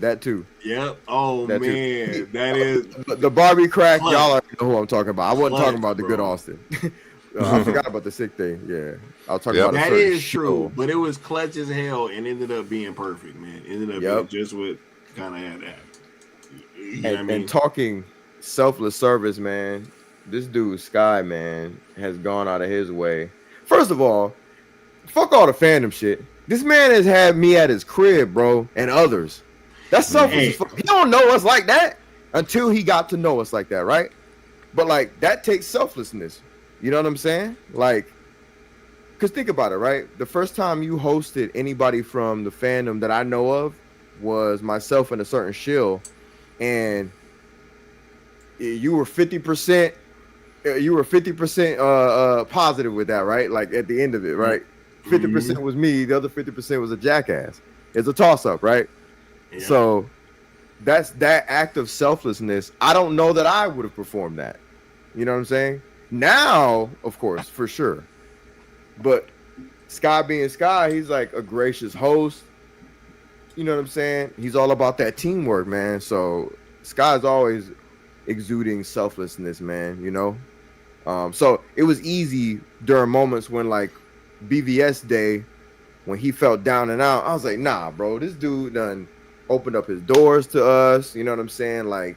B: Yep. Oh that man, too. That is
C: the Barbie crack. Clutch. Y'all already know who I'm talking about. I wasn't talking about the good Austin. I forgot about the sick thing. Yeah, I was talking about
B: that is true, but it was clutch as hell and ended up being perfect, man. Ended up being just what kind of had that. You know what I mean?
C: And talking selfless service, man. This dude Sky, man, has gone out of his way. First of all, fuck all the fandom shit. This man has had me at his crib, bro, and others. That's selfless. He don't know us like that until he got to know us like that, right? But like that takes selflessness. You know what I'm saying? Like, cause think about it, right? The first time you hosted anybody from the fandom that I know of was myself and a certain shill, and you were 50%. You were 50% positive with that, right? Like at the end of it, right? 50% was me, the other 50% was a jackass. It's a toss-up, right? Yeah. So that's that act of selflessness. I don't know that I would have performed that. You know what I'm saying? Now, of course, for sure. But Sky being Sky, he's like a gracious host. You know what I'm saying? He's all about that teamwork, man. So Sky's always exuding selflessness, man, you know? So it was easy during moments when like BVS day, when he felt down and out, I was like, nah, bro, this dude done opened up his doors to us. You know what I'm saying? Like,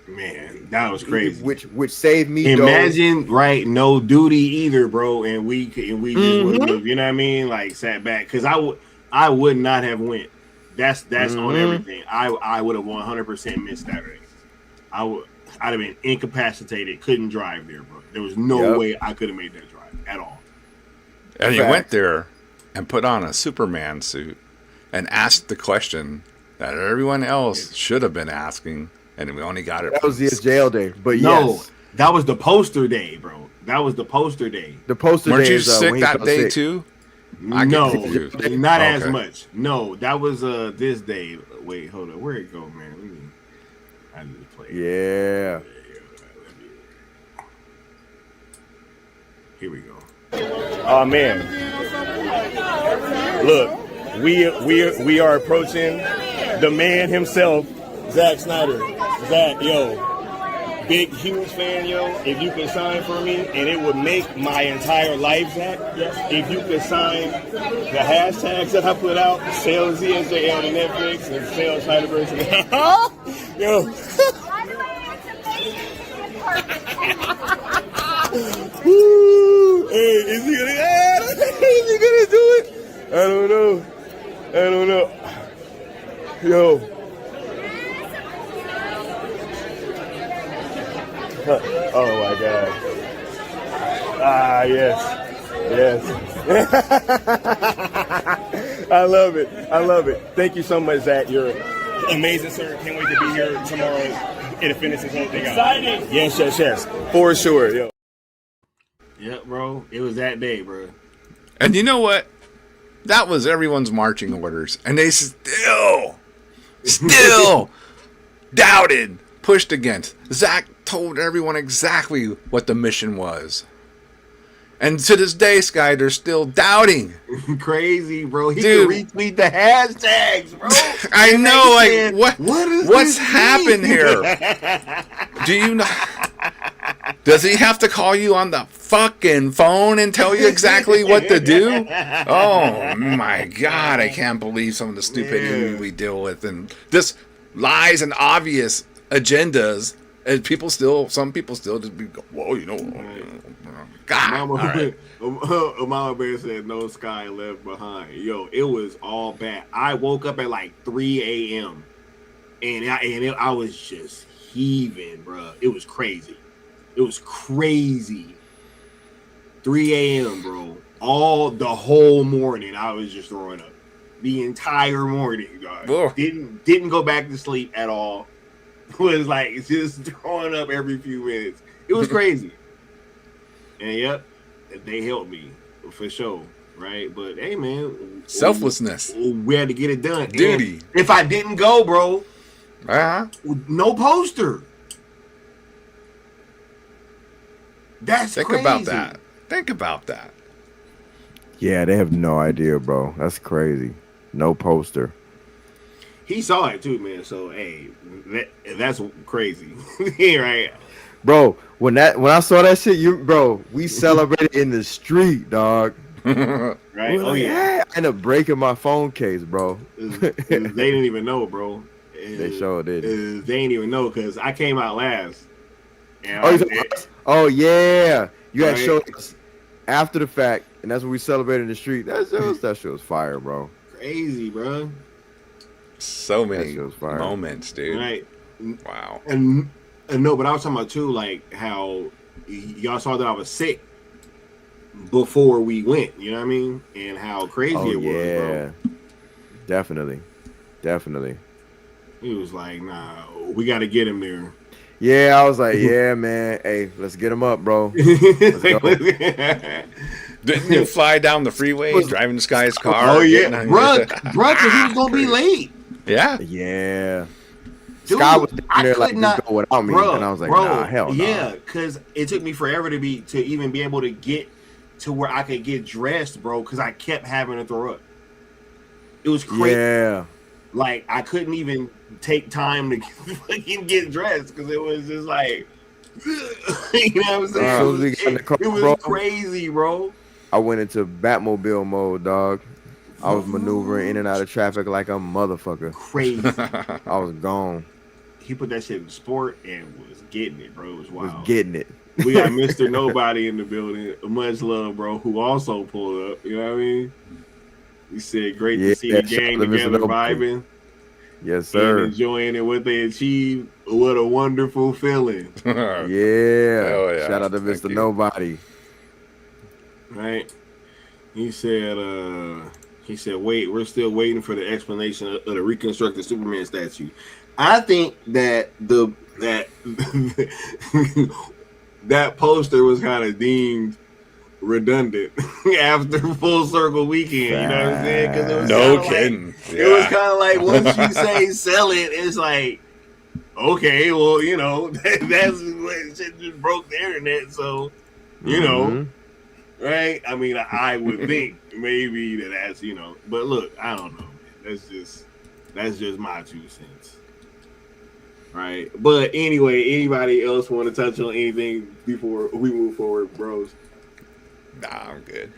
B: man, that was crazy.
C: Which saved me.
B: Imagine, right? No duty either, bro. And we just would have, you know what I mean? Like sat back because I would not have went. That's on everything. I would have 100% missed that race. I'd have been incapacitated, couldn't drive there, bro. There was no way I could have made that drive at all.
K: And you went there and put on a Superman suit and asked the question that everyone else should have been asking, and we only got it.
C: That was his jail day, but
B: no, that was the poster day, bro. That was the poster day.
C: The poster
K: Weren't
C: day.
K: You sick that day too?
B: No, not as much. No, that was this day. Wait, hold on. Where'd it go, man? I need to play.
C: Yeah.
B: Here we go.
N: Oh man, look, we are approaching the man himself, Zack Snyder. Zack, yo, big huge fan, yo. If you could sign for me, and it would make my entire life, Zack. If you could sign the hashtags that I put out, sales ZSJ on Netflix and sales Snyderverse. Yo. Woo! Hey, is he gonna do it? I don't know. Yo. Oh my God. Ah, yes. I love it. Thank you so much, Zack. You're amazing, sir. Can't wait to be here tomorrow and finish this whole thing out. Exciting. Yes. For sure, yo.
B: Yep, bro. It was that day, bro.
K: And you know what? That was everyone's marching orders. And they still doubted, pushed against. Zack told everyone exactly what the mission was. And to this day, Sky, they're still doubting.
B: Crazy, bro. He can retweet the hashtags, bro.
K: I know, like, what's happened here? Do you know? Does he have to call you on the fucking phone and tell you exactly what to do? Oh my God, I can't believe some of the stupidity we deal with, and this lies and obvious agendas And some people still just be, whoa, you know, God.
B: Mama Bear said no sky left behind. Yo, it was all bad. I woke up at like 3 a.m. and I was just heaving, bro. It was crazy. 3 a.m., bro. The whole morning, I was just throwing up. The entire morning, dog. Didn't go back to sleep at all. Was like just throwing up every few minutes. It was crazy. And yep, they helped me for sure, right? But hey, man,
K: selflessness.
B: We had to get it done.
K: Duty.
B: And if I didn't go, bro, no poster. Think crazy.
K: Think about that.
C: Yeah, they have no idea, bro. That's crazy. No poster.
B: He saw it too, man. So hey, that's crazy, right?
C: Bro, when I saw that shit, we celebrated in the street, dog.
B: Right? Oh yeah.
C: I ended up breaking my phone case, bro.
B: They didn't even know, bro.
C: They sure did.
B: They didn't even know because I came out last.
C: Oh yeah, you had showed us after the fact, and that's when we celebrated in the street. That shit was fire, bro.
B: Crazy, bro.
K: So many moments, dude.
B: Right.
K: Wow.
B: And no, but I was talking about too, like how y'all saw that I was sick before we went. You know what I mean? And how crazy it was, bro.
C: Definitely.
B: He was like, "Nah, we got to get him there."
C: Yeah, I was like, "Yeah, man. Hey, let's get him up, bro." Let's go.
K: Didn't you fly down the freeway driving this guy's car?
B: Oh yeah, bro, because he was gonna be late.
K: Yeah.
B: Dude,
C: Sky was down there like,
B: not
C: just go without me, and I was like, nah, hell no.
B: Yeah, because it took me forever to even be able to get to where I could get dressed, bro, because I kept having to throw up. It was crazy.
C: Yeah.
B: Like, I couldn't even take time to fucking get dressed because it was just like, you know what I'm saying? It was crazy, bro.
C: I went into Batmobile mode, dog. I was maneuvering in and out of traffic like a motherfucker.
B: Crazy.
C: I was gone.
B: He put that shit in sport and was getting it, bro. It was wild.
C: Was getting it.
B: We got Mr. Nobody in the building. Much love, bro, who also pulled up. You know what I mean? He said, great to see the gang together vibing.
C: Yes, sir.
B: And enjoying it, what they achieved. What a wonderful feeling.
C: Yeah. Shout out to Mr. Nobody.
B: Right. He said, wait, we're still waiting for the explanation of the reconstructed Superman statue. I think that that poster was kind of deemed redundant after Full Circle Weekend. You know what I'm saying? Because it was it was kind of like once you say sell it, it's like, okay, well, you know, that's what shit just broke the internet. So, you know, right? I mean, I would think maybe that's, you know, but look, I don't know. That's just my 2 cents. Right. But anyway, anybody else want to touch on anything before we move forward, bros?
K: Nah, I'm good.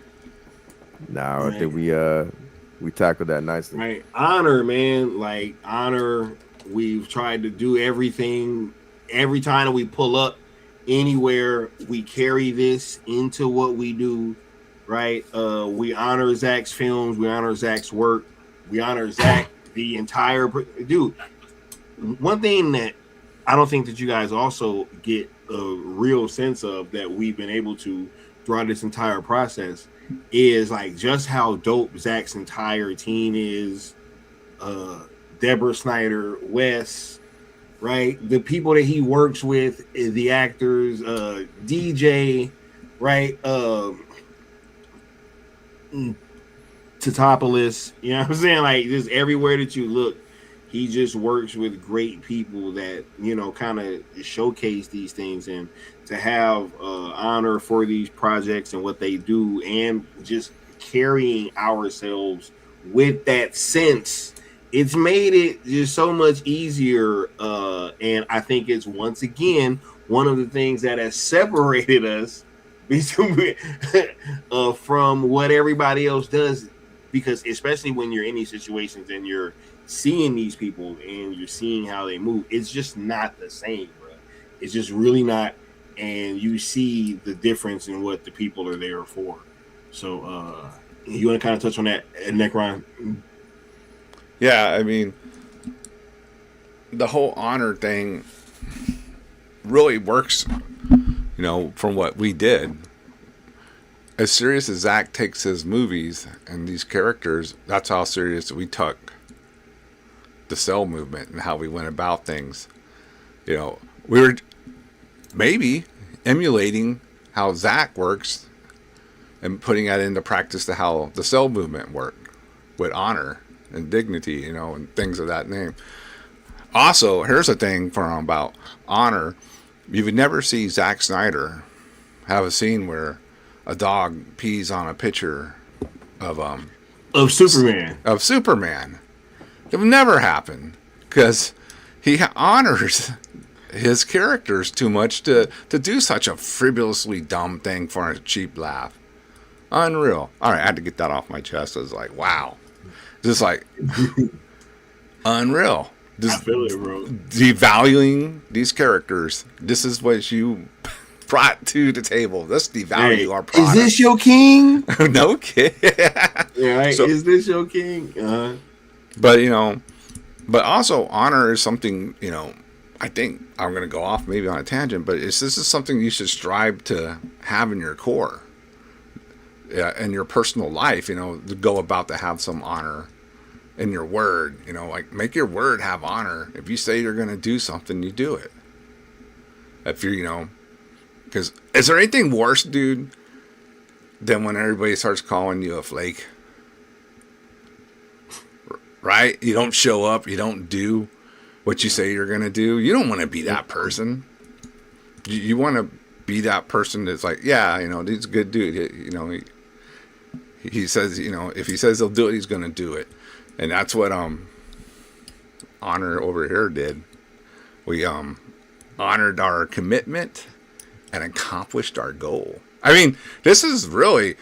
C: Nah, I think we tackled that nicely.
B: Right. Honor, man. Like, honor. We've tried to do everything. Every time that we pull up anywhere, we carry this into what we do. Right. We honor Zack's films. We honor Zack's work. We honor Zack, the entire dude. One thing that I don't think that you guys also get a real sense of that we've been able to throughout this entire process is like just how dope Zack's entire team is. Deborah Snyder, Wes, right? The people that he works with, the actors, DJ, right? Totopoulos, you know what I'm saying? Like just everywhere that you look, he just works with great people that, you know, kind of showcase these things, and to have honor for these projects and what they do, and just carrying ourselves with that sense, it's made it just so much easier. And I think it's once again one of the things that has separated us from what everybody else does, because especially when you're in these situations and you're seeing these people and you're seeing how they move, it's just not the same, bro. It's just really not, and you see the difference in what the people are there for. So, you want to kind of touch on that, Necron?
K: Yeah, I mean, the whole honor thing really works, from what we did. As serious as Zack takes his movies and these characters, that's how serious we took the Cell movement and how we went about things. We were maybe emulating how Zack works and putting that into practice to how the Cell movement worked with honor and dignity, and things of that name. Also, here's a thing about honor. You would never see Zack Snyder have a scene where a dog pees on a picture of
B: Superman.
K: Of Superman. It would never happen because he honors his characters too much to do such a frivolously dumb thing for a cheap laugh. Unreal. All right, I had to get that off my chest. I was like, wow. Just like unreal. Just
B: I feel it, bro.
K: Devaluing these characters. This is what you brought to the table. Let's devalue our product.
B: Is this your king?
K: No kid.
B: Yeah, right. Is this your king?
K: But but also honor is something, I think I'm going to go off maybe on a tangent, but this is something you should strive to have in your core. Yeah, in your personal life, to go about to have some honor in your word, like make your word have honor. If you say you're going to do something, you do it. If you're, because is there anything worse, dude, than when everybody starts calling you a flake? Right? You don't show up. You don't do what you say you're going to do. You don't want to be that person. You want to be that person that's like, yeah, he's a good dude. He says, if he says he'll do it, he's going to do it. And that's what Honor over here did. We honored our commitment and accomplished our goal. I mean, this is really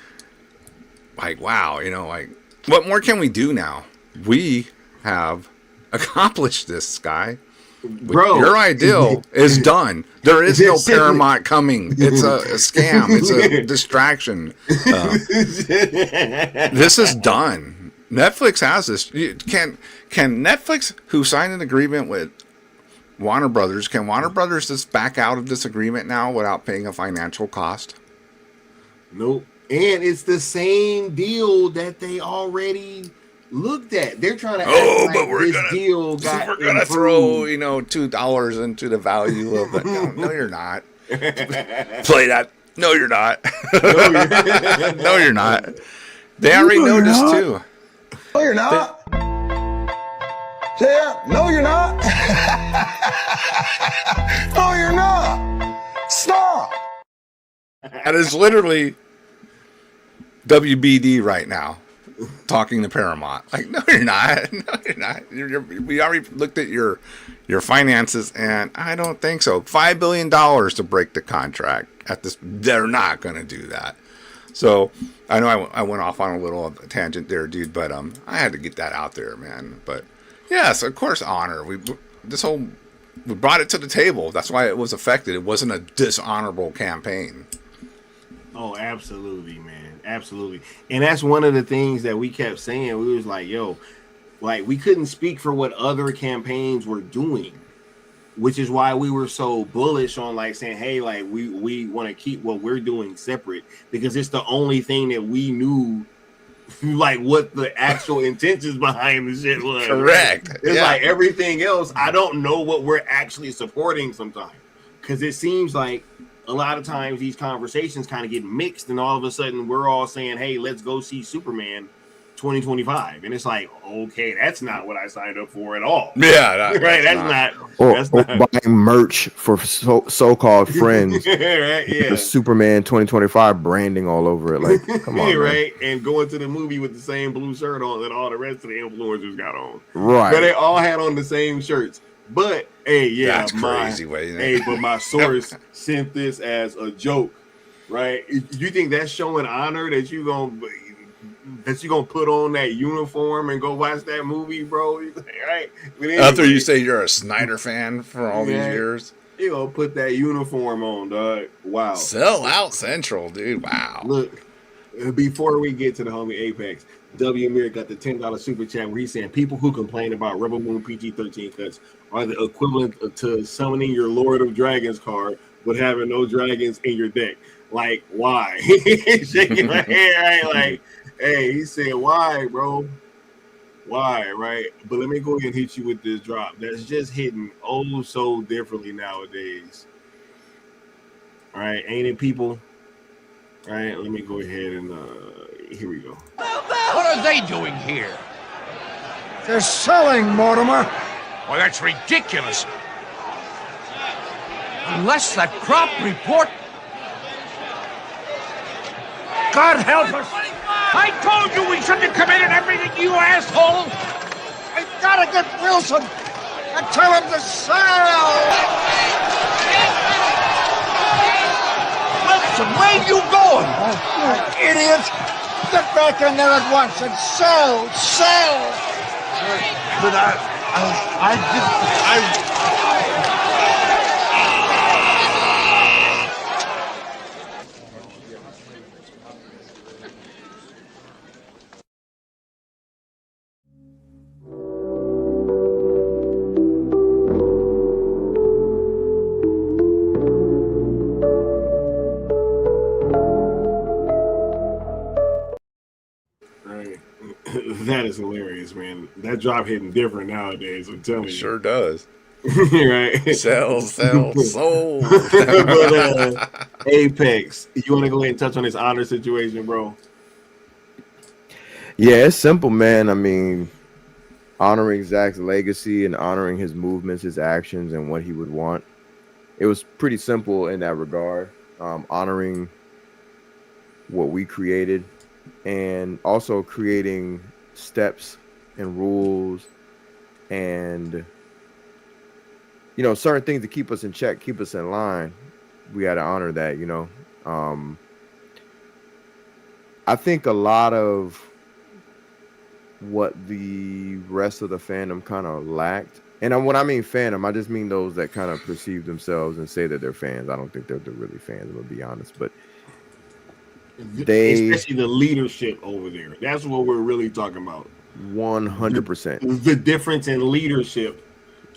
K: like, wow, like, what more can we do now? We have accomplished this, Sky.
B: Bro,
K: your ideal is done. There is no Paramount coming. It's a scam. It's a distraction. This is done. Netflix has this. Can Netflix, who signed an agreement with Warner Brothers, can Warner Brothers just back out of this agreement now without paying a financial cost?
B: Nope. And it's the same deal that they already looked at. They're trying to act like
K: we're
B: this
K: gonna,
B: deal got
K: we're gonna throw $2 into the value of it. No, you're not. Play that. No, you're not. No, you're not. They already know this too.
J: No, you're not. Yeah, no, you're not. No, you're not. Stop.
K: That is literally WBD right now. Talking to Paramount, like, no, you're not. No, you're not. We already looked at your finances, and I don't think so. $5 billion to break the contract at this. They're not going to do that. So I know I went off on a little tangent there, dude, but I had to get that out there, man. But yes, of course, honor. We brought it to the table. That's why it was affected. It wasn't a dishonorable campaign.
B: Oh, absolutely, man. Absolutely. And that's one of the things that we kept saying. We was like, yo, like, we couldn't speak for what other campaigns were doing, which is why we were so bullish on, like, saying, hey, like, we want to keep what we're doing separate, because it's the only thing that we knew, like, what the actual intentions behind the shit was.
K: Correct.
B: It's like everything else, I don't know what we're actually supporting sometimes, because it seems like a lot of times these conversations kind of get mixed, and all of a sudden we're all saying, hey, let's go see Superman 2025. And it's like, okay, that's not what I signed up for at all.
K: Yeah.
B: That's not.
C: Or buying merch for so-called friends.
B: Right, yeah.
C: The Superman 2025 branding all over it. Like, come on,
B: right? And going to the movie with the same blue shirt on that all the rest of the influencers got on.
C: Right.
B: But they all had on the same shirts. But hey, yeah,
K: that's crazy.
B: But my source sent this as a joke, right? You think that's showing honor that you gonna put on that uniform and go watch that movie, bro? Right?
K: After you say you're a Snyder fan for all these years,
B: You gonna put that uniform on, dog. Wow.
K: Sell out Central, dude. Wow.
B: Look, before we get to the homie Apex, W. Mir got the $10 super chat where he's saying people who complain about Rebel Moon PG-13 cuts are the equivalent to summoning your Lord of Dragons card but having no dragons in your deck. Like, why? Shaking my head, right? Like, hey, he said, why, bro? Why, right? But let me go ahead and hit you with this drop. That's just hitting so differently nowadays. All right, ain't it, people? All right, let me go ahead and here we go.
O: What are they doing here?
J: They're selling, Mortimer.
O: Well, that's ridiculous. Unless that crop report... God help us! I told you we shouldn't have committed everything, you asshole!
J: I gotta get Wilson and tell him to sell!
O: Wilson, where you going?
J: You idiot! Get back in there at once and sell! Sell!
O: But I didn't...
B: That is hilarious, man. That drop hitting different nowadays. I'm telling you,
K: sure does.
B: Right?
K: Sell, sold.
B: But, Apex, you want to go ahead and touch on this honor situation, bro?
C: Yeah, it's simple, man. I mean, honoring Zack's legacy and honoring his movements, his actions, and what he would want. It was pretty simple in that regard. Honoring what we created and also creating steps and rules and, you know, certain things to keep us in check, keep us in line. We had to honor that, you know. I think a lot of what the rest of the fandom kind of lacked, and when I mean fandom, I just mean those that kind of perceive themselves and say that they're fans. I don't think they're really fans, I'm gonna be honest, but
B: especially the leadership over there. That's what we're really talking about.
C: 100%.
B: The difference in leadership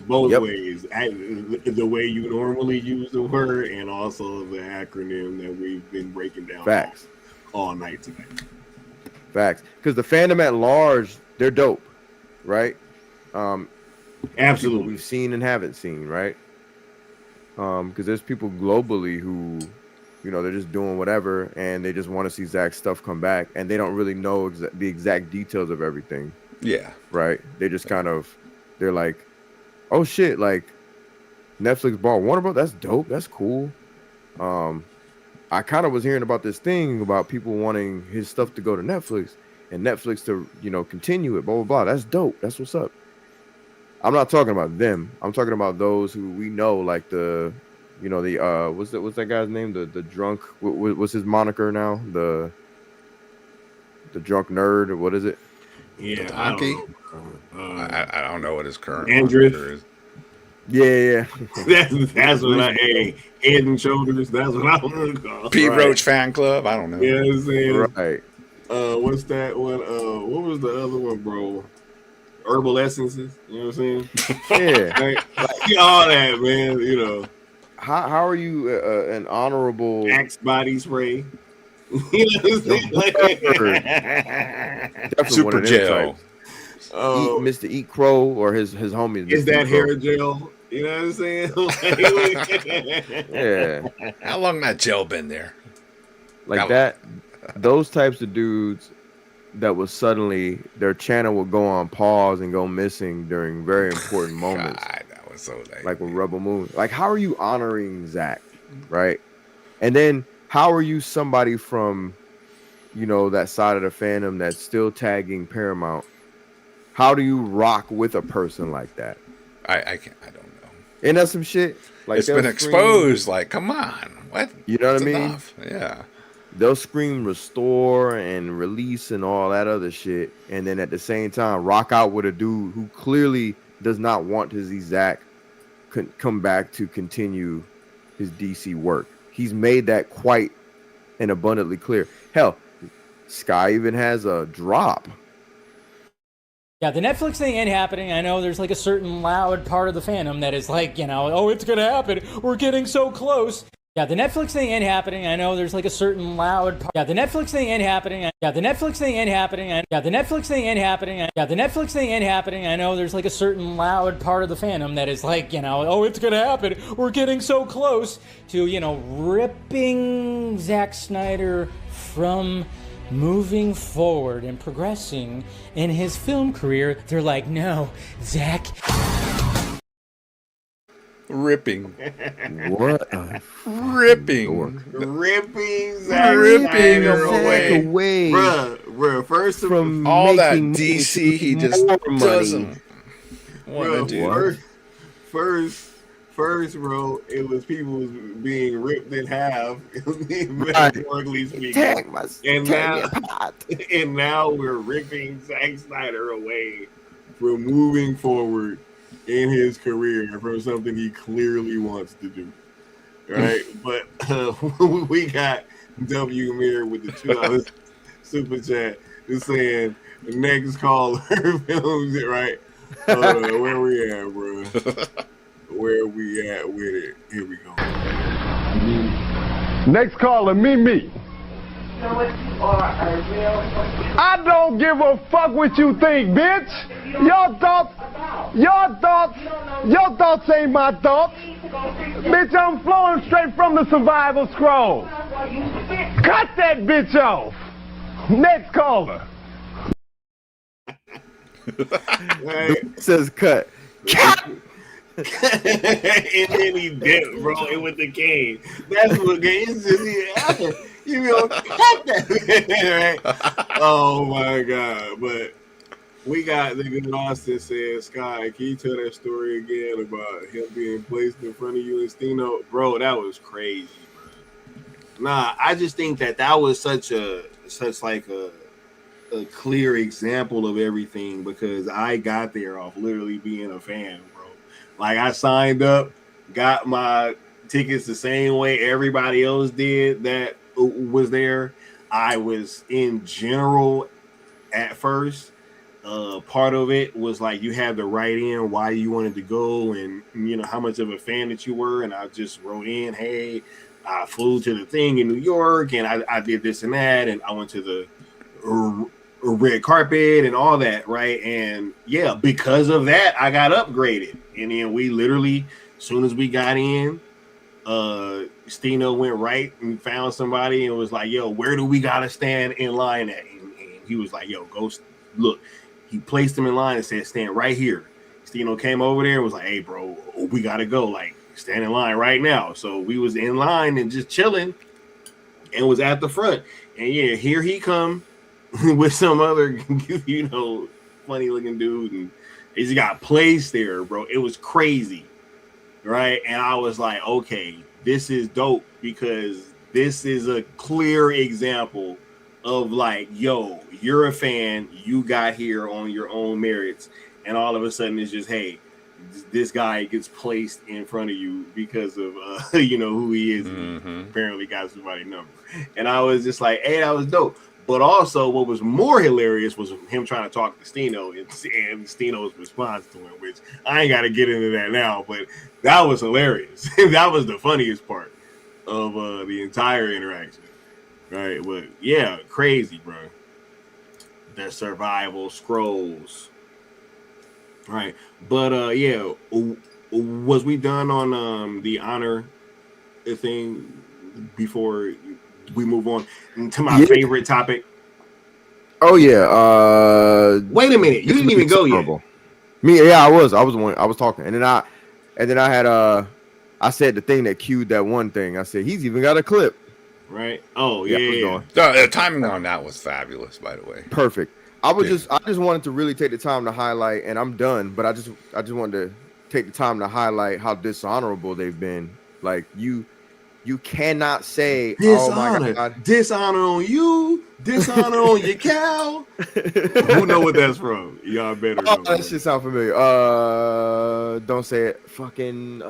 B: both ways. The way you normally use the word and also the acronym that we've been breaking down
C: Facts.
B: all night tonight.
C: Facts. Because the fandom at large, they're dope, right?
B: Absolutely.
C: We've seen and haven't seen, right? Because there's people globally who, you know, they're just doing whatever and they just want to see Zack's stuff come back and they don't really know the exact details of everything.
K: Yeah.
C: Right? They just kind of, they're like, oh shit, like Netflix bought Warner Bros. That's dope. That's cool. I kind of was hearing about this thing about people wanting his stuff to go to Netflix and Netflix to, you know, continue it, blah, blah, blah. That's dope. That's what's up. I'm not talking about them. I'm talking about those who we know, like the, you know, the what's that guy's name? The drunk. What's his moniker now? The drunk nerd, or what is it?
B: Yeah,
K: I don't know what his current
B: Andrew
K: is.
C: Yeah.
B: that's what I Head and Shoulders. That's what I'm gonna call.
K: P. Roach fan club. I don't know.
B: Yeah, I'm saying.
C: Right.
B: What's that one? What was the other one, bro? Herbal essences. You know what I'm saying?
C: Yeah.
B: Like, all that, man. You know.
C: How are you an honorable
B: Axe body spray? You know what I'm saying?
K: Super gel.
C: Mr. Eat Crow or his homie.
B: Is that hair gel? You know what I'm saying?
C: Yeah.
K: How long that gel been there?
C: Like that. Those types of dudes that was suddenly their channel would go on pause and go missing during very important moments.
K: God, that was so
C: like with Rebel Moon. Like, how are you honoring Zack, right? And then how are you somebody from, you know, that side of the fandom that's still tagging Paramount? How do you rock with a person like that?
K: I don't know.
C: Ain't that some shit? Like,
K: it's been exposed. Like, come on, what?
C: You know what I mean?
K: Enough. Yeah.
C: They'll scream restore and release and all that other shit, and then at the same time rock out with a dude who clearly does not want to see Zack come back to continue his DC work. He's made that quite and abundantly clear. Hell, Sky even has a drop.
P: Yeah, the Netflix thing ain't happening. I know there's like a certain loud part of the fandom that is like, oh, it's gonna happen. We're getting so close. Yeah, the Netflix thing ain't happening. I know there's like a certain loud part. Yeah, the Netflix thing ain't happening. Yeah, the Netflix thing ain't happening. Yeah, the Netflix thing ain't happening. Yeah, the Netflix thing ain't happening. I know there's like a certain loud part of the fandom that is like, oh, it's gonna happen. We're getting so close to, ripping Zack Snyder from moving forward and progressing in his film career. They're like, no, Zack.
K: Ripping.
C: What?
K: Ripping.
B: Ripping Zack Snyder away. Bruh, first
C: from
K: all that DC he just doesn't want to do. First,
B: bro, it was people being ripped in half, metaphorically speaking. And now we're ripping Zack Snyder away from moving forward in his career from something he clearly wants to do. Right? But we got W Mir with the $2 super chat just saying next caller films it, right? Where we at, bro? Where we at with it? Here we go.
Q: Next caller, me. I don't give a fuck what you think, bitch. Your thoughts ain't my thoughts. Bitch, I'm flowing straight from the survival scroll. Cut that bitch off. Next caller.
C: It says cut.
B: And then he did, bro, and with the game. That's what game is. You know, cut that, right? Oh my god! But we got the good Austin said, Sky, can you tell that story again about him being placed in front of you and Stino? Bro, that was crazy, bro. Nah, I just think that was such a clear example of everything because I got there off literally being a fan, bro. Like I signed up, got my tickets the same way everybody else did that was there. I was in general at first. Part of it was like you had to write in why you wanted to go and how much of a fan that you were, and I just wrote in, hey, I flew to the thing in New York and I did this and that, and I went to the red carpet and all that, right? And yeah, because of that, I got upgraded. And then we literally, as soon as we got in, Stino went right and found somebody and was like, yo, where do we gotta stand in line at? And he was like, yo, go look. He placed him in line and said, stand right here. Stino came over there and was like, hey, bro, we gotta go. Like, stand in line right now. So we was in line and just chilling and was at the front. And yeah, here he come with some other, funny looking dude. And he just got placed there, bro. It was crazy. Right. And I was like, okay, this is dope because this is a clear example of like, yo, you're a fan, you got here on your own merits, and all of a sudden it's just, hey, this guy gets placed in front of you because of who he is. And apparently got somebody's number. And I was just like, hey, that was dope. But also what was more hilarious was him trying to talk to Stino and Stino's response to him, which I ain't got to get into that now, but that was hilarious. That was the funniest part of the entire interaction. Right. But yeah, crazy, bro. The survival scrolls. Right. But yeah, was we done on the honor thing before we move on to my favorite topic?
C: Oh yeah.
B: Wait a minute, you didn't even go yet.
C: I was talking, and then I had I said the thing that cued that one thing. I said he's even got a clip.
B: Right. Oh yeah.
K: The timing on that was fabulous, by the way.
C: Perfect. I just wanted to really take the time to highlight, and I'm done. But I just wanted to take the time to highlight how dishonorable they've been. Like you You cannot say,
B: Dishonor.
C: "Oh my God,
B: Dishonor on you, dishonor on your cow." Who know what that's from? Y'all better know.
C: That shit sound familiar. Don't say it. Fucking.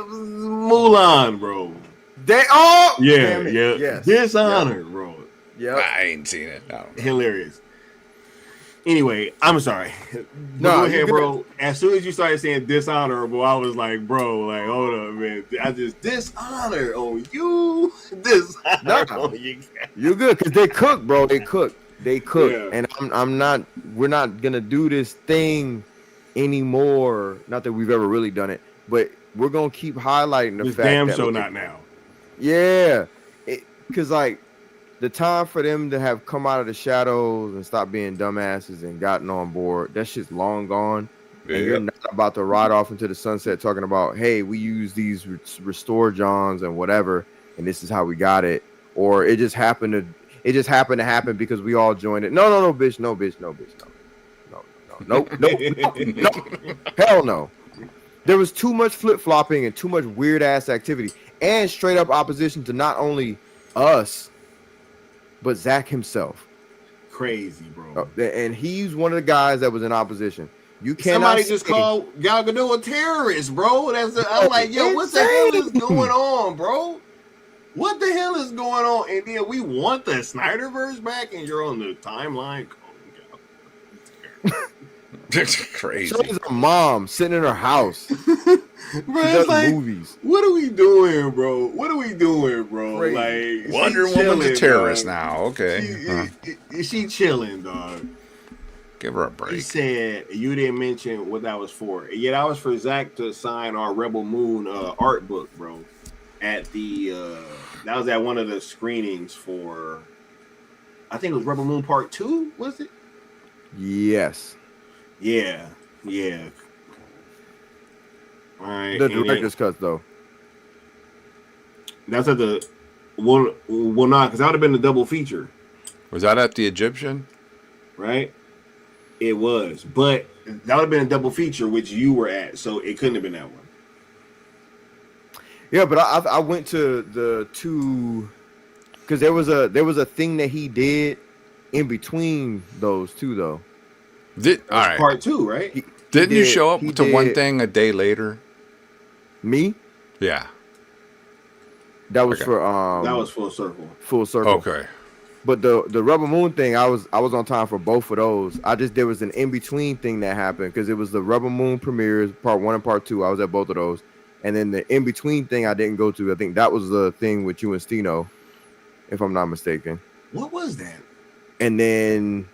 B: Mulan, bro.
C: Yeah,
B: yeah.
C: Yes.
B: Dishonor, bro.
C: Yeah,
K: I ain't seen it. No.
B: Hilarious. Anyway, I'm sorry.
C: No,
B: Go
C: you
B: ahead,
C: good.
B: bro. As soon as you started saying dishonorable, I was like, bro, like, hold up, man. I just dishonor on you. Dishonor on you.
C: You're good because they cook, bro. They cook.
B: Yeah.
C: And I'm not. We're not gonna do this thing anymore. Not that we've ever really done it, but we're gonna keep highlighting the
B: This
C: fact
B: damn
C: that
B: show
C: like,
B: not now.
C: Yeah, because like the time for them to have come out of the shadows and stop being dumbasses and gotten on board, that shit's long gone. And you're not about to ride off into the sunset talking about, hey, we use these restore Johns and whatever, and this is how we got it, or it just happened to happen because we all joined it. No, bitch, no, hell no. There was too much flip-flopping and too much weird-ass activity and straight-up opposition to not only us, but Zack himself.
B: Crazy, bro.
C: And he's one of the guys that was in opposition. You cannot
B: Somebody just called Gal Gadot a terrorist, bro. I'm like, yo, what the hell is going on, bro? What the hell is going on? And then we want the Snyderverse back, and you're on the timeline.
K: Crazy.
C: She's a mom sitting in her house.
B: Bro, it's like, movies. What are we doing, bro?
C: Crazy.
B: Like,
K: Wonder Woman's a terrorist now. Okay.
B: She chilling, dog.
K: Give her a break.
B: He said you didn't mention what that was for. Yeah, that was for Zach to sign our Rebel Moon art book, bro. At the that was at one of the screenings for, I think it was Rebel Moon Part 2, was it?
C: Yes.
B: Yeah. All right.
C: The director's cut, though.
B: That's at the not because that would have been the double feature.
K: Was that at the Egyptian?
B: Right. It was, but that would have been a double feature, which you were at, so it couldn't have been that one.
C: Yeah, but I went to the two because there was a thing that he did in between those two, though.
K: All right.
B: Part 2, right?
K: Didn't you show up to one thing a day later?
C: Me?
K: Yeah.
C: That was for
B: that was Full Circle.
C: Full Circle.
K: Okay.
C: But the Rebel Moon thing, I was on time for both of those. There was an in between thing that happened because it was the Rebel Moon premieres, part 1 and part 2. I was at both of those, and then the in between thing I didn't go to. I think that was the thing with you and Stino, if I'm not mistaken.
B: What was that?
C: And then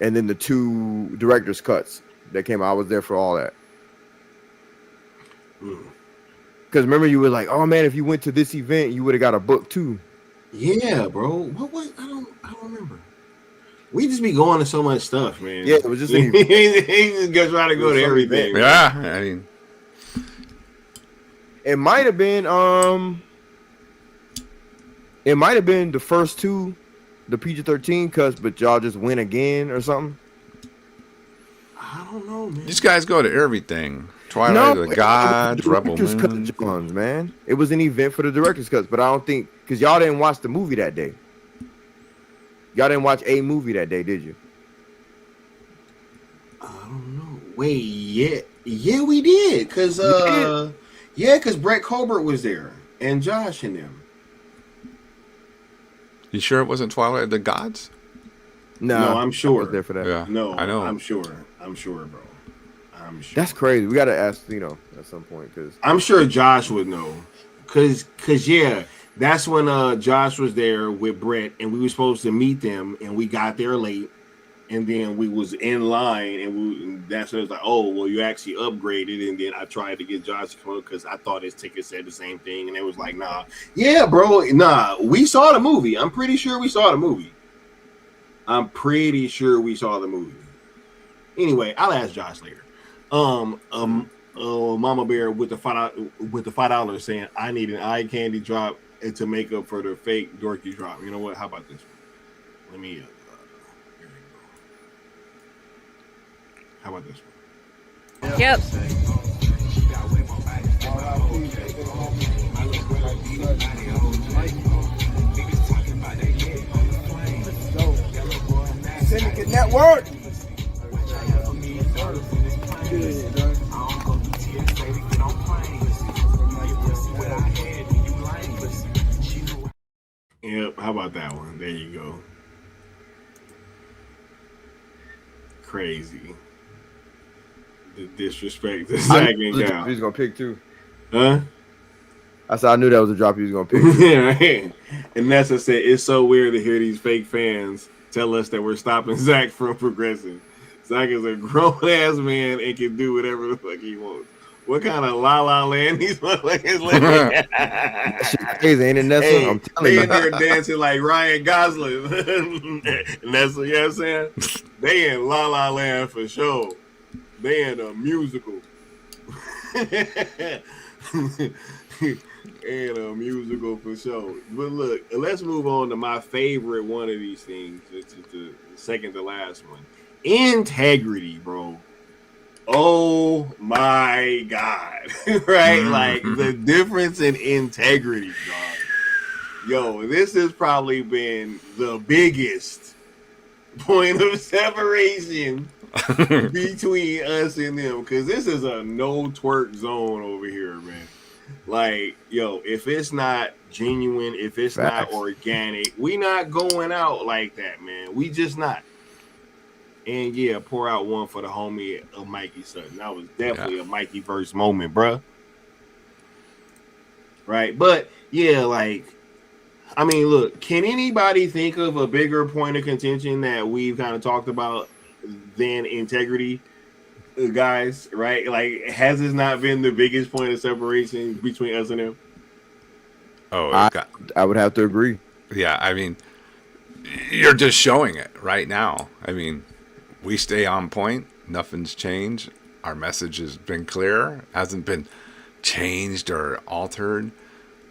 C: the two director's cuts that came out. I was there for all that. Because remember, you were like, "Oh man, if you went to this event, you would have got a book too."
B: Yeah, bro. What was? I don't remember. We just be going to so much stuff, man.
C: Yeah, it was just
B: he just trying to go to everything.
K: Yeah, I mean,
C: it might have been the first two, the PG-13 cuts, but y'all just win again or something.
B: I don't know, man.
K: These guys go to everything. Twilight of the Gods, Rebel Moon.
C: Cut, man. It was an event for the director's cuts, but I don't think because y'all didn't watch the movie that day. Y'all didn't watch a movie that day, did you?
B: I don't know. Wait, yeah, we did. Cause because Brett Colbert was there and Josh and them.
K: You sure it wasn't Twilight of the Gods?
B: No, I'm sure.
C: I was there for that.
K: Yeah,
B: No,
K: I know.
B: I'm sure, bro. I'm sure.
C: That's crazy. We gotta ask, at some point, because
B: I'm sure Josh would know. Cause yeah, that's when Josh was there with Brett, and we were supposed to meet them, and we got there late, and then we was in line, and that's when it was like, oh, well, you actually upgraded, and then I tried to get Josh to come up because I thought his ticket said the same thing, and it was like, nah, yeah, bro, nah, we saw the movie. I'm pretty sure we saw the movie. Anyway, I'll ask Josh later. Mama Bear with the $5 saying I need an eye candy drop to make up for the fake dorky drop. You know what? How about this one? Let me. Here you go. How about this one?
R: Yep.
J: Syndicate Network.
B: Yep, how about that one? There you go. Crazy. The disrespect to Zack and Cal.
C: He's gonna pick too.
B: Huh?
C: I said I knew that was a drop he was gonna pick.
B: Yeah, right. And that's what I said. It's so weird to hear these fake fans tell us that we're stopping Zack from progressing. Zack is a grown ass man and can do whatever the fuck he wants. What kind of La La Land these motherfuckers living?
C: Crazy, ain't it, Nessa?
B: Hey,
C: I'm telling
B: they
C: you.
B: in there dancing like Ryan Gosling. And that's, you know what I'm saying? They in La La Land for sure. They in a musical. And a musical for sure. But look, let's move on to my favorite one of these things. It's the second to last one. Integrity, bro. Oh my God. Right? Like the difference in integrity, dog. Yo, this has probably been the biggest point of separation between us and them, because this is a no twerk zone over here, man. Like, yo, if it's not genuine, if it's not organic, we not going out like that, man. We just not. And yeah, pour out one for the homie of Mikey Sutton. That was definitely a Mikey verse moment, bruh. Right? But yeah, like, I mean, look, can anybody think of a bigger point of contention that we've kind of talked about than integrity, guys? Right? Like, has this not been the biggest point of separation between us and them?
K: Oh,
C: I would have to agree.
K: Yeah, I mean, you're just showing it right now. I mean, we stay on point. Nothing's changed. Our message has been clear. Hasn't been changed or altered.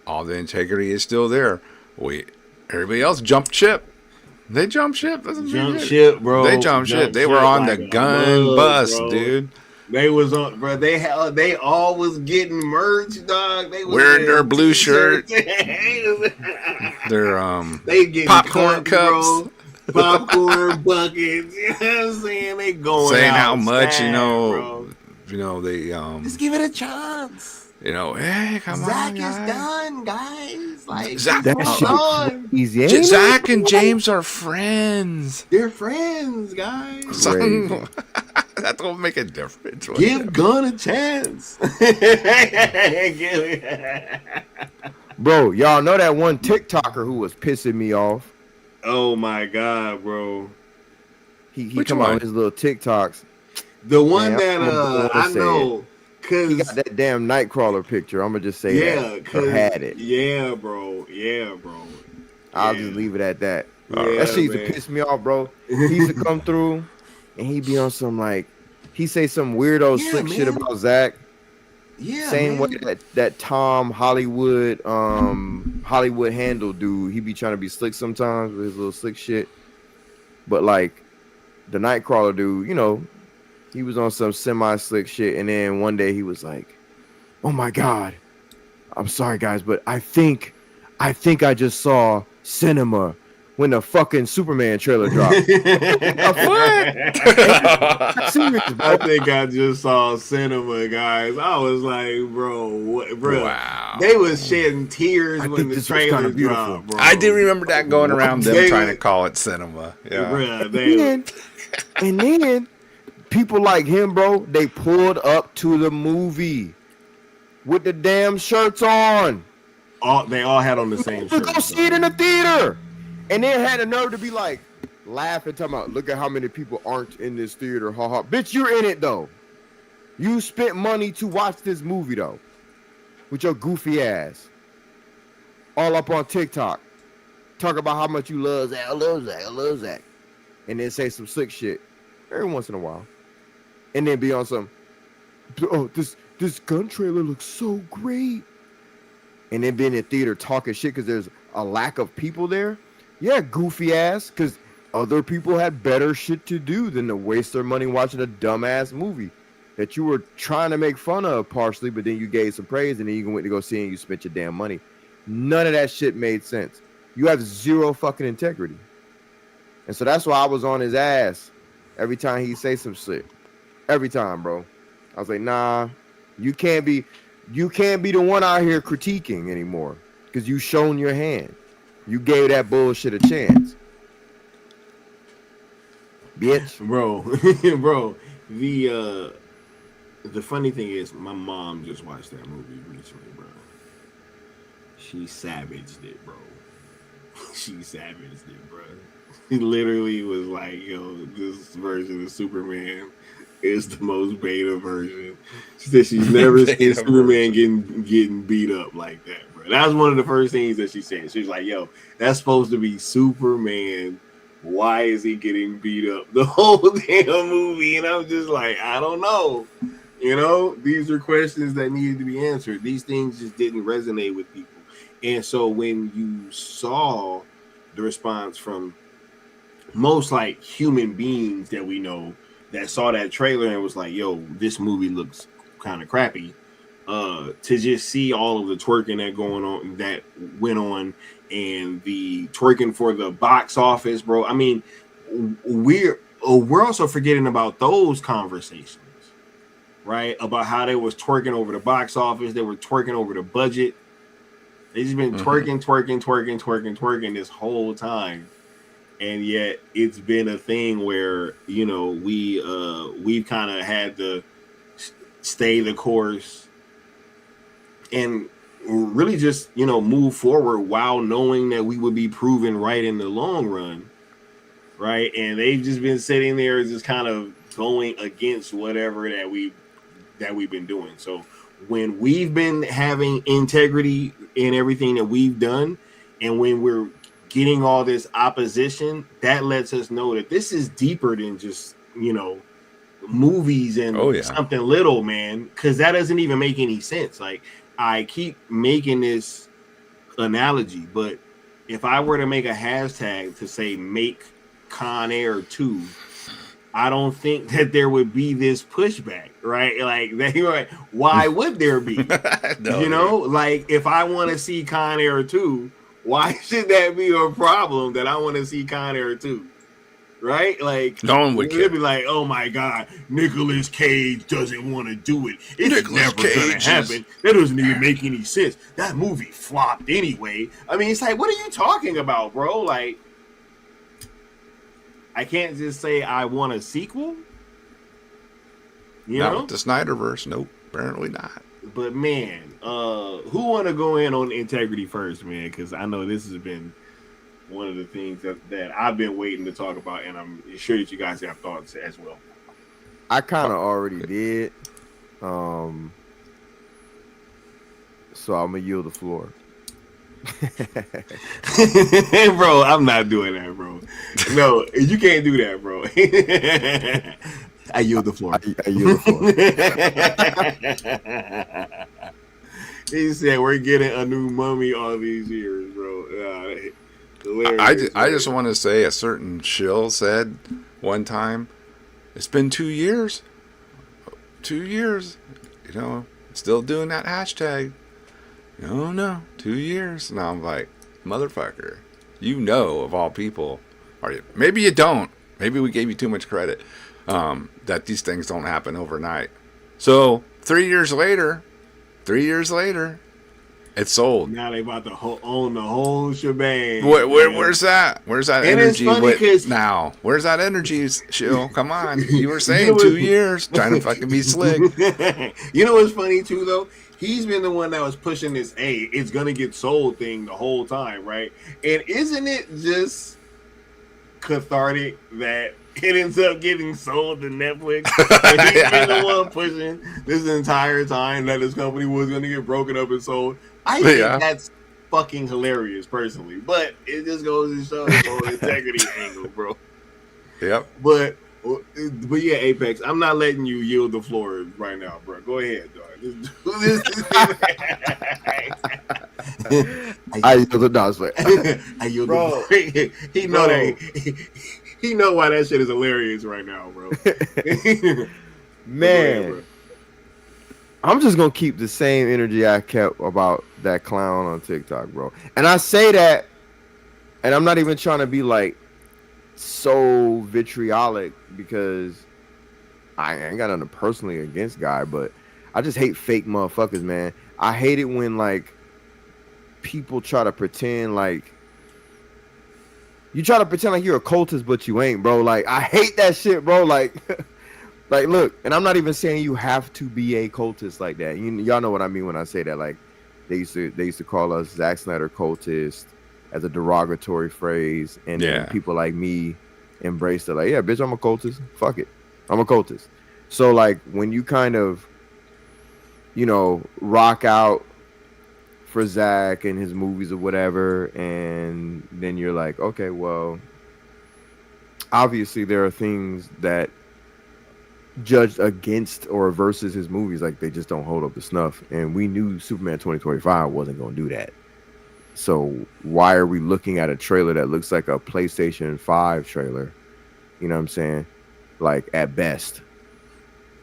K: All the integrity is still there. Everybody else jumped ship. They jumped ship.
B: Jump ship, bro.
K: They jumped ship. They were on the Gunn bus, dude.
B: They was on, bro. They all was getting merch, dog. They was
K: wearing their blue shirt. Their
B: they getting
K: popcorn cups,
B: bro. Popcorn buckets. You know what I'm saying? They going
K: saying
B: out
K: how much
B: bro.
K: They
B: just give it a chance.
K: Hey, come
B: Zack
K: on,
B: is done, guys. Like,
K: Zack,
C: easy.
K: Zack and James are friends.
B: They're friends, guys.
K: That don't make a difference.
B: Give Gunn a chance.
C: Bro, y'all know that one TikToker who was pissing me off?
B: Oh my God, bro.
C: He come out with his little TikToks.
B: The one that I know. Cause
C: he got that damn Nightcrawler picture. I'm gonna just say that. Or had it.
B: Yeah, bro.
C: I'll just leave it at that.
B: Yeah,
C: that shit used to piss me off, bro. He used to come through and he'd be on some like he say some weirdo slick shit about Zack.
B: Yeah.
C: Same way that Tom Hollywood handle dude. He be trying to be slick sometimes with his little slick shit. But like the Nightcrawler dude, he was on some semi-slick shit, and then one day he was like, "Oh my God, I'm sorry guys, but I think I just saw cinema when the fucking Superman trailer dropped."
B: I think I just saw cinema, guys. I was like, bro, what, bro?
K: Wow.
B: They was shedding tears when the trailer dropped, bro.
K: I did remember that going around them trying to call it cinema. Yeah.
B: Bro,
C: and then people like him, bro, they pulled up to the movie with the damn shirts on.
B: They all had on the same shirt.
C: Go see it in the theater. And then had the nerve to be like, laughing, talking about, look at how many people aren't in this theater. Ha ha. Bitch, you're in it, though. You spent money to watch this movie, though. With your goofy ass. All up on TikTok. Talk about how much you love Zack. I love Zack. And then say some slick shit every once in a while. And then be on some, this Gunn trailer looks so great. And then be in the theater talking shit because there's a lack of people there. Yeah, goofy ass, because other people had better shit to do than to waste their money watching a dumbass movie that you were trying to make fun of partially, but then you gave some praise, and then you went to go see and you spent your damn money. None of that shit made sense. You have zero fucking integrity. And so that's why I was on his ass every time he say some shit. Every time, bro. I was like, nah, you can't be the one out here critiquing anymore, because you shown your hand. You gave that bullshit a chance. Bitch.
B: Bro, the funny thing is, my mom just watched that movie recently, bro. She savaged it, bro. She savaged it, bro. He literally was like, yo, this version of Superman is the most beta version. She said she's never seen Superman getting beat up like that, bro. That was one of the first things that she said. She was like, yo, that's supposed to be Superman. Why is he getting beat up the whole damn movie? And I'm just like, I don't know. You know, these are questions that needed to be answered. These things just didn't resonate with people. And so when you saw the response from most like human beings that we know that saw that trailer and was like, yo, this movie looks kind of crappy, to just see all of the twerking that went on and the twerking for the box office, bro. I mean, we're also forgetting about those conversations, right? About how they was twerking over the box office, they were twerking over the budget. They just been twerking this whole time, and yet it's been a thing where, you know, we've kind of had to stay the course and really just, you know, move forward while knowing that we would be proven right in the long run, right? And they've just been sitting there just kind of going against whatever that we've been doing. So when we've been having integrity in everything that we've done, and when we're getting all this opposition, that lets us know that this is deeper than just, you know, movies and something little, man, because that doesn't even make any sense. Like, I keep making this analogy, but if I were to make a hashtag to say make Con Air 2, I don't think that there would be this pushback, right? Like, why would there be? You know, like, if I want to see Con Air 2, why should that be a problem that I want to see Con Air 2? Right? Like,
K: no one would care.
B: They'd be like, oh my God, Nicolas Cage doesn't want to do it. It's never going to happen. That doesn't even make any sense. That movie flopped anyway. I mean, it's like, what are you talking about, bro? Like, I can't just say I want a sequel. You
K: not
B: know?
K: with the Snyderverse. Nope, apparently not.
B: But man, who want to go in on integrity first, man? Because I know this has been one of the things that I've been waiting to talk about, and I'm sure that you guys have thoughts as well.
C: I kind of already did. So I'm gonna yield the floor.
B: Bro, I'm not doing that, bro. No, you can't do that, bro. I yield the floor.
C: I yield the floor.
B: He said we're getting a new Mummy all these years, bro.
K: I just want to say, a certain shill said one time, it's been 2 years. 2 years. You know, still doing that hashtag. No, 2 years. Now I'm like, motherfucker, you know, of all people, or maybe you don't. Maybe we gave you too much credit, that these things don't happen overnight. So 3 years later, it's sold.
B: Now they about to own the whole shebang.
K: Where's that? Where's that
B: and
K: energy
B: now?
K: Where's that energy, Shill? Come on. You were saying 2 years, trying to fucking be slick.
B: You know what's funny too, though? He's been the one that was pushing this, hey, it's gonna get sold thing the whole time, right? And isn't it just cathartic that it ends up getting sold to Netflix? And he's been the one pushing this entire time that this company was gonna get broken up and sold. I think that's fucking hilarious, personally. But it just goes to show the whole integrity angle, bro.
K: Yep.
B: But yeah, Apex, I'm not letting you yield the floor right now, bro. Go ahead, dog.
C: I yield the dog.
B: I yield the floor. He know that. He know why that shit is hilarious right now, bro.
C: Man, I'm just gonna keep the same energy I kept about that clown on TikTok, bro. And I say that, and I'm not even trying to be like so vitriolic because I ain't got nothing personally against guy, but I just hate fake motherfuckers, man. I hate it when like people try to pretend like you try to pretend like you're a cultist, but you ain't, bro. Like I hate that shit, bro. Like. Like, look, and I'm not even saying you have to be a cultist like that. Y'all know what I mean when I say that. Like, they used to call us Zack Snyder cultist as a derogatory phrase, and then people like me embraced it. Like, yeah, bitch, I'm a cultist. Fuck it, I'm a cultist. So, like, when you kind of, rock out for Zack and his movies or whatever, and then you're like, okay, well, obviously there are things that judged against or versus his movies, like they just don't hold up to snuff, and we knew Superman 2025 wasn't going to do that. So why are we looking at a trailer that looks like a PlayStation 5 trailer, you know what I'm saying, like at best,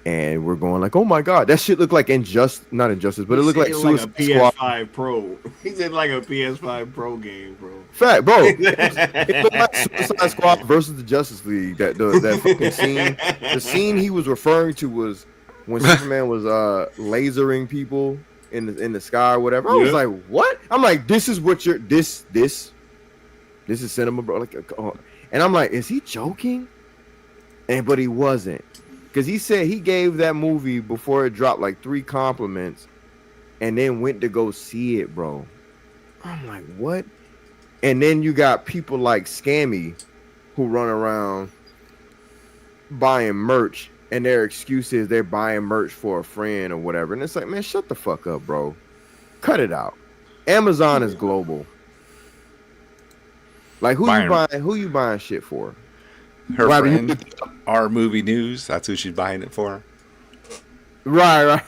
C: and we're going like, oh my god, that shit looked like not Injustice, but it looked like Suicide
B: PS5
C: Squad
B: Pro. He said like a PS5 Pro game, bro.
C: Fact, bro. It looked like Suicide Squad versus the Justice League. That fucking scene. The scene he was referring to was when Superman was lasering people in the sky or whatever. I was like, what? I'm like, this is what you're this is cinema, bro. Like, and I'm like, is he joking? But he wasn't. Because he said he gave that movie before it dropped like 3 compliments and then went to go see it, bro. I'm like, what? And then you got people like Scammy who run around buying merch, and their excuse is they're buying merch for a friend or whatever. And it's like, man, shut the fuck up, bro. Cut it out. Amazon is global. Like, who you buying shit for?
K: Her friend, our movie news. That's who she's buying it for.
C: Right.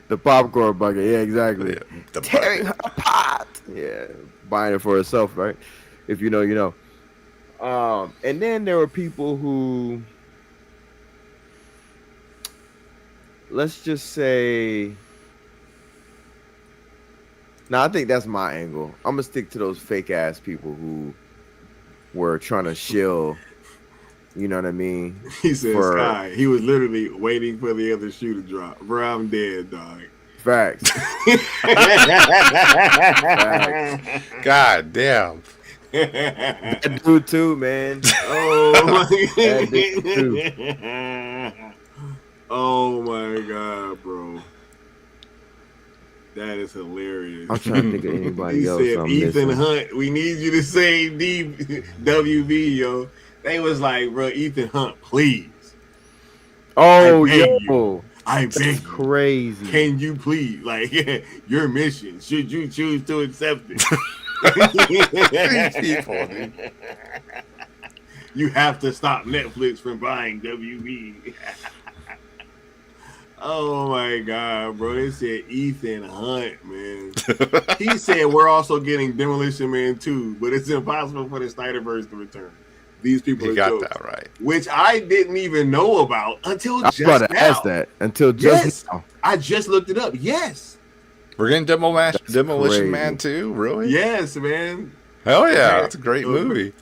C: The popcorn bucket. Yeah, exactly.
K: The
C: tearing her apart. Yeah, buying it for herself, right? If you know, you know. And then there were people who, let's just say, I think that's my angle. I'm gonna stick to those fake ass people who were trying to shill, you know what I mean?
B: He said Sky. He was literally waiting for the other shoe to drop. Bro, I'm dead, dog.
C: Facts.
K: God damn.
C: That dude too, man.
B: Oh my god, bro. That is hilarious.
C: I'm trying to think of anybody else.
B: He said, Ethan Hunt, we need you to save WB, yo. They was like, bro, Ethan Hunt, please.
C: Oh, yo.
B: I beg you.
C: Crazy.
B: Can you please, like, your mission, should you choose to accept it?
K: These people, dude.
B: You have to stop Netflix from buying WB. Oh my god, bro. They said Ethan Hunt, man. He said we're also getting Demolition Man 2, but it's impossible for the Snyderverse to return. These people
K: got jokes, that right.
B: Which I didn't even know about until just now. I was about to
C: ask that until just now.
B: I just looked it up. Yes.
K: We're getting Demolition Man 2? Really?
B: Yes, man.
K: Hell yeah. That's a great movie.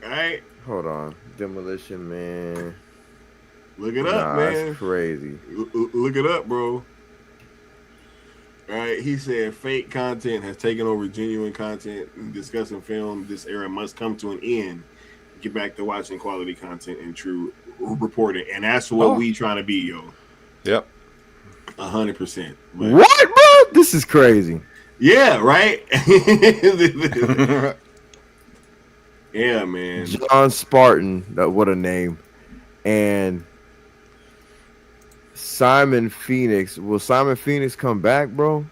B: All right.
C: Hold on. Demolition Man.
B: Look it up, man.
C: That's crazy.
B: Look it up, bro. All right, he said fake content has taken over genuine content. Discussing film, this era must come to an end. Get back to watching quality content and true reporting, and that's what we trying to be, yo.
K: Yep,
B: 100%.
C: What, bro? This is crazy.
B: Yeah, right. Yeah, man.
C: John Spartan, what a name, and Simon Phoenix. Will Simon Phoenix come back, bro?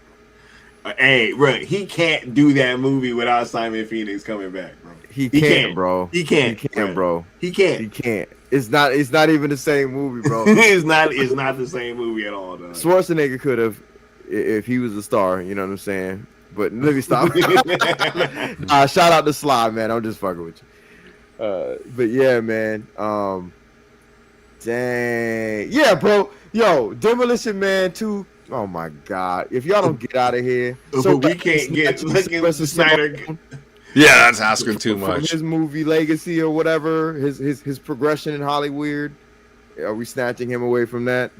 B: Hey, bro, he can't do that movie without Simon Phoenix coming back, bro.
C: He can't, bro.
B: He can't,
C: bro.
B: He can't.
C: He can't. It's not even the same movie, bro.
B: It's not the same movie at all, though.
C: Schwarzenegger could have, if he was a star. You know what I'm saying? But let me stop. Shout out to Sly, man. I'm just fucking with you. But yeah, man. Dang. Yeah, bro. Yo, Demolition Man 2. Oh my God. If y'all don't get out of here. So
B: we can't get Snyder.
C: Stallone
K: Yeah, that's asking too
C: from
K: much.
C: his movie legacy or whatever, his progression in Hollywood. Are we snatching him away from that?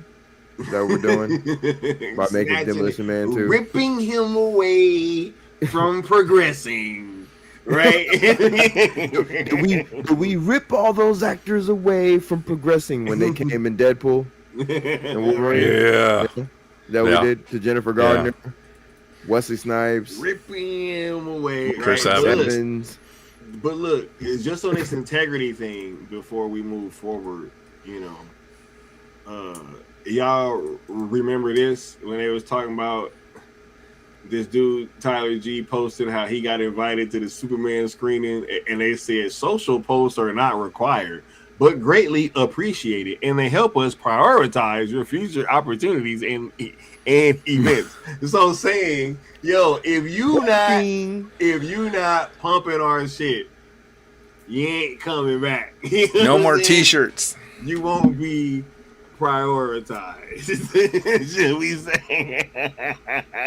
C: Is that what we're doing? By making Demolition Man 2?
B: Ripping him away from progressing. Right?
C: do we rip all those actors away from progressing when they came in Deadpool? And Wolverine?
K: Yeah.
C: That we did to Jennifer Gardner, Wesley Snipes,
B: ripping him away.
K: Chris
B: right?
K: Evans.
B: But look, it's just on this integrity thing before we move forward, y'all remember this when they was talking about this dude Tyler G posted how he got invited to the Superman screening, and they said social posts are not required but greatly appreciated, and they help us prioritize your future opportunities and events. So saying, yo, if you not pumping our shit, you ain't coming back.
K: No more t-shirts.
B: You won't be prioritized. Should we say?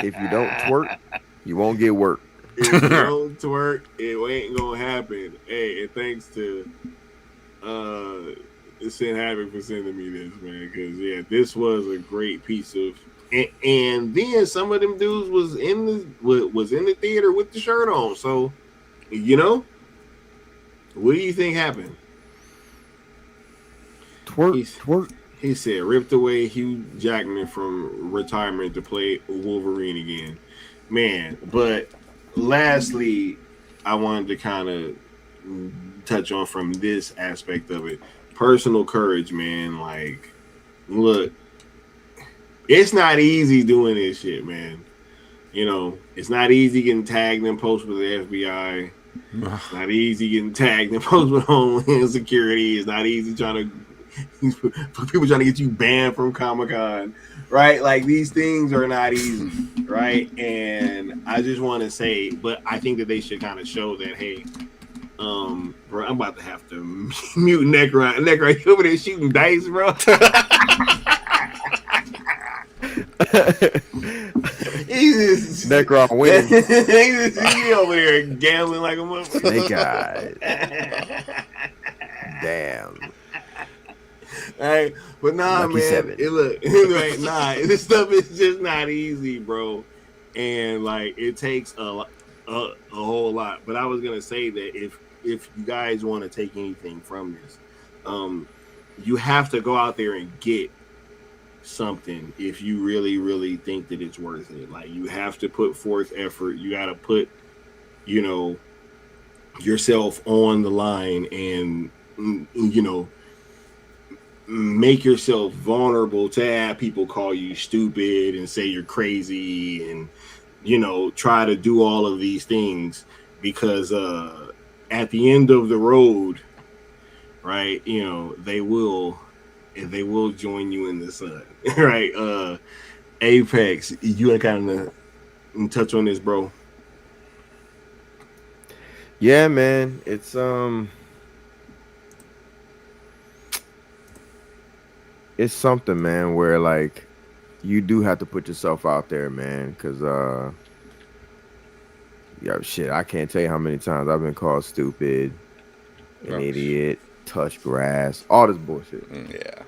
C: If you don't twerk, you won't get work.
B: If you don't twerk, it ain't gonna happen. Hey, and thanks to Sin Havoc for sending me this, man, because this was a great piece of, and then some of them dudes was in the theater with the shirt on. So, what do you think happened?
C: Twerk.
B: He said ripped away Hugh Jackman from retirement to play Wolverine again, man. But lastly, I wanted to kind of touch on from this aspect of it, personal courage, man. Like, look, it's not easy doing this shit, man. It's not easy getting tagged in posts with the FBI. It's not easy getting tagged in posts with Homeland Security. It's not easy for people trying to get you banned from Comic-Con, right? Like, these things are not easy, right? And I just want to say, but I think that they should kind of show that, hey, bro, I'm about to have to mute Necron. Necron, you over there shooting dice, bro?
C: Necron winning.
B: He over there gambling like a motherfucker.
C: Snake eyes. Damn.
B: Right, but nah,
C: Lucky
B: man.
C: seven.
B: This stuff is just not easy, bro. And like, it takes a whole lot. But I was gonna say that if you guys want to take anything from this, you have to go out there and get something if you really, really think that it's worth it. Like, you have to put forth effort. You got to put, yourself on the line and, make yourself vulnerable to have people call you stupid and say you're crazy and, try to do all of these things because at the end of the road, right, they will join you in the sun. Right? Apex, you want to kind of touch on this, bro?
C: Yeah, man. It's something, man, where like you do have to put yourself out there, man, because shit, I can't tell you how many times I've been called stupid, an idiot, touch grass, all this bullshit.
K: Yeah.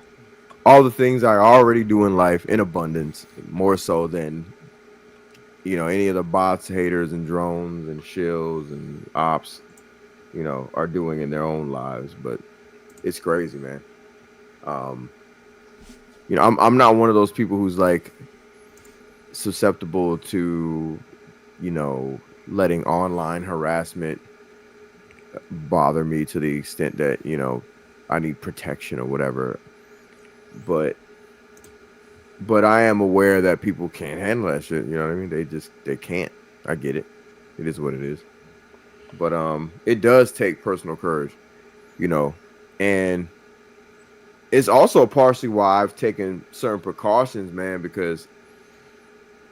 C: All the things I already do in life in abundance, more so than any of the bots, haters, and drones and shills and ops, are doing in their own lives. But it's crazy, man. I'm not one of those people who's like susceptible to, letting online harassment bother me to the extent that, I need protection or whatever. But I am aware that people can't handle that shit. You know what I mean? They can't. I get it. It is what it is. But it does take personal courage, and it's also partially why I've taken certain precautions, man, because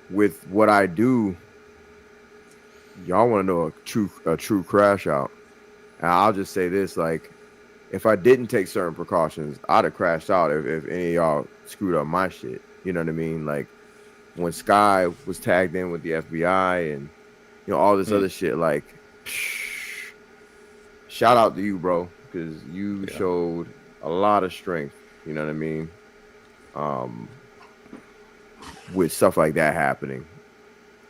C: with what I do, y'all want to know a true crash out. And I'll just say this, like, if I didn't take certain precautions, I'd have crashed out if any of y'all screwed up my shit. You know what I mean? Like when Sky was tagged in with the FBI and all this other shit. Like, shout out to you, bro, because you showed a lot of strength. You know what I mean? With stuff like that happening,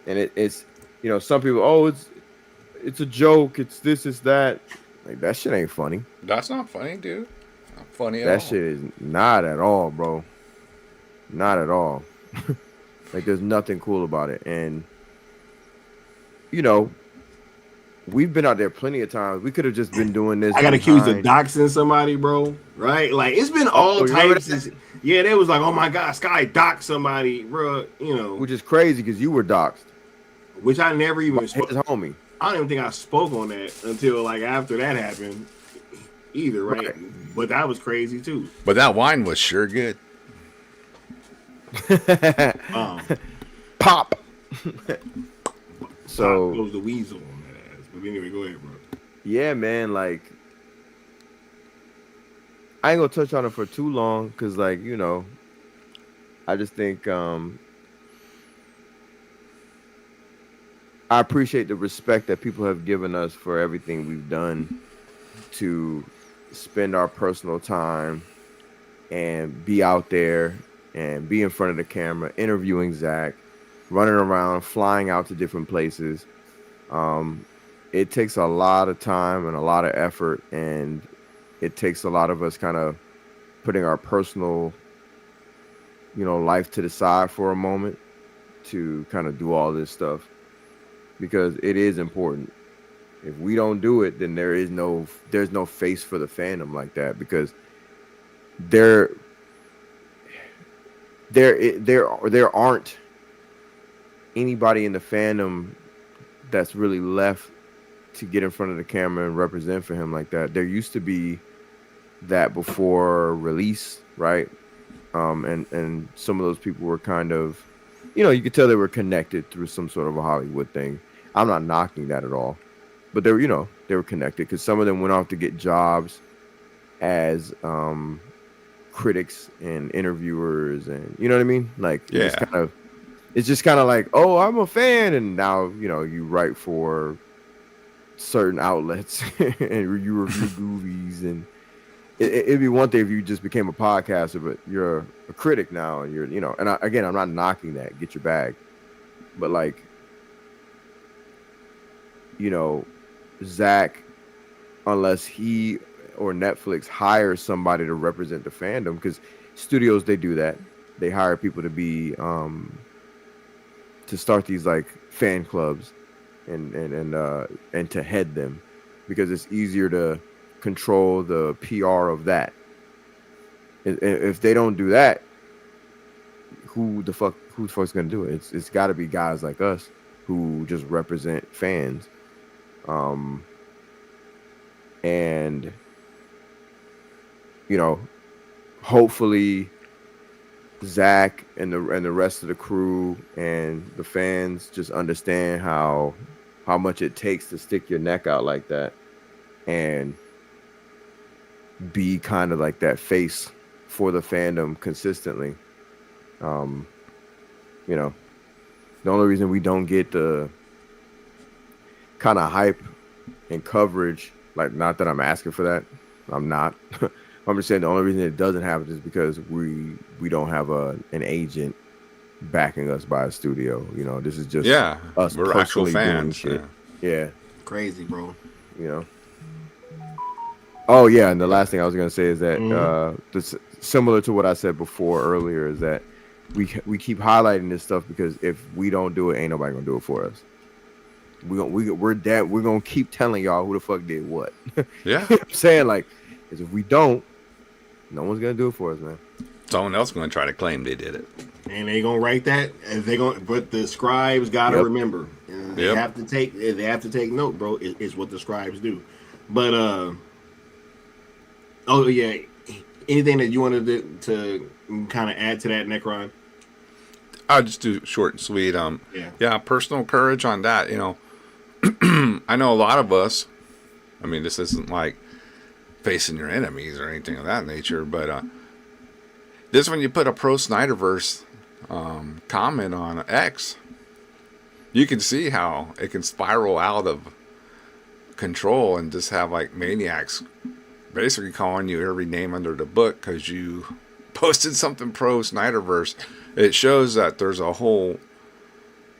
C: and it's some people, it's a joke, it's this, it's that. Like, that shit ain't funny.
K: That's not funny, dude. Not funny at all.
C: That shit is not at all, bro. Not at all. Like, there's nothing cool about it. And, we've been out there plenty of times. We could have just been doing this.
B: I got accused of doxing somebody, bro. Right? Like, it's been all types of... Yeah, they was like, oh my God, Sky doxed somebody, bro.
C: Which is crazy because you were doxed.
B: Which I never even...
C: His homie.
B: I don't even think I spoke on that until like after that happened either, right? But that was crazy too.
K: But that wine was sure good.
C: Pop.
B: So close the weasel on that ass. But anyway, go ahead, bro.
C: Yeah, man, like I ain't gonna touch on it for too long because like, I just think I appreciate the respect that people have given us for everything we've done to spend our personal time and be out there and be in front of the camera, interviewing Zack, running around, flying out to different places. It takes a lot of time and a lot of effort, and it takes a lot of us kind of putting our personal, life to the side for a moment to kind of do all this stuff. Because it is important. If we don't do it, then there's no face for the fandom like that, because there aren't anybody in the fandom that's really left to get in front of the camera and represent for him like that. There used to be that before release, right? And some of those people were kind of, you could tell they were connected through some sort of a Hollywood thing. I'm not knocking that at all, but they were connected because some of them went off to get jobs as critics and interviewers, and you know what I mean. Like, it's just kind of like, oh, I'm a fan, and now you write for certain outlets and you review movies, and it'd be one thing if you just became a podcaster, but you're a critic now, and you're, and again, I'm not knocking that. Get your bag. But like, Zack, unless he or Netflix hires somebody to represent the fandom, because studios, they do that. They hire people to be, to start these like fan clubs and to head them, because it's easier to control the PR of that. If they don't do that, who the fuck's gonna do it? It's got to be guys like us who just represent fans, and hopefully Zack and the rest of the crew and the fans just understand how much it takes to stick your neck out like that and be kind of like that face for the fandom consistently. The only reason we don't get the kind of hype and coverage, like, not that I'm asking for that, I'm not. I'm just saying the only reason it doesn't happen is because we don't have an agent backing us by a studio. This is just us.
K: We're actual fans.
C: Shit. Yeah.
B: Crazy, bro.
C: Oh yeah, and the last thing I was gonna say is that similar to what I said before earlier, is that we keep highlighting this stuff because if we don't do it, ain't nobody gonna do it for us. We're gonna keep telling y'all who the fuck did what.
K: Yeah.
C: I'm saying, like, because if we don't, no one's gonna do it for us, man.
K: Someone else gonna try to claim they did it,
B: and they gonna write that, and but the scribes gotta remember. They have to take note, bro. It's what the scribes do. But oh yeah, anything that you wanted to kind of add to that, Necron?
K: I'll just do short and sweet. Personal courage on that. I know a lot of us. I mean, this isn't like facing your enemies or anything of that nature. But this when you put a pro Snyderverse comment on X, you can see how it can spiral out of control and just have like maniacs basically calling you every name under the book because you posted something pro Snyderverse. It shows that there's a whole,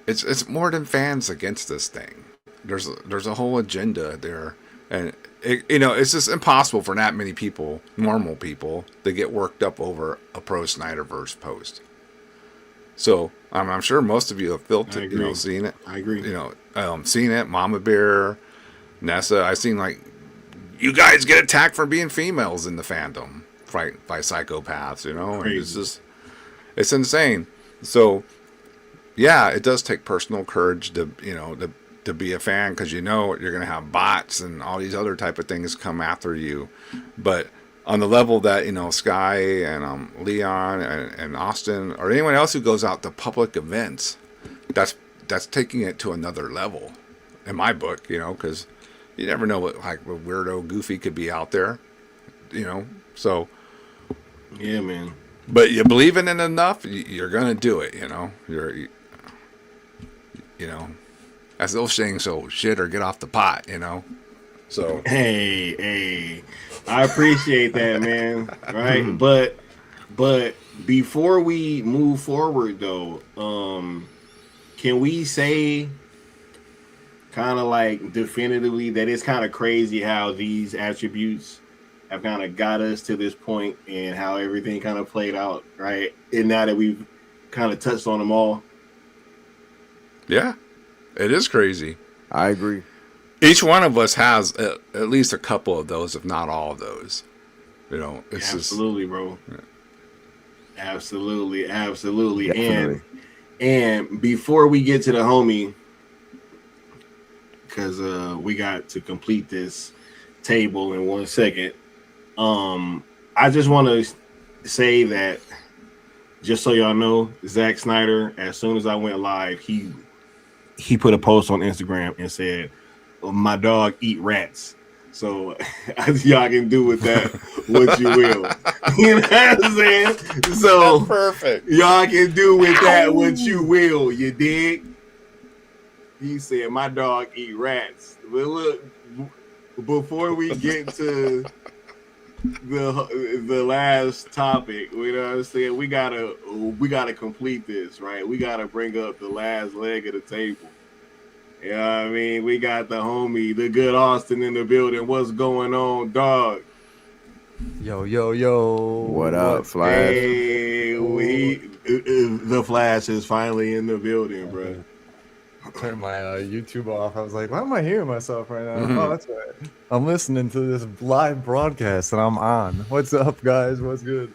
K: it's more than fans against this thing. There's a whole agenda there, and it's just impossible for that many people, normal people, to get worked up over a pro Snyderverse post. So I'm sure most of you have felt it, seen it.
B: I agree.
K: Seen it. Mama Bear, Nessa. I've seen like you guys get attacked for being females in the fandom, right? By psychopaths, and it's insane. So yeah, it does take personal courage to be a fan because you're going to have bots and all these other type of things come after you, but on the level that Sky and Leon and Austin or anyone else who goes out to public events, that's taking it to another level, in my book. Because you never know what weirdo Goofy could be out there. So
B: yeah, man.
K: But you believe in it enough, you're gonna do it. As the old saying, so shit or get off the pot. So
B: hey, I appreciate that, man. Right, but before we move forward, though, can we say kind of like definitively that it's kind of crazy how these attributes have kind of got us to this point and how everything kind of played out, right? And now that we've kind of touched on them all.
K: Yeah, it is crazy.
C: I agree.
K: Each one of us has at least a couple of those, if not all of those. It's
B: absolutely,
K: just,
B: bro.
K: Yeah.
B: Absolutely.
C: Definitely.
B: And before we get to the homie, because we got to complete this table in 1 second. I just want to say that, just so y'all know, Zack Snyder, as soon as I went live, he put a post on Instagram and said, "My dog eat rats." So y'all can do with that what you will. You know what I'm saying? So
K: that's perfect.
B: Y'all can do with that what you will. You dig? He said, "My dog eat rats." But look, before we get to the last topic, you know what I'm saying? We gotta complete this, right? We gotta bring up the last leg of the table. You know what I mean? We got the homie, the good Austin in the building. What's going on, dog?
R: Yo.
C: What up, Flash?
B: Hey, the Flash is finally in the building, bro.
R: Turn my YouTube off. I was like, why am I hearing myself right now?
K: Mm-hmm.
R: Oh, that's right. I'm listening to this live broadcast and I'm on. What's up, guys? What's good?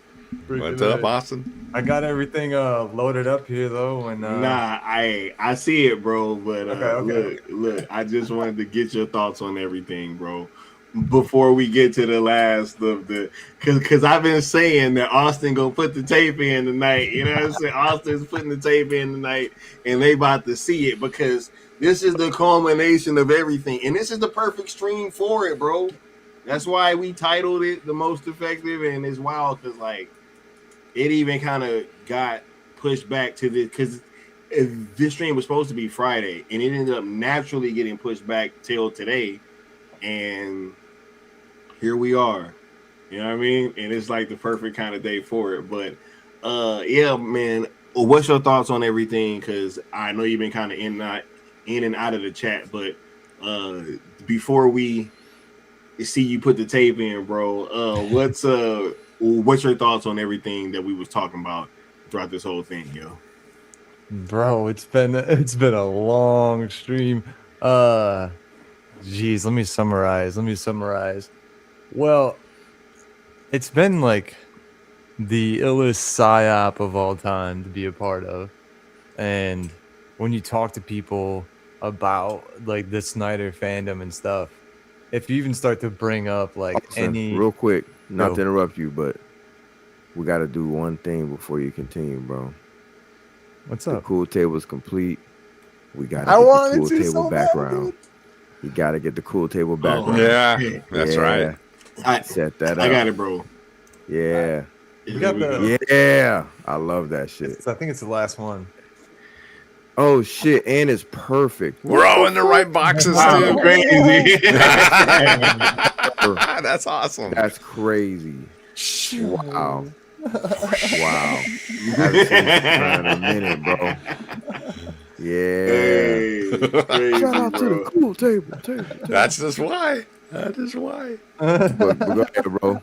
K: What's up, Austin?
R: I got everything loaded up here though, and
B: nah, I see it, bro. But
R: okay.
B: Look, I just wanted to get your thoughts on everything, bro. Before we get to the last of the, because I've been saying that Austin gonna put the tape in tonight. You know what I'm saying? Austin's putting the tape in tonight, and they about to see it because this is the culmination of everything, and this is the perfect stream for it, bro. That's why we titled it The Most Effective, and it's wild because like it even kind of got pushed back to this because this stream was supposed to be Friday, and it ended up naturally getting pushed back till today, and here we are. You know what I mean? And it's like the perfect kind of day for it. But yeah, man, what's your thoughts on everything? Because I know you've been kind of in and out of the chat, but before we see you put the tape in, bro, what's your thoughts on everything that we was talking about throughout this whole thing, yo?
R: bro, it's been a long stream. Geez, let me summarize. Well, it's been like the illest psyop of all time to be a part of. And when you talk to people about like the Snyder fandom and stuff, if you even start to bring up like any
C: real quick, not to interrupt you, but we got to do one thing before you continue, bro.
R: What's up?
C: The cool table is complete. We got to
R: I
C: get
R: wanted
C: the cool
R: to
C: table
R: so
C: background. You got to get the cool table background.
K: Yeah, that's right.
B: I
C: set that up.
B: I got it, bro.
C: Yeah.
R: We got
C: Yeah. I love that shit.
R: I think it's the last one.
C: Oh shit, and it's perfect.
K: We're all in the right boxes too.
B: Crazy.
K: That's awesome.
C: That's crazy. Wow. Wow. Haven't seen this in a minute, bro. Yeah.
B: Hey, crazy,
C: Shout out to the cool table.
K: That's just why. That is why.
C: But go ahead, bro.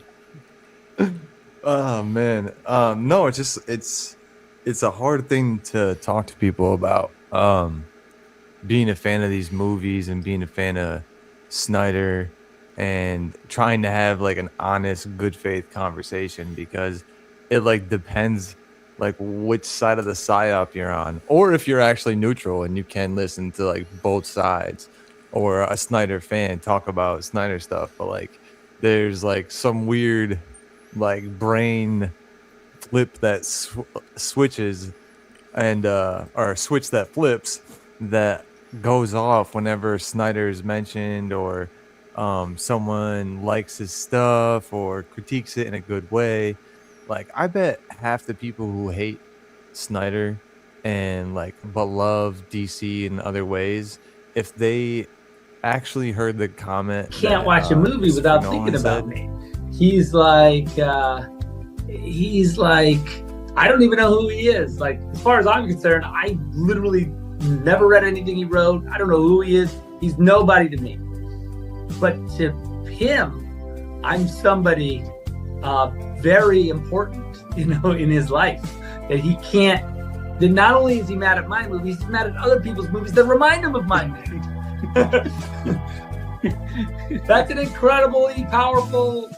R: Oh man. No, it's a hard thing to talk to people about. Being a fan of these movies and being a fan of Snyder and trying to have like an honest, good faith conversation, because it like depends like which side of the psyop you're on, or if you're actually neutral and you can listen to like both sides, or a Snyder fan talk about Snyder stuff. But like there's like some weird like brain flip that switches and or switch that flips that goes off whenever Snyder's mentioned, or someone likes his stuff or critiques it in a good way. Like I bet half the people who hate Snyder and like but love DC in other ways, if they actually heard the comment,
S: Can't watch a movie without thinking about me. He's like I don't even know who he is. Like, as far as I'm concerned, I literally never read anything he wrote. I don't know who he is. He's nobody to me. But to him, I'm somebody very important, in his life. That he can't, that not only is he mad at my movies, he's mad at other people's movies that remind him of my movies. That's an incredibly powerful,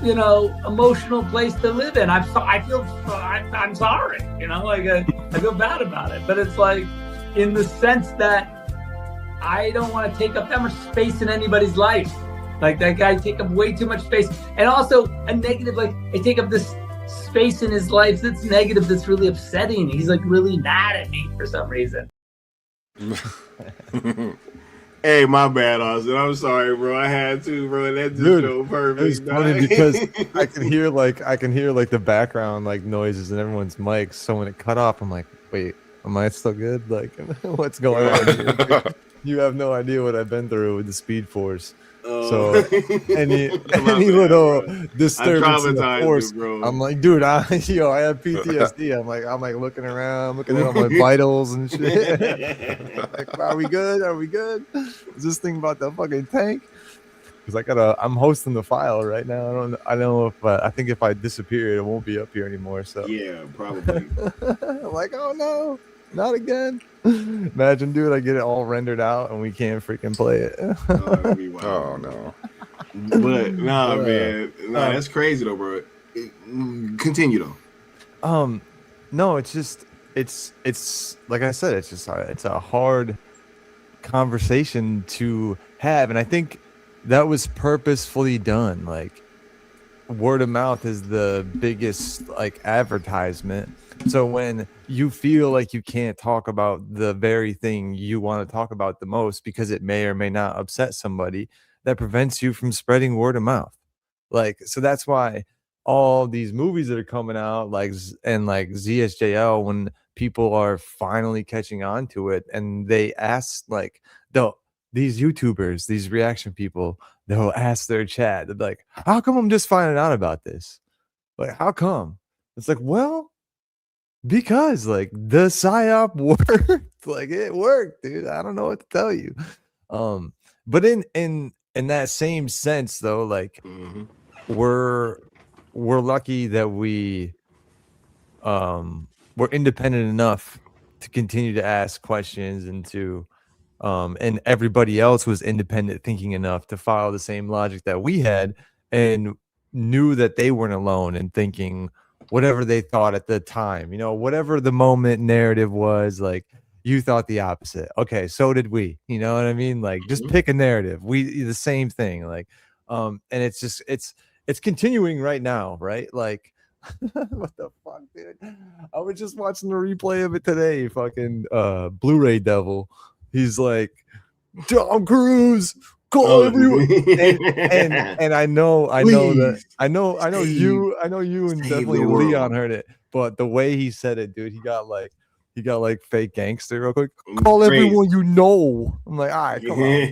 S: emotional place to live in. I'm sorry. I feel bad about it, but it's like in the sense that I don't want to take up that much space in anybody's life. Like that guy take up way too much space, and also a negative. Like I take up this space in his life that's negative. That's really upsetting. He's like really mad at me for some reason.
B: Hey, my bad, Austin. I'm sorry, bro. I had to, bro. That just so perfect.
R: It's funny because I can hear like the background like noises and everyone's mics. So when it cut off, I'm like, wait, am I still good? Like, what's going on here? Like, you have no idea what I've been through with the Speed Force. So any little disturbance in the force,
B: bro.
R: I'm like, dude, I have PTSD. I'm like looking around, looking at all my vitals and shit. Like, are we good? Are we good? Is this thing about the fucking tank? Because I'm hosting the file right now. I don't know if I think if I disappear, it won't be up here anymore. So
B: yeah, probably.
R: I'm like, oh no, not again. Imagine, dude, I get it all rendered out and we can't freaking play it.
K: Oh no.
B: But man, that's crazy though, bro. Continue though.
R: No, it's just it's like I said, it's a hard conversation to have, and I think that was purposefully done. Like word of mouth is the biggest like advertisement. So when you feel like you can't talk about the very thing you want to talk about the most because it may or may not upset somebody, that prevents you from spreading word of mouth. Like, so that's why all these movies that are coming out, like ZSJL, when people are finally catching on to it and they ask like these YouTubers, these reaction people, they'll ask their chat, they'll be like, how come I'm just finding out about this? Like, how come? It's like, well, because like the psyop worked. Like it worked, dude. I don't know what to tell you. But in that same sense though, like we're lucky that we're independent enough to continue to ask questions and to and everybody else was independent thinking enough to follow the same logic that we had and knew that they weren't alone in thinking whatever they thought at the time, whatever the moment narrative was. Like you thought the opposite. Okay, so did we. You know what I mean? Like just pick a narrative. We the same thing. Like, and it's just it's continuing right now, right? Like, what the fuck, dude? I was just watching the replay of it today. Fucking Blu-ray Devil. He's like, Tom Cruise, Call everyone. And I know that I know you and definitely Leon heard it, but the way he said it, dude, he got like fake gangster real quick. Call everyone you know. I'm like, all right, come on,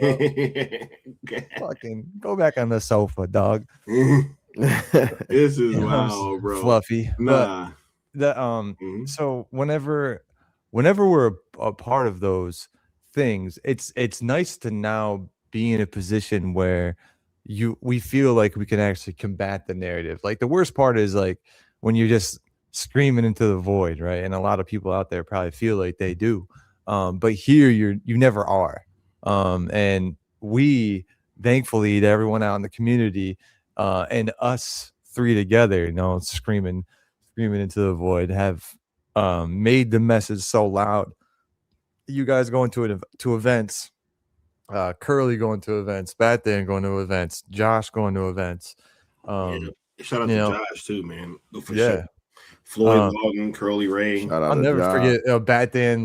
R: bro. Fucking go back on the sofa, dog.
B: This is wild, bro.
R: Fluffy.
B: Nah.
R: But so whenever we're a part of those things, it's nice to now be in a position where we feel like we can actually combat the narrative. Like the worst part is like when you're just screaming into the void, right? And a lot of people out there probably feel like they do. But here you never are. And we thankfully to everyone out in the community and us three together, screaming into the void, have made the message so loud. You guys going to events, Curly going to events, Bat Dan going to events, Josh going to events.
B: Shout out to Josh too, man. For
R: yeah.
B: Sure. Floyd Walton, Curly Ray.
R: I'll never forget Bat Dan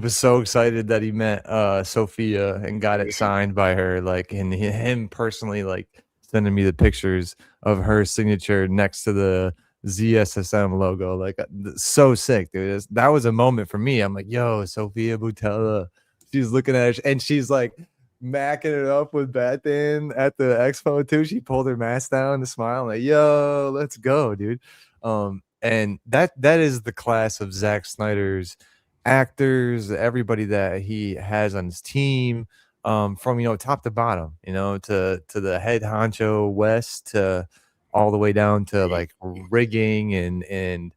R: was so excited that he met Sophia and got it signed by her, and him personally sending me the pictures of her signature next to the ZSSM logo. So sick, dude. That was a moment for me. I'm like, yo, Sophia Butella. She's looking at her and she's macking it up with Bat Dan at the expo too. She pulled her mask down to smile. I'm like, yo, let's go, dude. And that is the class of Zack Snyder's actors, everybody that he has on his team, from top to bottom, to the head honcho West, to all the way down to rigging and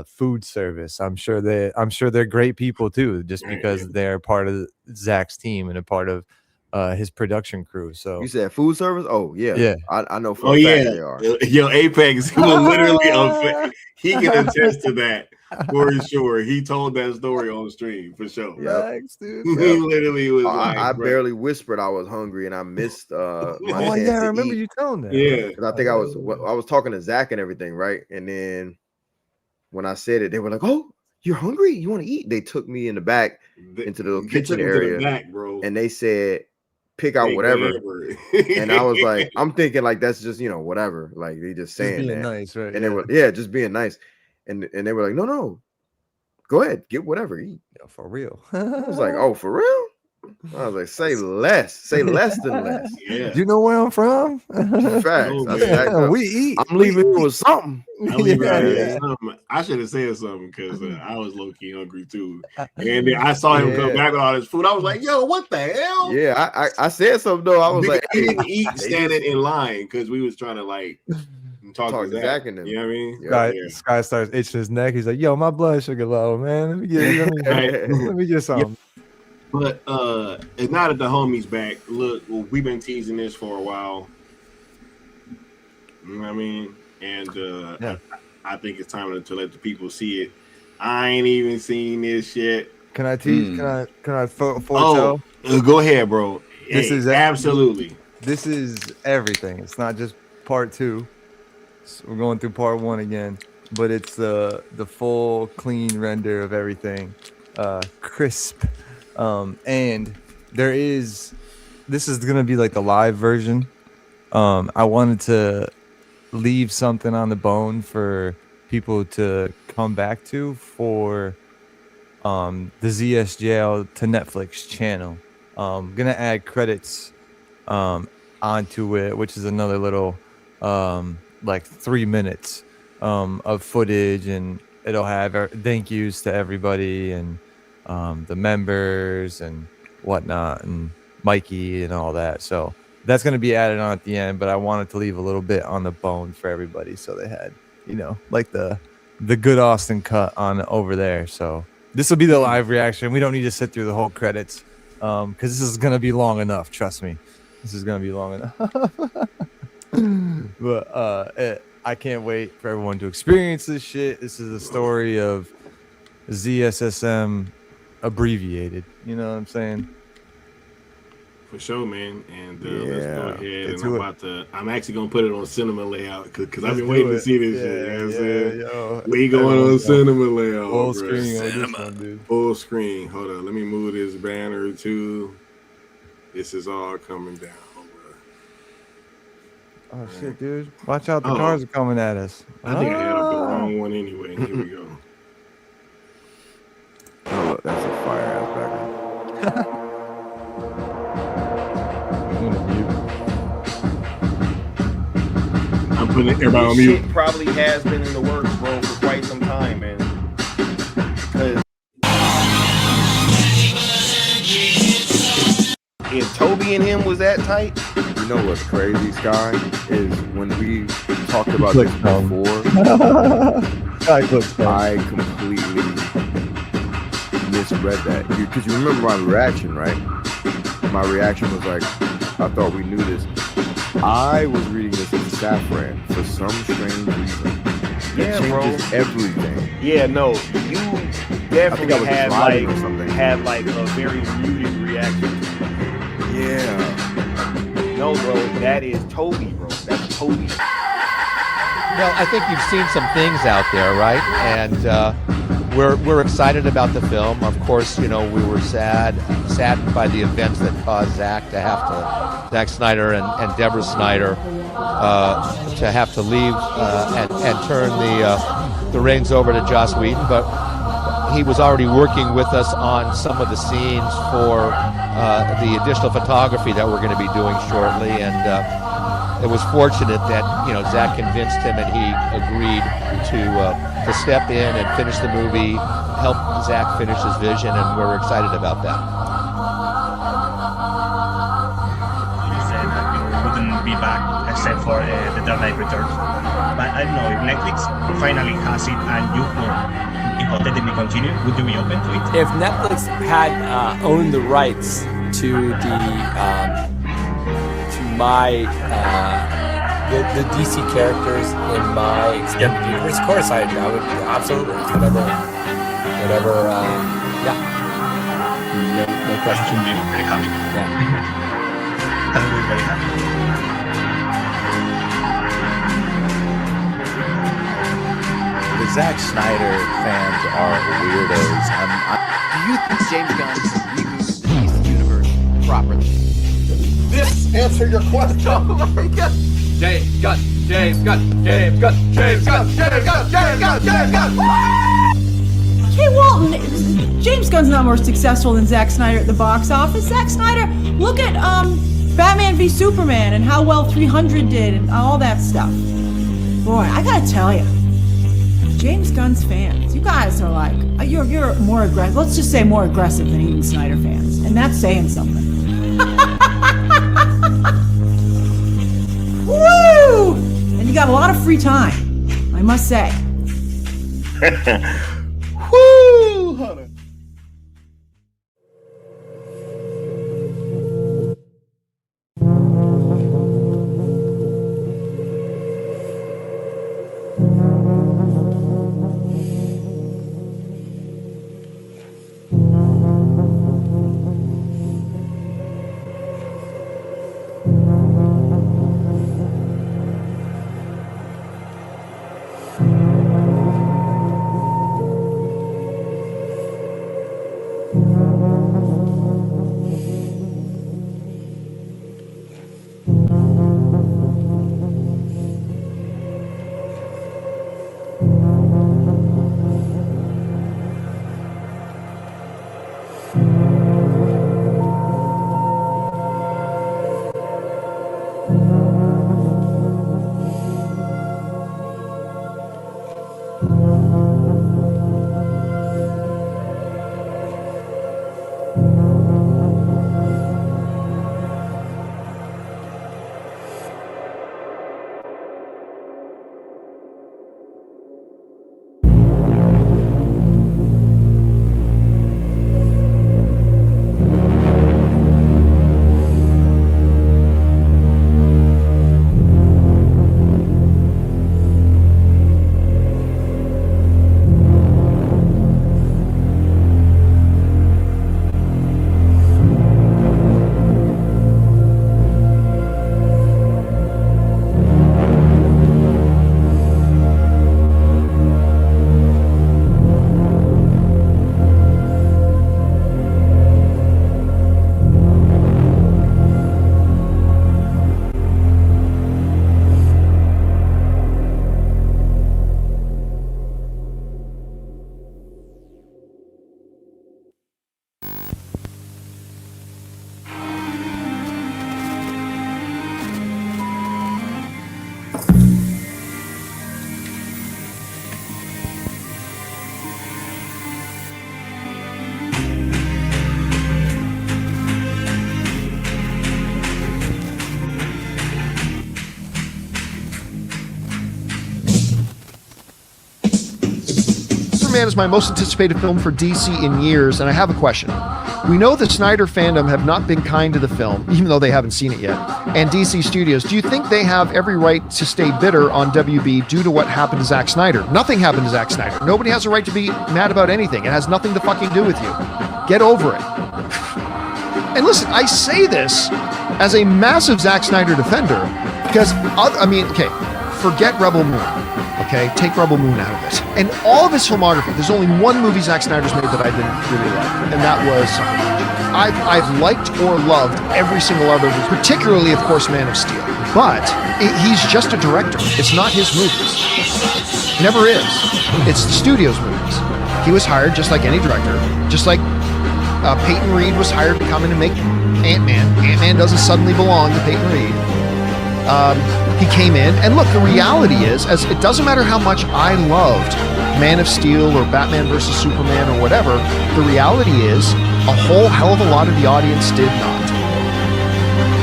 R: food service. I'm sure they're great people too, just because they're part of Zack's team and a part of his production crew. So
C: you said food service? Oh yeah. I know for
B: a fact
C: they are.
B: Yo, Apex will literally he can attest to that for sure. He told that story on stream for sure.
R: Thanks, dude.
B: He literally was
C: I barely whispered I was hungry and I missed my chance
R: I
C: to
R: remember
C: eat.
R: you telling that.
B: Yeah.
C: Because I think I was talking to Zach and everything, right? And then when I said it, they were like, "Oh, you're hungry? You want to eat?" They took me in the back into the little kitchen area,
B: back, bro.
C: and they said, "Pick out whatever." And I was like, I'm thinking that's just whatever. They just saying
R: just being
C: that,
R: nice, right?
C: And they were just being nice, and they were like, "No, go ahead, get whatever, eat."
R: Yeah, for real.
C: I was like, "Oh, for real?" I was like, say less than less.
B: Yeah.
R: Do you know where I'm from?
C: Facts.
R: We eat.
C: I'm leaving it with something.
B: I should have said something because I was low key hungry too. And then I saw him come back with all this food. I was like, yo, what the hell?
C: Yeah, I said something though. I was like,
B: he didn't eat standing in line because we was trying to talk to Zach and them. You know what I mean?
R: Sky starts itching his neck. He's like, yo, my blood sugar low, man. Let me get something.
B: But it's not that the homie's back. Look, we've been teasing this for a while. You know what I mean? And I think it's time to let the people see it. I ain't even seen this yet.
R: Can I tease? Can I foretell?
B: Go ahead, bro.
R: This is
B: absolutely.
R: This is everything. It's not just part 2. So we're going through part 1 again, but it's the full clean render of everything, crisp. And this is gonna be the live version. I wanted to leave something on the bone for people to come back to for the ZSJL to Netflix channel. Gonna add credits onto it, which is another little 3 minutes of footage, and it'll have thank yous to everybody and the members and whatnot, and Mikey and all that. So that's going to be added on at the end, but I wanted to leave a little bit on the bone for everybody, so they had the good Austin cut on over there. So this will be the live reaction. We don't need to sit through the whole credits because this is going to be long enough. Trust me, this is going to be long enough. But I can't wait for everyone to experience this shit. This is a story of ZSSM abbreviated, you know what I'm saying?
B: For sure, man. And let's go ahead. And I'm actually gonna put it on cinema layout because I've been waiting to see this shit. You know what I'm saying? We going on cinema layout.
R: Full screen on this one, dude.
B: Full screen. Hold on, let me move this banner too. This is all coming down.
R: Oh shit, dude! Watch out, the cars are coming at us.
B: I think I had up the wrong one anyway. Here we go.
C: Oh, look, that's a fire ass background.
B: I'm putting everybody on mute.
T: Shit probably has been in the works, bro, for quite some time, man. Because if Toby and him was that tight,
C: you know what's crazy, Sky, is when we talked about this before, I completely misread that. Because you remember my reaction, right? My reaction was like, I thought we knew this. I was reading this as saffron for some strange reason. It changes everything.
T: Yeah, no, you definitely had like a very muted reaction.
C: Yeah.
T: No, bro, that is Toby, bro. That's Toby.
D: Well, I think you've seen some things out there, right? And we're excited about the film. Of course, you know, we were saddened by the events that caused Zack Snyder and Deborah Snyder to have to leave and turn the reins over to Joss Whedon. But he was already working with us on some of the scenes for the additional photography that we're going to be doing shortly, and it was fortunate that, you know, Zack convinced him and he agreed to step in and finish the movie, help Zack finish his vision, and we're excited about that.
E: You said that you wouldn't be back except for the Dark Knight Returns, but I don't know if Netflix finally has it and you could hypothetically continue, would you be open to it?
F: If Netflix had owned the rights to the DC characters in my extended universe, of course I would absolutely whatever. Yeah. No question.
E: Very happy.
F: Yeah.
E: That would be very happy.
G: The Zack Snyder fans are weirdos.
H: Do you think James Gunn reboot the DC universe properly?
O: This answer your question. Oh my God. James Gunn.
I: Hey, Walton, James Gunn's not more successful than Zack Snyder at the box office. Zack Snyder, look at Batman v Superman and how well 300 did and all that stuff. Boy, I gotta tell you, James Gunn's fans, you guys are like, you're more aggressive. Let's just say more aggressive than even Snyder fans, and that's saying something. Woo! And you got a lot of free time, I must say.
T: Woo! Hold on.
U: Superman is my most anticipated film for DC in years, and I have a question. We know the Snyder fandom have not been kind to the film, even though they haven't seen it yet, and DC Studios. Do you think they have every right to stay bitter on WB due to what happened to Zack Snyder? Nothing happened to Zack Snyder. Nobody has a right to be mad about anything. It has nothing to fucking do with you. Get over it. And listen, I say this as a massive Zack Snyder defender because, forget Rebel Moon. Okay, take Rebel Moon out of it. And all of his filmography, there's only one movie Zack Snyder's made that I didn't really like, and that was I've liked or loved every single other, particularly, of course, Man of Steel. But he's just a director. It's not his movies. Never is. It's the studio's movies. He was hired just like any director, just like Peyton Reed was hired to come in and make Ant-Man. Ant-Man doesn't suddenly belong to Peyton Reed. He came in, and look, the reality is, as it doesn't matter how much I loved Man of Steel or Batman vs. Superman or whatever, the reality is a whole hell of a lot of the audience did not.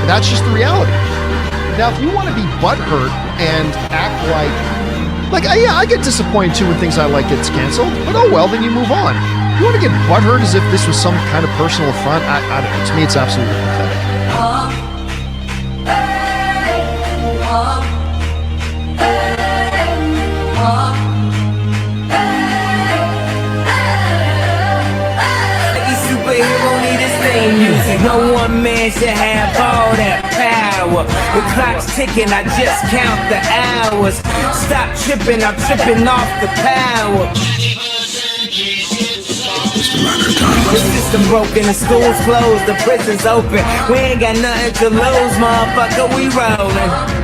U: That's just the reality. Now, if you want to be butthurt and act I get disappointed too when things I like gets canceled, but oh well, then you move on. You want to get butthurt as if this was some kind of personal affront? I don't know. To me, it's absolutely pathetic.
V: No one man should have all that power. The clock's ticking, I just count the hours. Stop tripping, I'm tripping off the power. The system broken, the school's closed, the prison's open. We ain't got nothing to lose, motherfucker, we rollin'.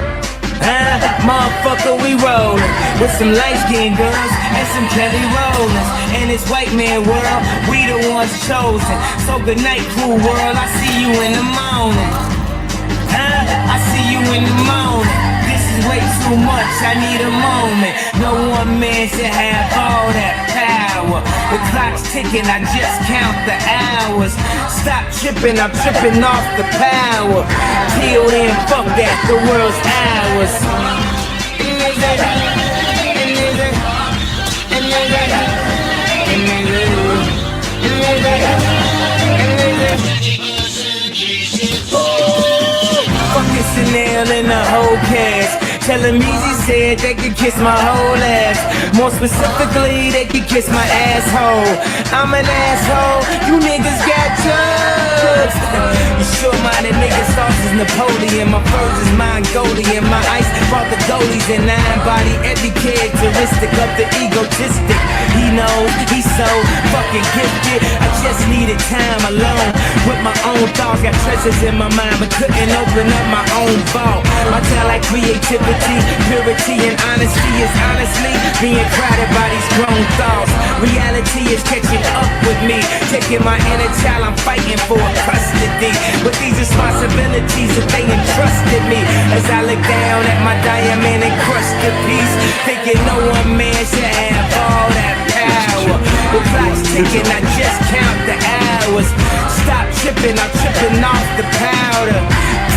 V: Motherfucker, we rollin' with some light-skinned girls and some Kelly Rollins. In this white man world, we the ones chosen. So good night, cool world, I see you in the morning. I see you in the morning. This is way too much, I need a moment. No one man should have all that power. The clock's ticking, I just count the hours. Stop tripping, I'm tripping off the power. Till then, fuck that, the world's ours. Fucking Chanel and the whole cast. Tell him Easy said they could kiss my whole ass. More specifically, they could kiss my asshole. I'm an asshole, you niggas got judged. You sure-minded niggas sauce is Napoleon. My furs is Mongolian. My ice brought the goalies and I embody every characteristic of the egotistic. He knows he's so fucking gifted. I just needed time alone with my own thoughts. Got treasures in my mind but couldn't open up my own vault. My talent, creativity, purity, and honesty is honestly being crowded by these grown thoughts. Reality is catching up with me, taking my inner child, I'm fighting for custody. With these responsibilities that they entrusted me, as I look down at my diamond encrusted piece, thinking no one man should have all that power. The clock's ticking, I just count the hours. Stop tripping, I'm tripping off the powder.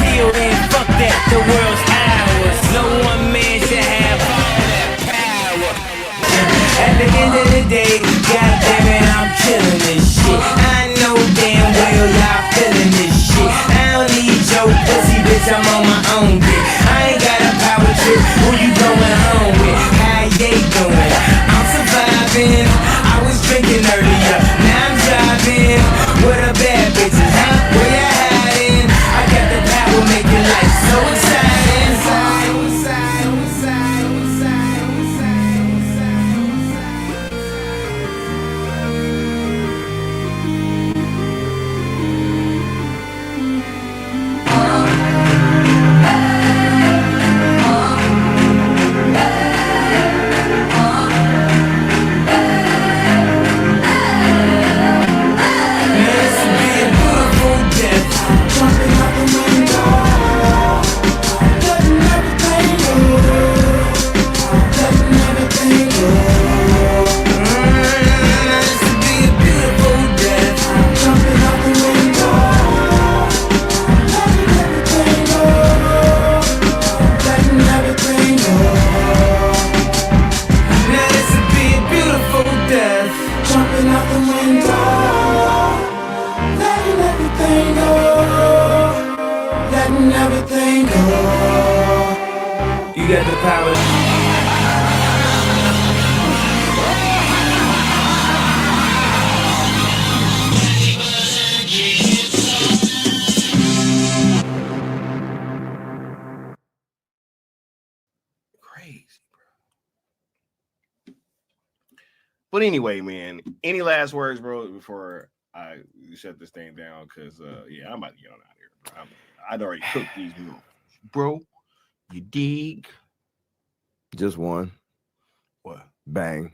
V: Till then, fuck that, the world's ours. No one man should have all that power. At the end of the day, goddamn it, I'm killing this shit. I know damn well y'all feeling this shit. I don't need your pussy, bitch, I'm on my own dick. I ain't got a power trip, who you going home with? How you doing? I'm surviving. I was drinking earlier, now I'm driving. With a bad bitches, huh? Where you hiding? I got the power, make your life so exciting. Never think, oh, you got the power.
B: But anyway, man, any last words, bro, before I shut this thing down? Because, yeah, I'm about to get on out of here, bro. I'd already cooked these meals, bro. You dig?
C: Just one.
B: What?
C: Bang.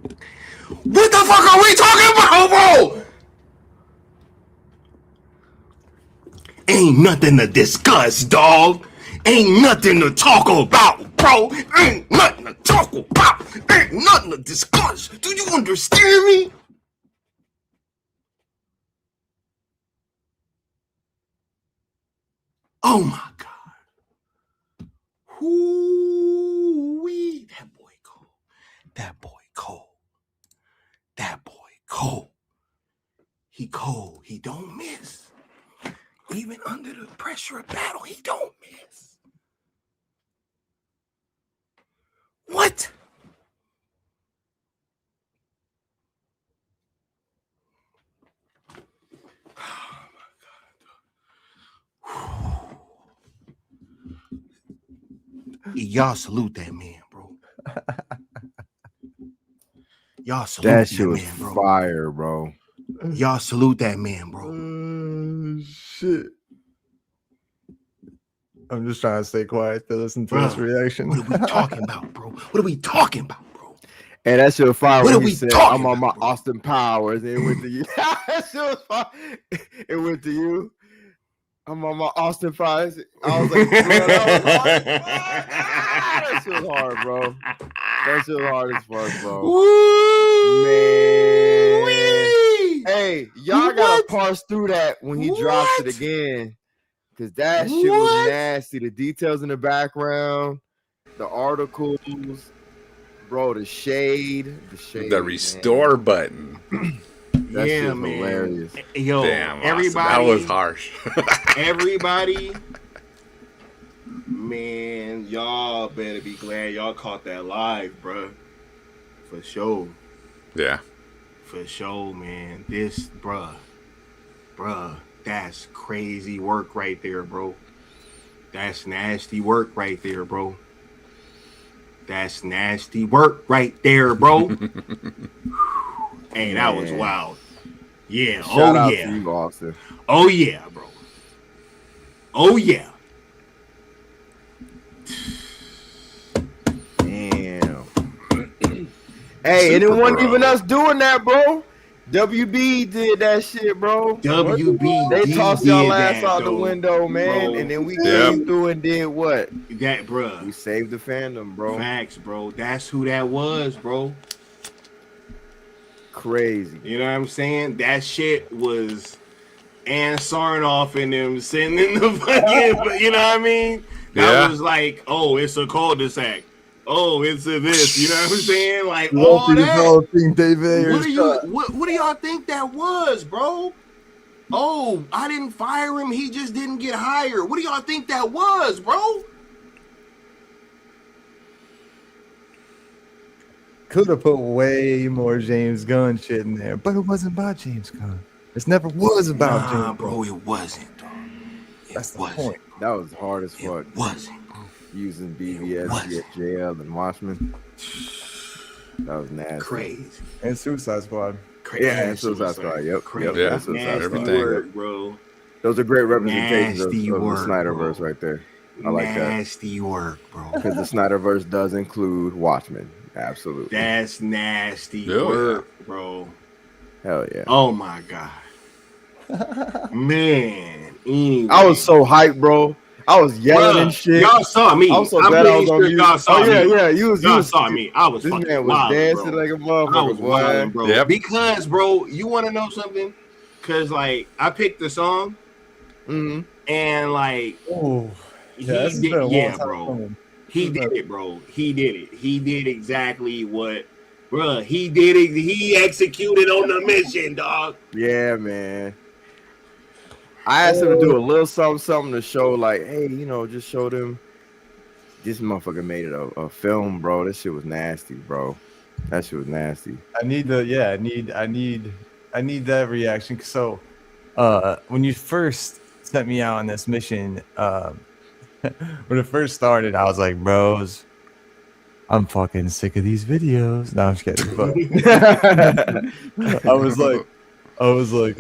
B: What the fuck are we talking about, bro? Ain't nothing to discuss, dog. Ain't nothing to talk about, bro. Ain't nothing to talk about. Ain't nothing to discuss. Do you understand me? Oh my God. Whoo-wee. That boy cold. That boy cold. That boy cold. He cold. He don't miss. Even under the pressure of battle, he don't miss. What? Oh my God. Y'all salute that man, bro. Y'all salute
C: That shit was
B: man, bro.
C: fire, bro.
B: Y'all salute that man, bro.
R: Shit. I'm just trying to stay quiet to listen to this reaction.
B: What are we talking about, bro? What are we talking about, bro?
C: And that shit was fire
B: What
C: when
B: are
C: he
B: we
C: said,
B: talking
C: I'm on my
B: about, bro?
C: Austin Powers. And it went to you. That shit was fire. It went to you. I'm on my Austin Powers. I was like, bro, that shit was hard, bro. That shit was hard as fuck, bro. Man. Hey, y'all gotta parse through that when he drops it again. Because that shit was nasty. The details in the background, the articles, bro, the shade.
K: The restore button.
C: That
B: yeah,
C: shit's
B: man.
C: hilarious.
B: Yo,
K: Damn,
B: everybody.
K: Austin, that was harsh.
B: Everybody, man, y'all better be glad y'all caught that live, bro. For sure.
K: Yeah.
B: For sure, man. This, bruh, that's crazy work right there, bro. That's nasty work right there, bro. That's nasty work right there, bro. Hey, that was wild. Yeah.
C: Shout out to you, Austin.
B: Oh, yeah, bro. Oh, yeah.
C: Damn. Hey, and it wasn't even us doing that, bro. WB did that shit, bro.
B: WB
C: they tossed y'all ass out the
B: though,
C: window, man.
B: bro.
C: And then we came through and did what?
B: That, bro.
C: We saved the fandom, bro.
B: Facts, bro. That's who that was, bro.
C: Crazy.
B: You know what I'm saying? That shit was Ann Sarnoff and them sending the fucking, you know what I mean? That was like, oh, it's a cul-de-sac. Oh, it's a this. You know what I'm saying? Like all that. What do y'all think that was, bro? Oh, I didn't fire him. He just didn't get hired. What do y'all think that was, bro?
R: Could have put way more James Gunn shit in there, but it wasn't about James Gunn. It never was about James
B: bro,
R: Gunn.
B: It wasn't, dog.
R: That's the point.
C: That was hard as fuck.
B: It wasn't.
C: Using BVS, JL, and Watchmen. That was nasty.
B: Crazy.
R: And Suicide Squad.
C: Yeah, and Suicide Squad. Yep.
B: Crazy.
C: Yep. Suicide Squad.
B: Work, bro.
C: Those are great representations of the
B: work,
C: Snyderverse right there. I like that.
B: Nasty work, bro.
C: Because the Snyderverse does include Watchmen. Absolutely.
B: That's nasty work, bro.
C: Hell yeah.
B: Oh my God. Man. Anyway.
C: I was so hyped, bro. I was yelling and shit.
B: Y'all saw me.
C: I was so glad I was on mute.
B: Y'all saw me.
C: Yeah.
B: Y'all saw me. I was
C: this
B: fucking
C: man was
B: wilding,
C: dancing
B: bro.
C: like a motherfucker.
B: I was wilding, bro.
K: Yep.
B: Because, bro, you want to know something? Because, like, I picked the song, and like,
R: oh, yeah,
B: bro. He did it, bro. He did it. He did exactly what, bro. He did it. He executed on the mission, dog.
C: Yeah, man. I asked him to do a little something to show, like, hey, just show them. This motherfucker made it a film, bro. This shit was nasty, bro. That shit was nasty.
R: I need that reaction. So, when you first sent me out on this mission, when it first started, I was like, bros, I'm fucking sick of these videos. No, I'm just kidding. But I was like,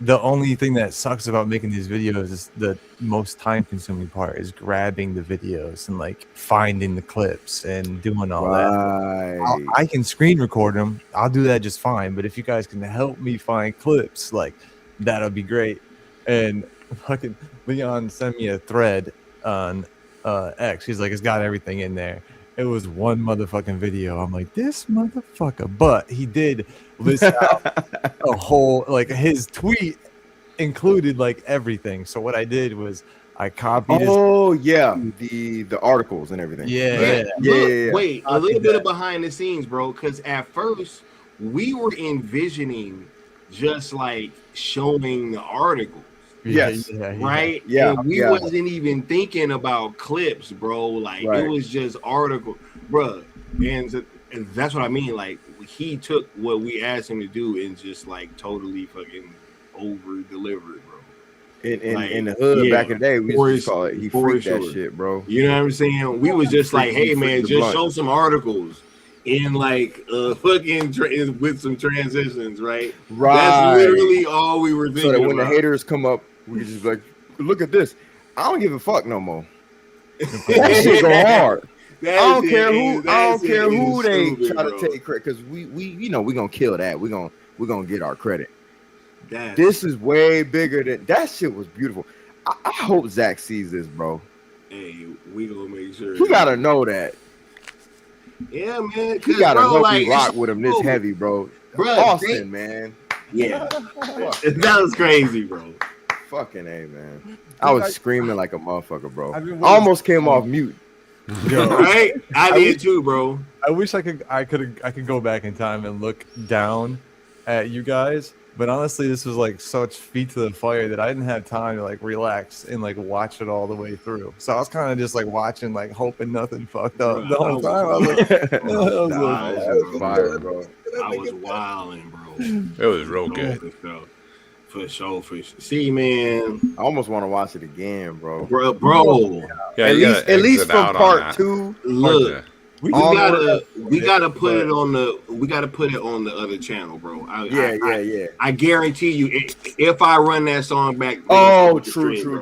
R: the only thing that sucks about making these videos is the most time-consuming part is grabbing the videos and like finding the clips and doing all that. I can screen record them. I'll do that just fine. But if you guys can help me find clips, like that'll be great. And fucking Leon sent me a thread on X. He's like, it's got everything in there. It was one motherfucking video. I'm like, this motherfucker. But he did list out a whole, like his tweet included like everything. So what I did was I copied
C: the articles and everything.
B: Yeah. Wait, a little bit of behind the scenes, bro, because at first we were envisioning just like showing the articles.
C: Yes.
B: Right?
C: Yeah.
B: And we wasn't even thinking about clips, bro. Like it was just article, bro. And that's what I mean. Like he took what we asked him to do and just like totally fucking over delivered, bro.
C: In the hood back in the day, we used to call it. He freaked that shit, bro.
B: You know what I'm saying? We was just like, hey man, just show some articles in like fucking with some transitions, right? That's literally all we were thinking.
C: So that when the haters come up, we just be like, look at this. I don't give a fuck no more. That shit go hard. I don't care who they try to take credit, because we gonna kill that. We gonna get our credit. This is way bigger than that. Shit was beautiful. I hope Zach sees this, bro.
B: Hey, we gonna make sure.
C: He gotta know that.
B: Yeah, man.
C: You gotta help me rock with him this heavy, bro. Austin, man.
B: Yeah, that was crazy, bro.
C: Fucking A, man. I was screaming like a motherfucker, bro. I almost came off mute.
B: Right? I did too, bro.
R: I wish I could go back in time and look down at you guys. But honestly, this was like such feet to the fire that I didn't have time to like relax and like watch it all the way through. So I was kind of just like watching, like hoping nothing fucked up the whole time. I was like,
C: fire, bro.
B: I was wilding, bro.
K: It was real good.
B: For sure. See, man,
C: I almost want to watch it again, bro.
B: Bro.
K: Yeah,
C: at least from part 2.
B: Look. We gotta put it on the other channel, bro. I guarantee you, if I run that song back.
C: True.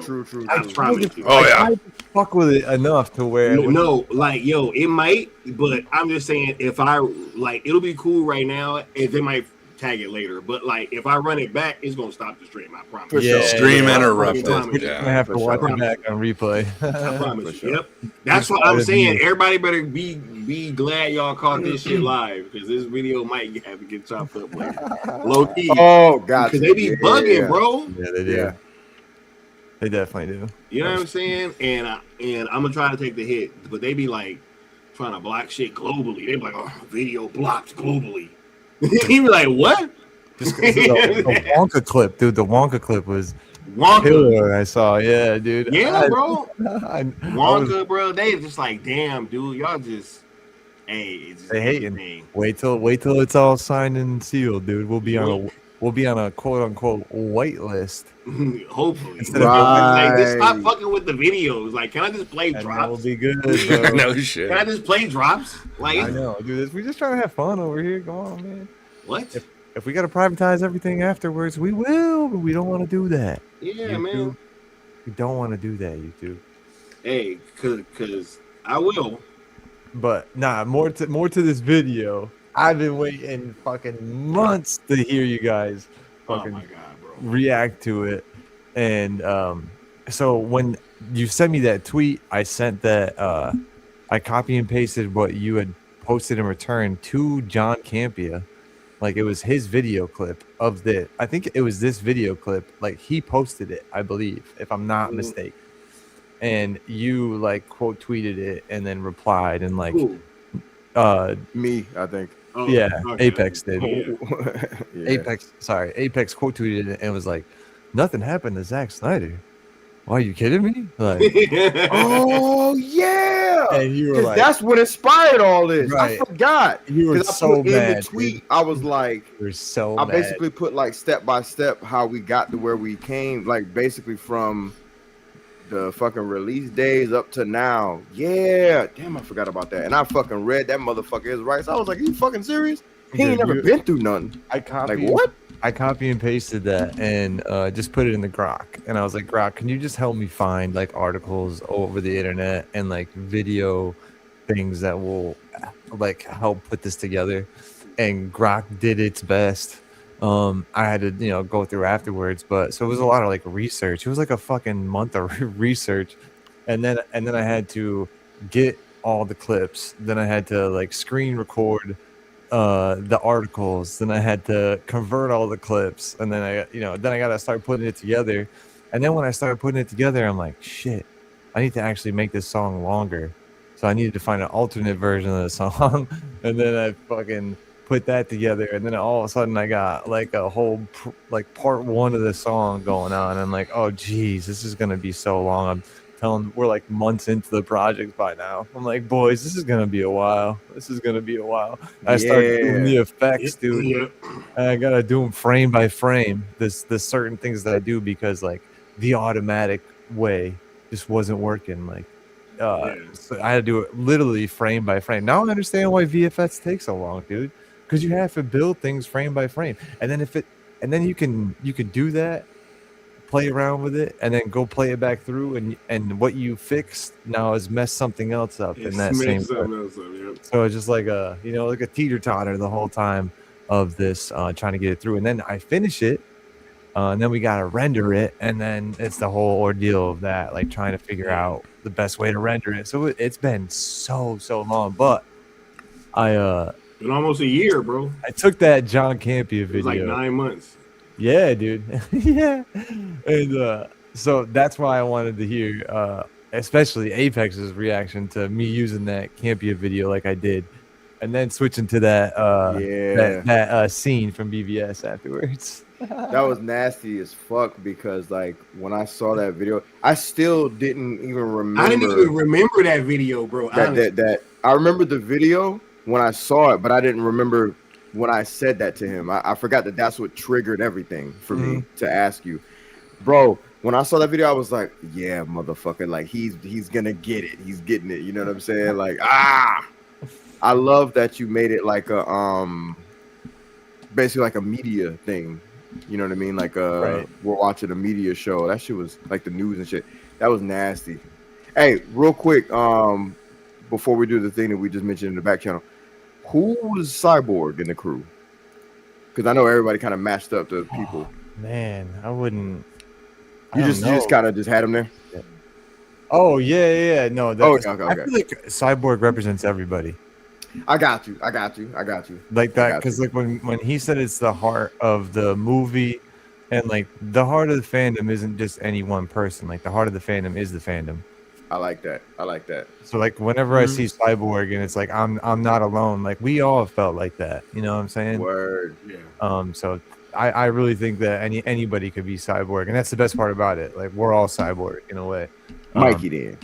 B: I promise you.
K: Oh yeah.
R: Fuck with it enough to where
B: it might, but I'm just saying, if I like, it'll be cool right now. If it might tag it later, but like if I run it back, it's gonna stop the stream. I promise.
K: For sure. Stream interrupted.
R: I have to watch it back on replay.
B: I promise. Yep. That's what I'm saying. Everybody better be glad y'all caught this shit live, because this video might have to get chopped up later. Low key.
C: Oh god.
B: Because they be bugging, bro.
R: Yeah, they do. Yeah. They definitely do.
B: You know what I'm saying? And I'm gonna try to take the hit, but they be like trying to block shit globally. They be like, oh, video blocked globally. He be like, what?
R: Just the Wonka clip, dude. The Wonka clip was
B: Wonka.
R: Killer, I saw. Yeah, dude.
B: Yeah, bro. Wonka, bro. They just like, damn, dude. Y'all just, hey,
R: they hating. Wait till it's all signed and sealed, dude. We'll be on a quote unquote white list.
B: Hopefully. Instead of like, just stop fucking with the videos. Like, can I just play drops?
R: That will be good.
K: No shit.
B: Can I just play drops? Like,
R: I know, dude. We just trying to have fun over here. Go on, man.
B: What?
R: If we got to privatize everything afterwards, we will. But we don't want to do that.
B: Yeah,
R: YouTube,
B: man.
R: We don't want to do that, YouTube.
B: Hey, cause I will.
R: But nah, more to this video. I've been waiting fucking months to hear you guys fucking react to it. And so when you sent me that tweet, I sent that I copy and pasted what you had posted in return to John Campia. Like it was his video clip of the, I think it was this video clip. Like he posted it, I believe, if I'm not mistaken. and you like quote tweeted it and then replied and like
B: Ooh.
C: Me, I think.
B: Oh,
R: yeah,
B: okay.
R: Apex did.
C: Yeah.
R: Apex quote tweeted it and was like, nothing happened to Zack Snyder. Why, are you kidding me? Like,
C: Oh yeah,
R: and you were
C: 'cause
R: like,
C: that's what inspired all this.
R: Right.
C: I forgot.
R: You were
C: 'Cause I
R: so
C: put in
R: mad,
C: the tweet.
R: dude.
C: I was like,
R: you're so
C: I
R: mad.
C: basically put like step by step how we got to where we came, like basically from the fucking release days up to now. Yeah, damn, I forgot about that. And I fucking read that motherfucker is right. So I was like, you fucking serious? He ain't never been through nothing.
R: I copied,
C: Like what?
R: I copy and pasted that and just put it in the Grok. And I was like, Grok, can you just help me find like articles over the internet and like video things that will like help put this together? And Grok did its best. I had to, go through afterwards, but so it was a lot of like research. It was like a fucking month of research, and then I had to get all the clips. Then I had to like screen record the articles. Then I had to convert all the clips, and then I got to start putting it together. And then when I started putting it together, I'm like, shit, I need to actually make this song longer. So I needed to find an alternate version of the song, and then I fucking put that together, and then all of a sudden I got like a whole like part one of the song going on. I'm like, oh geez, this is gonna be so long. I'm telling, we're like months into the project by now. I'm like, boys, this is gonna be a while. I started doing the effects, dude.
B: Yeah.
R: And I gotta do them frame by frame. There's certain things that I do because like the automatic way just wasn't working. Like so I had to do it literally frame by frame. Now I understand why VFX takes so long, dude. Because you have to build things frame by frame, and then you can do that, play around with it, and then go play it back through, and what you fixed now has messed something else up in that same. So it's just like like a teeter totter the whole time of this trying to get it through, and then I finish it, and then we gotta render it, and then it's the whole ordeal of that, like trying to figure out the best way to render it. So it's been so long, but
B: been almost a year, bro.
R: I took that John Campia video.
B: It was like 9 months.
R: Yeah, dude. Yeah. And so that's why I wanted to hear especially Apex's reaction to me using that Campia video like I did. And then switching to that that scene from BVS afterwards.
C: That was nasty as fuck because like when I saw that video, I still didn't even remember.
B: I didn't even remember that video, bro.
C: That I remember the video when I saw it, but I didn't remember when I said that to him. I forgot that that's what triggered everything for me to ask you, bro. When I saw that video, I was like, yeah, motherfucker, like he's gonna get it. He's getting it. You know what I'm saying? Like, I love that you made it like a basically like a media thing. You know what I mean? Like we're watching a media show. That shit was like the news and shit. That was nasty. Hey, real quick, before we do the thing that we just mentioned in the back channel, who was Cyborg in the crew? Because I know everybody kind of matched up the people.
R: Man, I wouldn't.
C: You just kind of just had him there.
R: Oh yeah. No,
C: okay.
R: I feel like Cyborg represents everybody.
C: I got you.
R: Like that, because like when he said it's the heart of the movie, and like the heart of the fandom isn't just any one person. Like the heart of the fandom is the fandom.
C: I like that.
R: So like whenever I see Cyborg and it's like I'm not alone. Like we all felt like that. You know what I'm saying?
C: Word. Yeah.
R: So I really think that anybody could be Cyborg, and that's the best part about it. Like we're all Cyborg in a way.
C: Mikey then.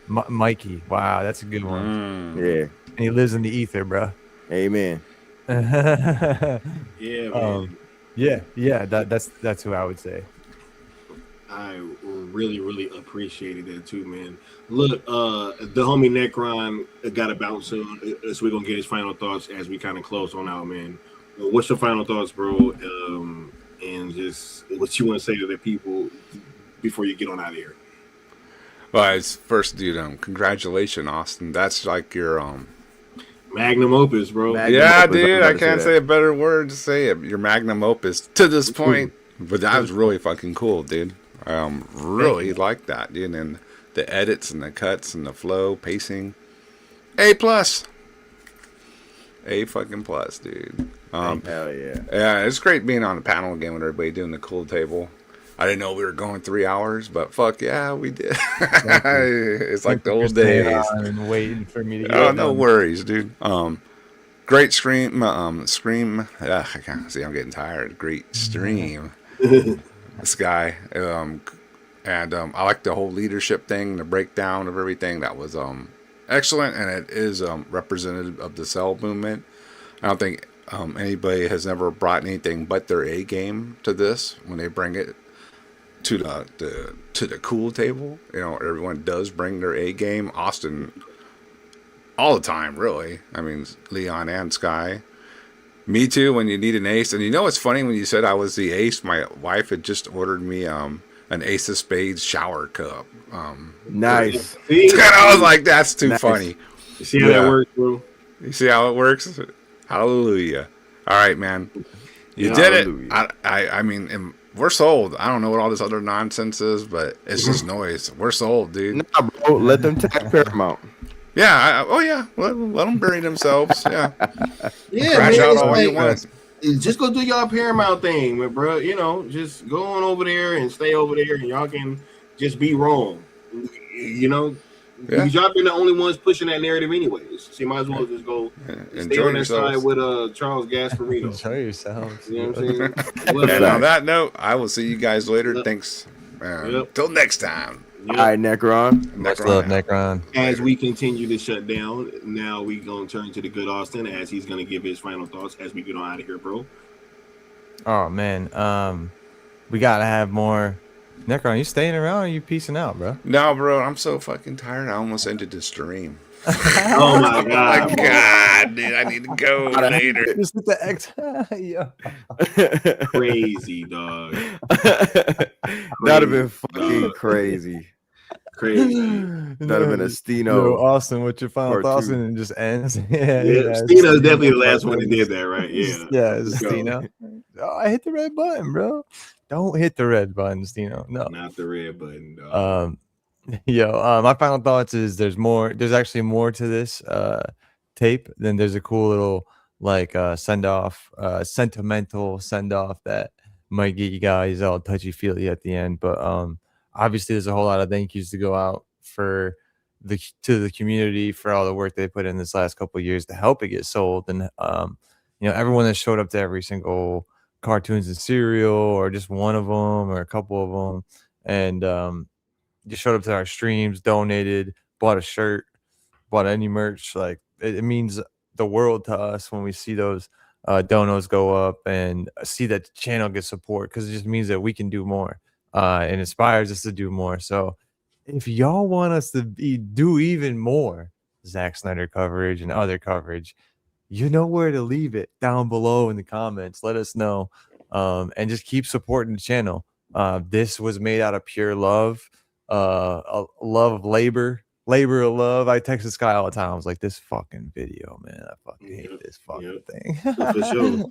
R: Mikey. Wow, that's a good one.
C: Yeah.
R: And he lives in the ether, bro.
C: Amen.
B: Yeah, man.
R: Yeah. That's who I would say.
B: I really appreciated that too, man. Look, the homie Necron got to bounce soon, so we're gonna get his final thoughts as we kind of close on out, man. What's your final thoughts, bro? And just what you want to say to the people before you get on out of here.
K: Well, first, dude, congratulations, Austin. That's like your
B: magnum opus, bro.
K: Dude, I can't say a better word to say it. Your magnum opus to this point, but that was really fucking cool, dude. Really like that, dude, and the edits and the cuts and the flow, pacing, A+, A fucking plus, dude.
C: Hell yeah.
K: Yeah, it's great being on a panel again with everybody doing the cool table. I didn't know we were going 3 hours, but fuck yeah, we did. It's like the old days.
R: And waiting for me to get
K: Oh,
R: it
K: no
R: done.
K: worries, dude. Great stream. Scream. I can't see. I'm getting tired. Great stream. This guy. And I like the whole leadership thing, the breakdown of everything. That was excellent, and it is representative of the cell movement. I don't think anybody has ever brought anything but their A game to this when they bring it to the cool table. You know, everyone does bring their A game. Austin, all the time, really. I mean, Leon and Sky. Me too. When you need an ace, and you know, it's funny when you said I was the ace. My wife had just ordered me an Ace of Spades shower cup.
C: Nice.
K: I was like, that's too funny.
B: You see how that works, bro?
K: You see how it works? Hallelujah. All right, man. You did it. I mean, we're sold. I don't know what all this other nonsense is, but it's just noise. We're sold, dude.
C: Nah, bro. Let them tag Paramount.
K: Yeah. Let them bury themselves. Yeah.
B: Yeah,
K: Crash
B: man,
K: out
B: it's
K: all you
B: like,
K: want.
B: just go do y'all Paramount thing, bro. You know, just go on over there and stay over there, and y'all can just be wrong. You know, because y'all been the only ones pushing that narrative anyways. So you might as well just go stay on that side with Charles Gasparino.
R: Enjoy yourselves.
B: You know what I'm saying?
K: And on that note, I will see you guys later. Thanks. Till next time.
B: Yep.
C: All right, Necron.
R: Much love, Necron.
B: As we continue to shut down, now we gonna turn to the good Austin as he's gonna give his final thoughts as we get on out of here, bro.
R: Oh man, we gotta have more. Necron, you staying around or are you peacing out, bro?
K: No, bro, I'm so fucking tired. I almost ended the stream.
B: Oh my god,
K: my god, dude, I need to go later.
R: Just hit the X. Yeah.
B: Crazy, dog.
C: That'd have been fucking crazy.
B: Crazy.
C: That'd have been a Stino.
R: Yo, Austin, what's your final
C: Part
R: thoughts?
C: two.
R: And it just ends.
B: Yeah, Stino's definitely the last one that did that, right? Yeah.
R: Yeah, it's Stino. Oh, I hit the red button, bro. Don't hit the red button, Stino. No.
B: Not the red button, dog.
R: My final thoughts is there's actually more to this tape. Then there's a cool little like send off, sentimental send off that might get you guys all touchy feely at the end. But obviously there's a whole lot of thank yous to go out to the community for all the work they put in this last couple of years to help it get sold. And everyone that showed up to every single cartoons and cereal, or just one of them or a couple of them, and just showed up to our streams, donated, bought a shirt, bought any merch. Like it means the world to us when we see those donos go up and see that the channel get support, because it just means that we can do more and inspires us to do more. So if y'all want us to do even more Zack Snyder coverage and other coverage, you know where to leave it down below in the comments. Let us know, and just keep supporting the channel. This was made out of pure love. A love of labor of love. I texted Sky all the time. I was like, this fucking video, man, I fucking hate this fucking thing.
B: For sure.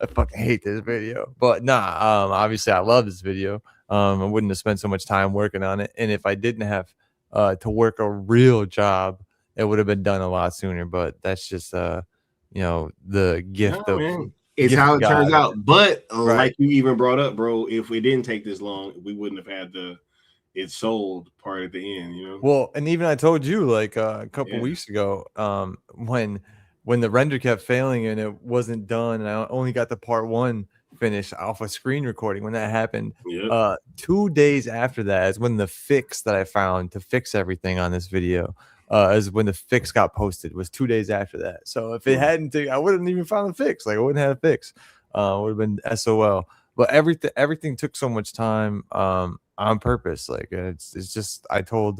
R: I fucking hate this video. But obviously I love this video. I wouldn't have spent so much time working on it, and if I didn't have to work a real job, it would have been done a lot sooner. But that's just the gift of
B: it's how it turns out. But
R: Right.
B: like you even brought up, bro, if we didn't take this long, we wouldn't have had it sold part at the end,
R: Well, and even I told you like a couple weeks ago, when the render kept failing and it wasn't done, and I only got the part one finished off a screen recording. When that happened, 2 days after that is when the fix that I found to fix everything on this video is when the fix got posted. Was 2 days after that. So if it hadn't, I wouldn't even found the fix. Like I wouldn't have a fix. Would have been SOL. But everything took so much time on purpose. Like it's just I tell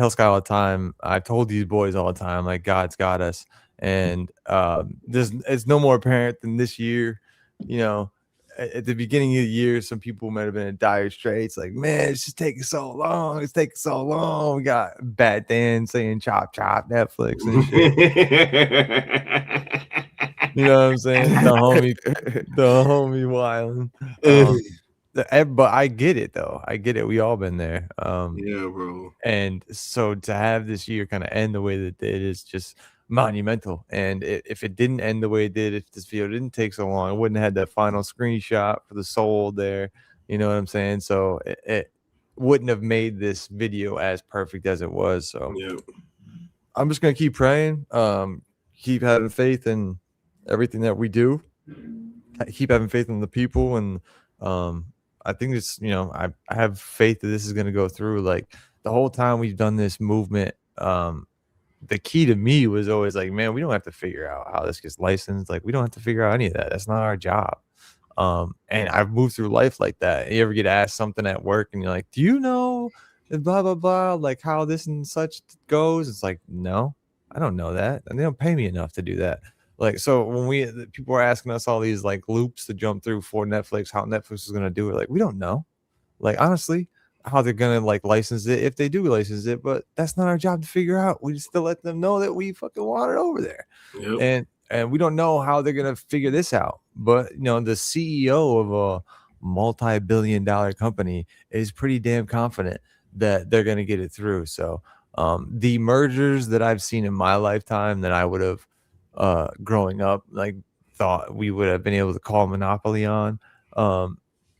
R: Sky all the time. I told these boys all the time. Like God's got us, and it's no more apparent than this year. At the beginning of the year, some people might have been in dire straits. Like, man, it's just taking so long. It's taking so long. We got Bat Dan saying chop chop Netflix and shit. You know what I'm saying? The homie wilding. But I get it though. I get it. We all been there.
B: Yeah, bro.
R: And so to have this year kind of end the way that it did is just monumental. And if it didn't end the way it did, if this video didn't take so long, I wouldn't have had that final screenshot for the soul there. You know what I'm saying? So it wouldn't have made this video as perfect as it was. So I'm just gonna keep praying, keep having faith in everything that we do, keep having faith in the people, and I think it's, you know, I have faith that this is gonna go through. Like the whole time we've done this movement, the key to me was always like, man, we don't have to figure out how this gets licensed. Like we don't have to figure out any of that. That's not our job. And I've moved through life like that. You ever get asked something at work and you're like, do you know blah blah blah, like how this and such goes? It's like, no, I don't know that, and they don't pay me enough to do that. Like, so when people are asking us all these like loops to jump through for Netflix, how Netflix is going to do it, like we don't know, like honestly, how they're going to like license it, if they do license it, but that's not our job to figure out. We just to let them know that we fucking want it over there. And we don't know how they're going to figure this out. But, you know, the CEO of a multi-billion-dollar company is pretty damn confident that they're going to get it through. So the mergers that I've seen in my lifetime that I would have growing up, like thought we would have been able to call monopoly on,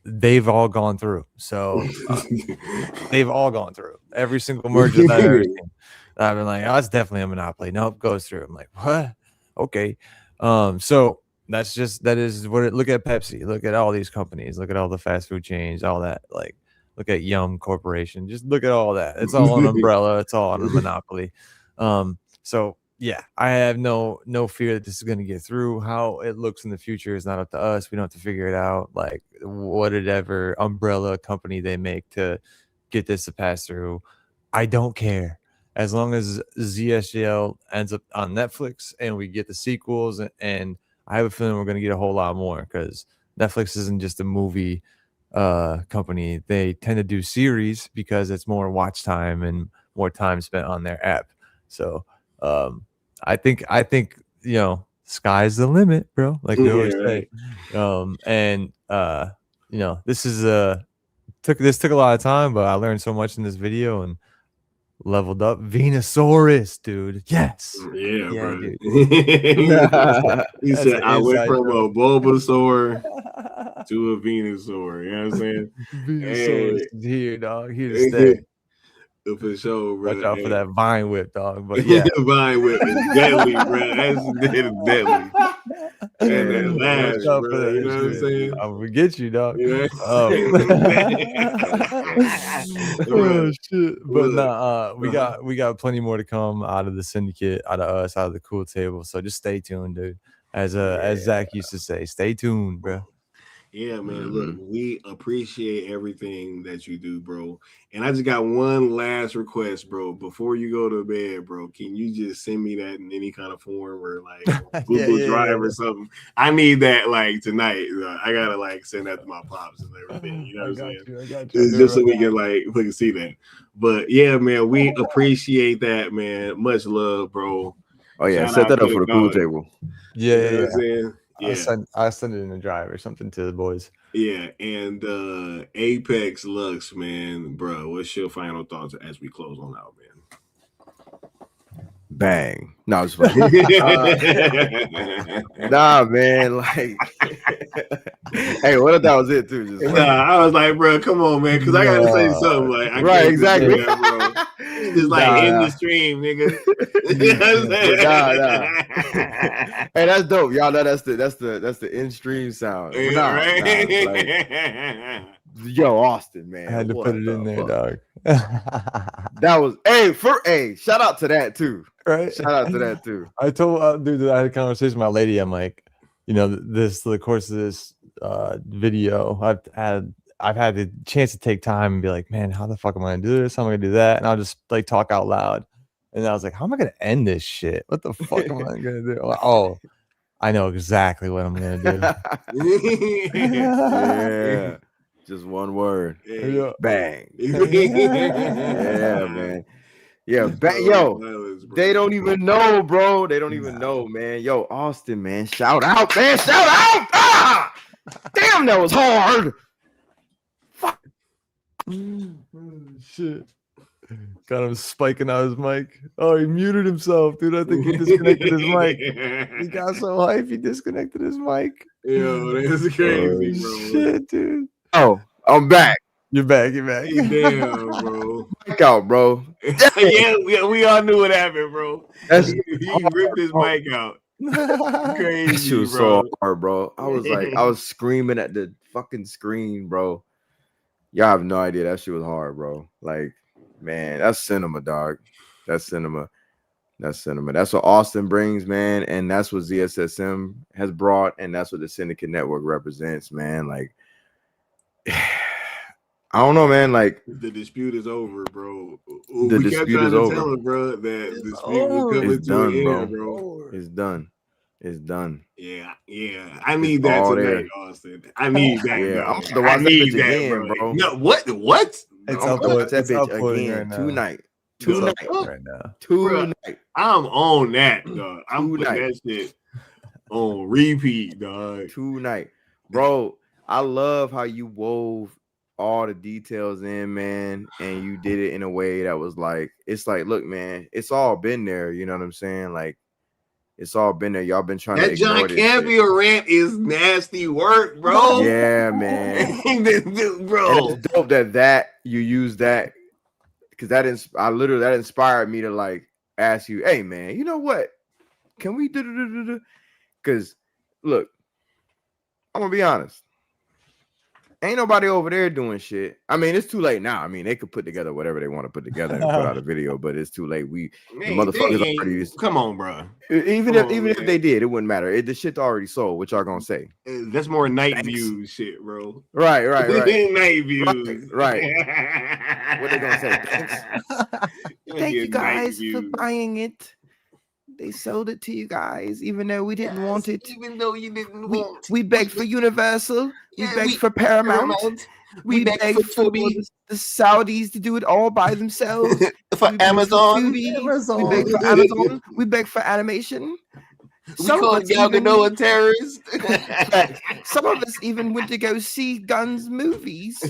R: they've all gone through. So they've all gone through. Every single merger that I've ever seen, I've been like, oh, it's definitely a monopoly. Nope, goes through. I'm like, what? Okay. So that is what it, look at Pepsi, look at all these companies, look at all the fast food chains, all that, like look at Yum Corporation, just look at all that. It's all an umbrella, it's all on a monopoly. So yeah, I have no fear that this is going to get through. How it looks in the future is not up to us. We don't have to figure it out. Like whatever umbrella company they make to get this to pass through, I don't care. As long as ZSGL ends up on Netflix and we get the sequels, and I have a feeling we're going to get a whole lot more, because Netflix isn't just a movie company. They tend to do series because it's more watch time and more time spent on their app. So I think you know, sky's the limit, bro. Like we always say. And you know, this took a lot of time, but I learned so much in this video and leveled up. Venusaurus, dude. Yes.
B: Yeah, bro.
U: dude.
B: He said I went from a Bulbasaur to a Venusaur. You know what I'm saying?
R: Venusaurus is here, dog. Here to stay.
B: For sure, bro.
R: Watch out for that vine whip, dog. But yeah,
B: vine whip is deadly, bro. That's deadly. And then last, bro, you know what I'm saying?
R: I'm gonna get you, dog.
B: Yeah.
R: Oh shit! But nah, we got plenty more to come out of the Syndicate, out of us, out of the cool table. So just stay tuned, dude. As Zach used to say, stay tuned, bro.
B: Yeah, man. Look, we appreciate everything that you do, bro. And I just got one last request, bro. Before you go to bed, bro, can you just send me that in any kind of form, or like Google Drive or something? I need that like tonight. I gotta like send that to my pops and everything. You know what I'm saying?
R: I got you.
B: Just so we can see that. But yeah, man, we appreciate that, man. Much love, bro.
C: Oh yeah, set that up for the pool table.
R: Yeah,
B: you know what I'm saying? Yeah.
R: I'll send it in the drive or something to the boys.
B: Yeah, and Apex Lux, man, bro, what's your final thoughts as we close on out, man?
C: Bang. No, it's funny. Nah, man, like hey, what if that was it too? Just
B: I was like, bro, come on, man, because I gotta say something. Like, I
C: right,
B: can't
C: exactly,
B: that, bro. Just like in the stream, nigga. You know what I'm saying?
C: Hey, that's dope. Y'all know that's the in-stream sound.
B: Right?
C: Yo, Austin, man.
R: I had to put it in there, dog.
C: That was shout out to that too.
R: Right?
C: Shout out to that too.
R: I told dude, I had a conversation with my lady. I'm like, you know, the course of this video, I've had the chance to take time and be like, man, how the fuck am I gonna do this? How am I gonna do that? And I'll just like talk out loud. And I was like, how am I gonna end this shit? What the fuck am I gonna do? Like, oh, I know exactly what I'm gonna do.
C: Yeah. Just one word.
R: Yeah.
C: Bang. Yeah, man. Yeah, yo, they don't even know, bro. They don't even know, man. Yo, Austin, man, shout out, man, shout out. Ah! Damn, that was hard. Fuck.
R: Shit. Got him spiking out his mic. Oh, he muted himself, dude. I think he disconnected his mic. He got so hype, he disconnected his mic.
B: Yo, that's crazy, bro.
R: Shit, dude.
C: Oh, I'm back.
R: You're back. You're back.
B: Damn, bro.
C: Mic out, bro.
B: Yeah, we all knew what happened, bro.
C: That's
B: He ripped his mic out.
C: That
B: Crazy,
C: shit was
B: bro.
C: so hard, bro. I was screaming at the fucking screen, bro. Y'all have no idea that shit was hard, bro. Like, man, that's cinema, dog. That's cinema. That's cinema. That's what Austin brings, man, and that's what ZSSM has brought, and that's what the Syndicate Network represents, man. Like, I don't know, man. Like,
B: the dispute is over, bro.
C: The
B: we kept
C: dispute
B: trying
C: is
B: to
C: over.
B: tell him, bro, that the dispute was coming
C: it's
B: to
C: done,
B: an
C: bro.
B: end, bro.
C: It's done. It's done.
B: Yeah. I need that
C: all
B: tonight,
C: there.
B: Austin. I need that.
C: Yeah,
B: dog.
C: I'm about to watch
B: I
C: that
B: need
C: bitch
B: that,
C: again, bro.
B: No, what?
R: It's
C: I'm gonna watch that bitch
R: uploading
C: again
R: right now.
C: tonight.
R: It's
C: Tonight.
R: uploading right now.
C: Tonight.
B: I'm on that, dog. I'm putting
C: Tonight.
B: that shit on repeat, dog.
C: Tonight. Bro, I love how you wove all the details in, man, and you did it in a way that was like, it's like, look, man, it's all been there. You know what I'm saying? Like, it's all been there. Y'all been trying to
B: That
C: ignore
B: John
C: this shit.
B: Campbell rant is nasty work, bro.
C: Yeah, man.
B: Bro.
C: And it's dope that you use that, because that inspired me to like ask you, hey man, you know what? Can we do? Because look, I'm gonna be honest. Ain't nobody over there doing shit. I mean, it's too late now. I mean, they could put together whatever they want to put together and put out a video, but it's too late. The motherfuckers already.
B: Come on, bro.
C: Even if they did, it wouldn't matter. The shit's already sold. What y'all gonna say?
B: That's more night views shit, bro.
C: Right.
B: Night views.
C: Right. What they gonna say? Thanks. Thank you guys for buying it. They sold it to you guys, even though we didn't want it.
B: Even though you didn't want.
C: We begged for Universal. We begged for Paramount. We begged for the Saudis to do it all by themselves.
B: For Amazon.
C: We begged for Amazon. We begged for animation.
B: We called Gal Gadot a terrorist.
C: Some of us even went to go see Gunn's movies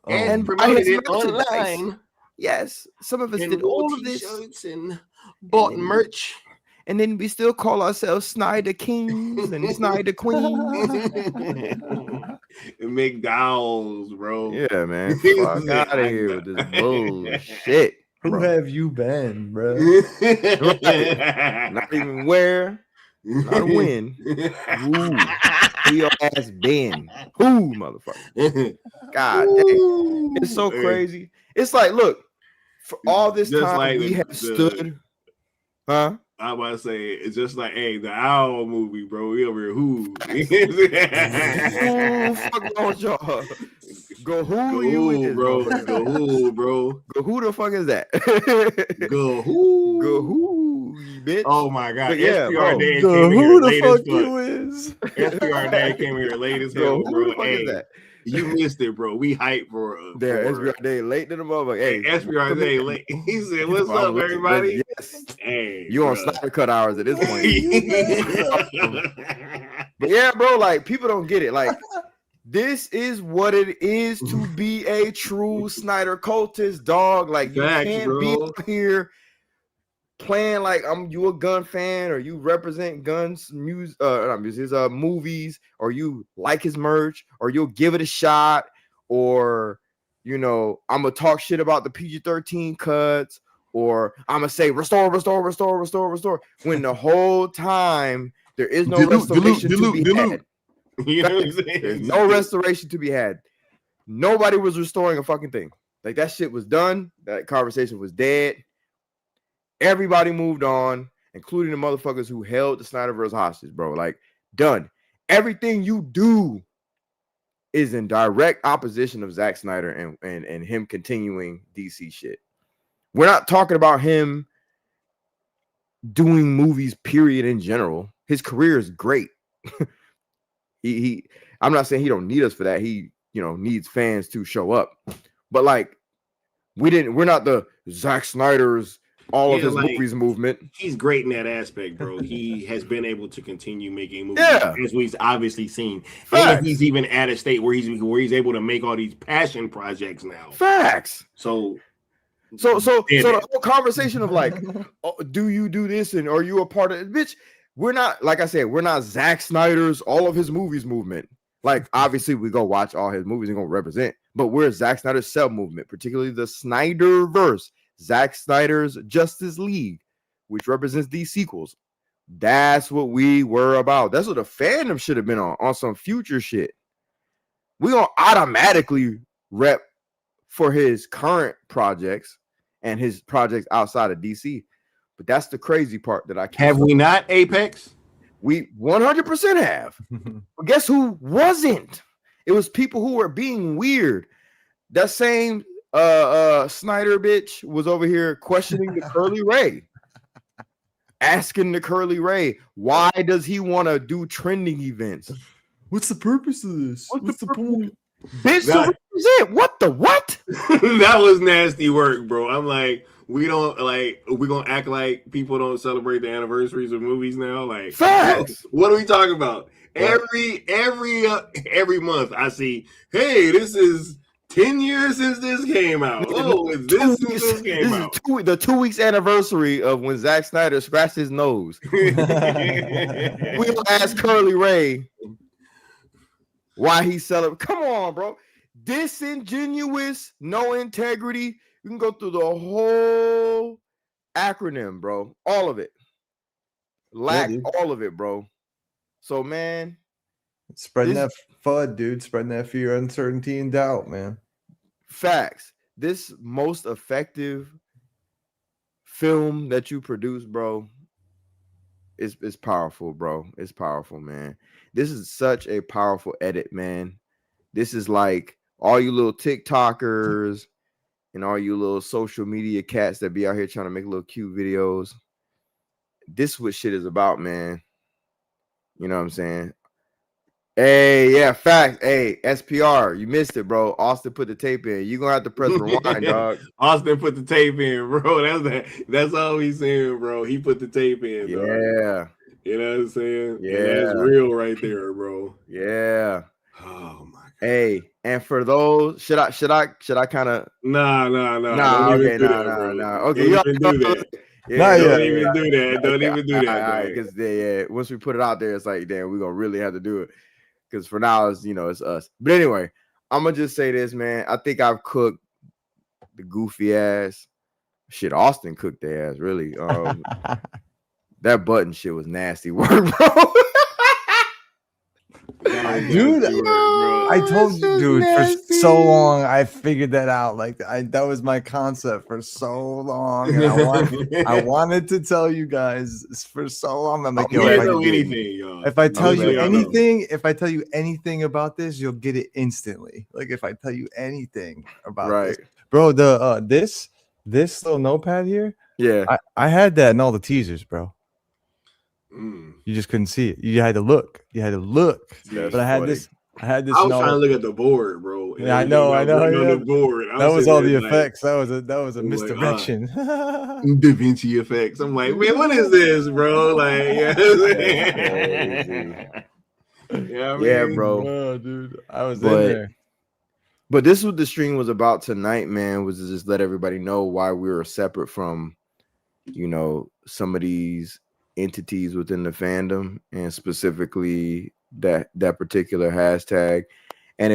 B: and promoted it online.
C: Yes, some of us did all of this
B: and bought merch.
C: And then we still call ourselves Snyder Kings and Snyder Queens.
B: McDowell's, bro.
C: Yeah, man. Fuck out of here with this bullshit.
R: Who have you been, bro?
C: Not even where, not when. Who your ass been? Who, motherfucker? God damn. It's so crazy. It's like, look, for all this
B: Just
C: time
B: like
C: we have stood. Huh?
B: I'm about to say it's just like, hey, the Owl movie, bro. We over here, who?
C: Fuck wrong with y'all? Go who you with,
B: bro? Go who, bro?
C: Go who the fuck is that?
B: Go who?
C: Go who, bitch?
B: Oh my god!
C: Yeah,
B: SPR
C: bro.
B: Dad
C: Go
B: came
C: who
B: here
C: the
B: late
C: fuck
B: as
C: you
B: is? SPR Dad came here late as
C: Go
B: hell,
C: who
B: bro.
C: the fuck
B: Hey,
C: is that?
B: you missed it, bro. We hype for
C: there. SBR Day late to the motherfucker. Hey,
B: SBR Day late. He said, "What's up, everybody?"
C: Yes.
B: Hey,
C: you on Snyder cut hours at this point. But yeah, bro, like people don't get it. Like this is what it is to be a true Snyder cultist, dog. Like you can't be up here playing like you a Gunn fan or you represent Gunn's music, his movies, or you like his merch, or you'll give it a shot, or I'm gonna talk shit about the PG-13 cuts, or I'm gonna say restore. When the whole time there is no restoration to be had.
B: You know what I'm saying?
C: There's no restoration to be had. Nobody was restoring a fucking thing. Like that shit was done. That conversation was dead. Everybody moved on, including the motherfuckers who held the Snyderverse hostage, bro. Like, done. Everything you do is in direct opposition of Zack Snyder and him continuing DC shit. We're not talking about him doing movies, period, in general. His career is great. I'm not saying he don't need us for that. He, needs fans to show up. But like, we're not the Zack Snyder's all of his movies movement.
B: He's great in that aspect, bro. He has been able to continue making movies, as we've obviously seen.
C: Facts.
B: And he's even at a state where he's able to make all these passion projects now.
C: Facts.
B: So
C: the whole conversation of like, do you do this and are you a part of it? Bitch, we're not, like I said, we're not Zack Snyder's all of his movies movement. Like, obviously, we go watch all his movies and go represent. But where's Zack Snyder's cell movement, particularly the Snyderverse, Zack Snyder's Justice League, which represents these sequels? That's what we were about. That's what the fandom should have been on some future shit. We gonna automatically rep for his current projects and his projects outside of DC. But that's the crazy part that I can't.
B: Have we not, Apex?
C: We 100% have. But guess who wasn't? It was people who were being weird. That same Snyder bitch was over here questioning the Curly Ray. Asking the Curly Ray, why does he want to do trending events?
R: What's the purpose of this? What's the point?
C: Bitch, so what is it? What the what?
B: That was nasty work, bro. I'm like, we're gonna act like people don't celebrate the anniversaries of movies now. Like,
C: facts.
B: What are we talking about? Every month I see, hey, this is 10 years since this came out. Oh, it's this since this came out.
C: The 2 weeks anniversary of when Zack Snyder scratched his nose. We'll ask Curly Ray why he celebrated. Come on, bro. Disingenuous, no integrity. You can go through the whole acronym, bro. All of it. All of it, bro. So, man.
R: Spreading that FUD, dude. Spreading that fear, uncertainty, and doubt, man.
C: Facts. This most effective film that you produce, bro, is powerful, bro. It's powerful, man. This is such a powerful edit, man. This is like all you little TikTokers and all you little social media cats that be out here trying to make little cute videos. This is what shit is about, man. You know what I'm saying? Hey, yeah, facts. Hey, SPR, you missed it, bro. Austin put the tape in. You're gonna have to press rewind, dog.
B: Austin put the tape in, bro. That's all he's saying, bro. He put the tape in, dog.
C: Yeah.
B: You know what I'm saying?
C: Yeah.
B: And that's real right there, bro.
C: Yeah.
B: Oh my God.
C: Hey, and for those, should I kind of
B: Nah.
C: Okay, nah. Okay,
B: don't even do that. Don't even do that. Don't even do that.
C: Because once we put it out there, it's like, damn, we're gonna really have to do it. Because for now, it's us. But anyway, I'm gonna just say this, man. I think I've cooked the goofy ass shit. Austin cooked their ass, really. That button shit was nasty work, bro.
R: Dude, I told you, dude, for so long I figured that out. Like that was my concept for so long. And I wanted to tell you guys for so long. I'm like, if I tell you anything about this, you'll get it instantly. Like if I tell you anything about this, bro, this little notepad here, I had that in all the teasers, bro. You just couldn't see it. You had to look. But I had this. I was
B: trying to look at the board, bro.
R: Yeah, I know.
B: On the board.
R: That was all the effects. That was a misdirection.
B: Da Vinci effects. I'm like, man, what is this, bro? Like,
C: yeah, bro.
R: Oh, dude, I was in there.
C: But this is what the stream was about tonight, man. Was to just let everybody know why we were separate from, some of these entities within the fandom, and specifically that particular hashtag. And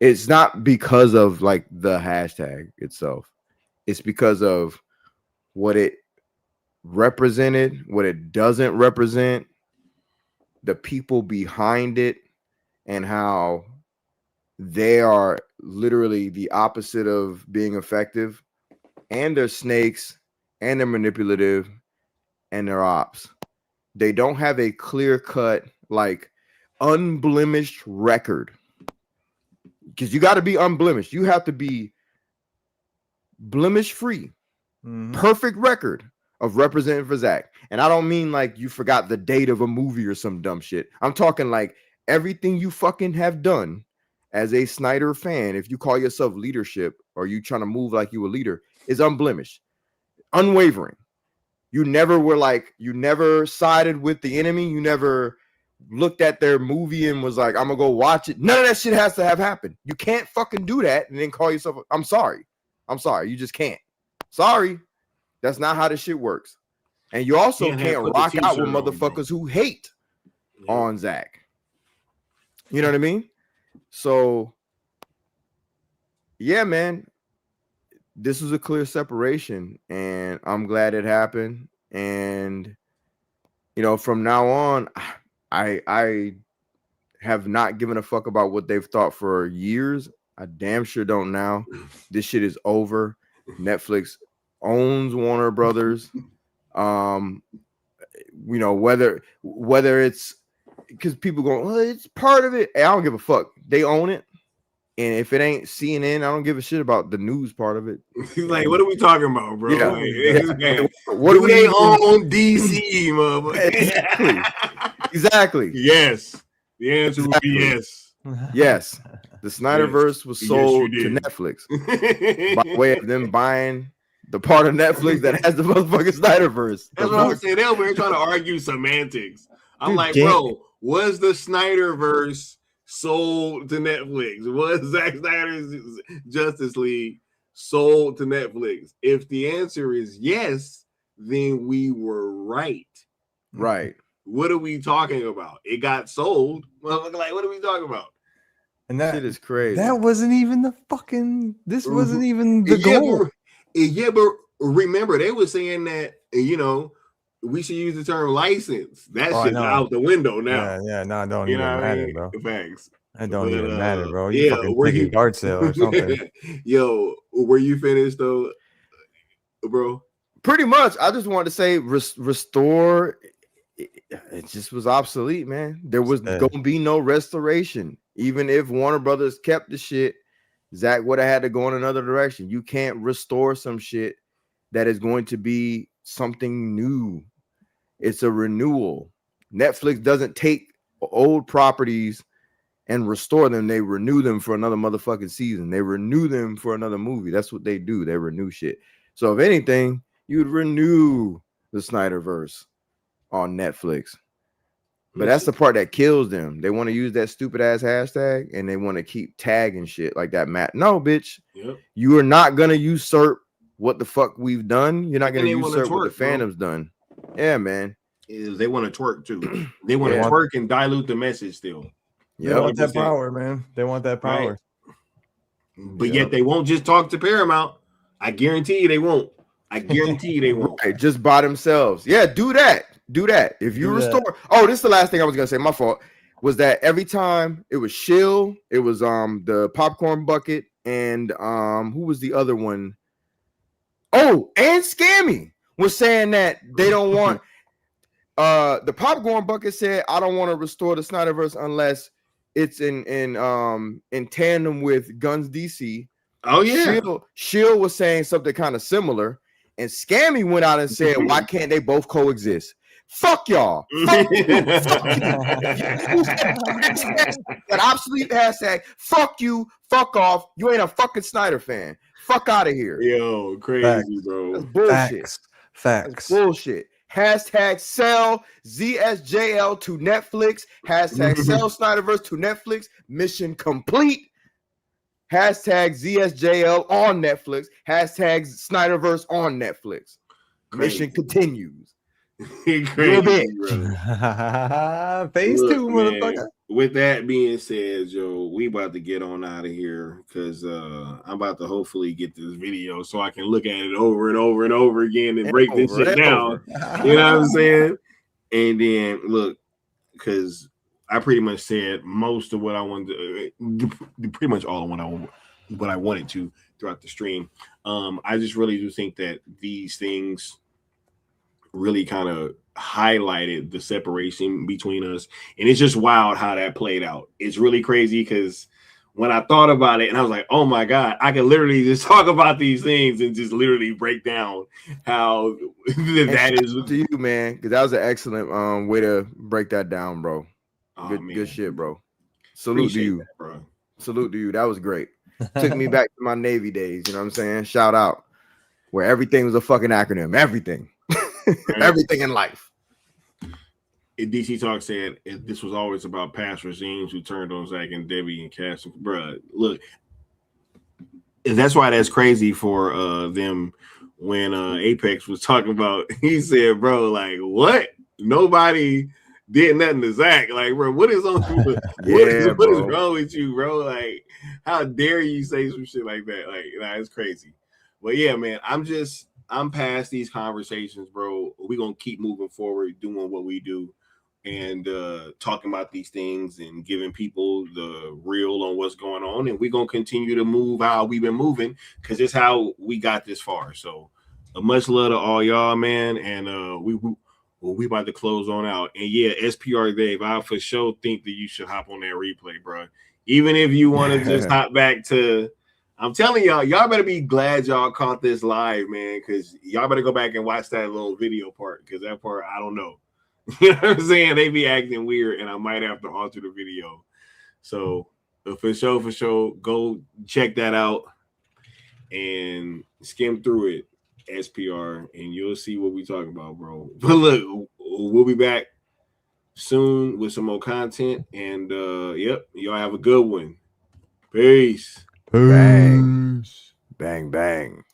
C: it's not because of like the hashtag itself. It's because of what it represented, what it doesn't represent, the people behind it, and how they are literally the opposite of being effective, and they're snakes, and they're manipulative, and they're ops. They don't have a clear-cut, like, unblemished record. Because you got to be unblemished. You have to be blemish-free. Perfect record of representing for Zack. And I don't mean like you forgot the date of a movie or some dumb shit. I'm talking like everything you fucking have done as a Snyder fan, if you call yourself leadership or you trying to move like you a leader, is unblemished, unwavering. You never sided with the enemy. You never looked at their movie and was like, I'm gonna go watch it. None of that shit has to have happened. You can't fucking do that and then call yourself, I'm sorry. You just can't. Sorry. That's not how this shit works. And you also can't rock out with motherfuckers who hate on Zack. You know what I mean? So yeah, man, this was a clear separation, and I'm glad it happened. And from now on, I have not given a fuck about what they've thought for years. I damn sure don't now. This shit is over. Netflix owns Warner Brothers. Whether it's because people go, well, it's part of it. I don't give a fuck. They own it. And if it ain't CNN, I don't give a shit about the news part of it.
B: Like, what are we talking about, bro?
C: Yeah.
B: What do they own DC, motherfucker?
C: Exactly.
B: Yes. The answer would be yes.
C: Yes. The Snyderverse was sold to Netflix by way of them buying the part of Netflix that has the motherfucking Snyderverse.
B: That's what I'm saying. They're over here trying to argue semantics. I'm like, bro, was the Snyderverse sold to Netflix? Was Zack Snyder's Justice League sold to Netflix? If the answer is yes, then we were right.
C: Right.
B: What are we talking about? It got sold. Like, what are we talking about?
C: And that shit is crazy.
R: That wasn't even the fucking. This wasn't even the goal.
B: But remember, they were saying that we should use the term license. That shit's out the window now.
R: Yeah, no, don't even matter, bro.
B: Facts.
R: That don't even matter, bro. You fucking take a yard sale or something.
B: Yo, were you finished though, bro?
C: Pretty much. I just wanted to say restore. It just was obsolete, man. There was gonna be no restoration. Even if Warner Brothers kept the shit, Zack would have had to go in another direction. You can't restore some shit that is going to be something new. It's a renewal. Netflix doesn't take old properties and restore them. They renew them for another motherfucking season. They renew them for another movie. That's what they do. They renew shit. So if anything, you'd renew the Snyderverse on Netflix. But that's the part that kills them. They want to use that stupid ass hashtag and they want to keep tagging shit like that. No, bitch.
B: Yep.
C: You are not gonna usurp what the fuck we've done. You're not gonna usurp what the fandom's done. Yeah, man.
B: They want to twerk too. They want to twerk and dilute the message still.
R: They want that power, man. They want that power.
B: Right. But yet they won't just talk to Paramount. I guarantee you they won't. I guarantee you they won't.
C: Right, just by themselves. Yeah, do that. Do that. If you restore. Oh, this is the last thing I was gonna say. My fault. Was that every time it was Shill, it was the popcorn bucket, and who was the other one? Oh, and Scammy was saying that they don't want the popcorn bucket said, I don't want to restore the Snyderverse unless it's in tandem with Gunn's DC.
B: Oh yeah.
C: Shill was saying something kind of similar, and Scammy went out and said, why can't they both coexist? Fuck y'all. Fuck you. Fuck you. That obsolete hashtag. Fuck you. Fuck off. You ain't a fucking Snyder fan. Fuck out of here.
B: Yo, crazy, bro.
C: That's bullshit.
R: Facts.
C: That's bullshit. Hashtag sell ZSJL to Netflix. Hashtag sell Snyderverse to Netflix. Mission complete. Hashtag ZSJL on Netflix. Hashtag Snyderverse on Netflix. Mission continues.
B: Crazy,
R: Phase 2, motherfucker.
B: With that being said, Joe, we about to get on out of here because I'm about to hopefully get this video so I can look at it over and over and over again and break this shit down. You know what I'm saying? And then look, because I pretty much said most of what I wanted to, pretty much all of what I wanted to throughout the stream. I just really do think that these things really kind of highlighted the separation between us, and it's just wild how that played out. It's really crazy because when I thought about it and I was like, oh my god, I could literally just talk about these things and just literally break down how that is
C: to you, man, because that was an excellent way to break that down, bro. Good shit, bro. Salute to you,
B: that, bro.
C: Salute to you. That was great. Took me back to my Navy days, you know what I'm saying? Shout out, where everything was a fucking acronym. Everything in life.
B: DC Talk said this was always about past regimes who turned on Zack and Debbie and Cash. Bruh, look, that's why that's crazy for them when Apex was talking about. He said, bro, like, what? Nobody did nothing to Zack. Like, bro, what is on? What is wrong with you, bro? Like, how dare you say some shit like that? Like, nah, it's crazy. But yeah, man, I'm past these conversations, bro. We're gonna keep moving forward, doing what we do, and talking about these things and giving people the real on what's going on. And we're gonna continue to move how we've been moving because it's how we got this far. So much love to all y'all, man. And we about to close on out. And yeah, SPR Dave, I for sure think that you should hop on that replay, bro. Even if you want to just hop back to, I'm telling y'all better be glad y'all caught this live, man, because y'all better go back and watch that little video part, because that part, I don't know. You know what I'm saying? They be acting weird, and I might have to alter the video. So for sure, go check that out and skim through it, SPR, and you'll see what we talking about, bro. But look, we'll be back soon with some more content, and yep, y'all have a good one. Peace.
C: Bang. Bang, bang.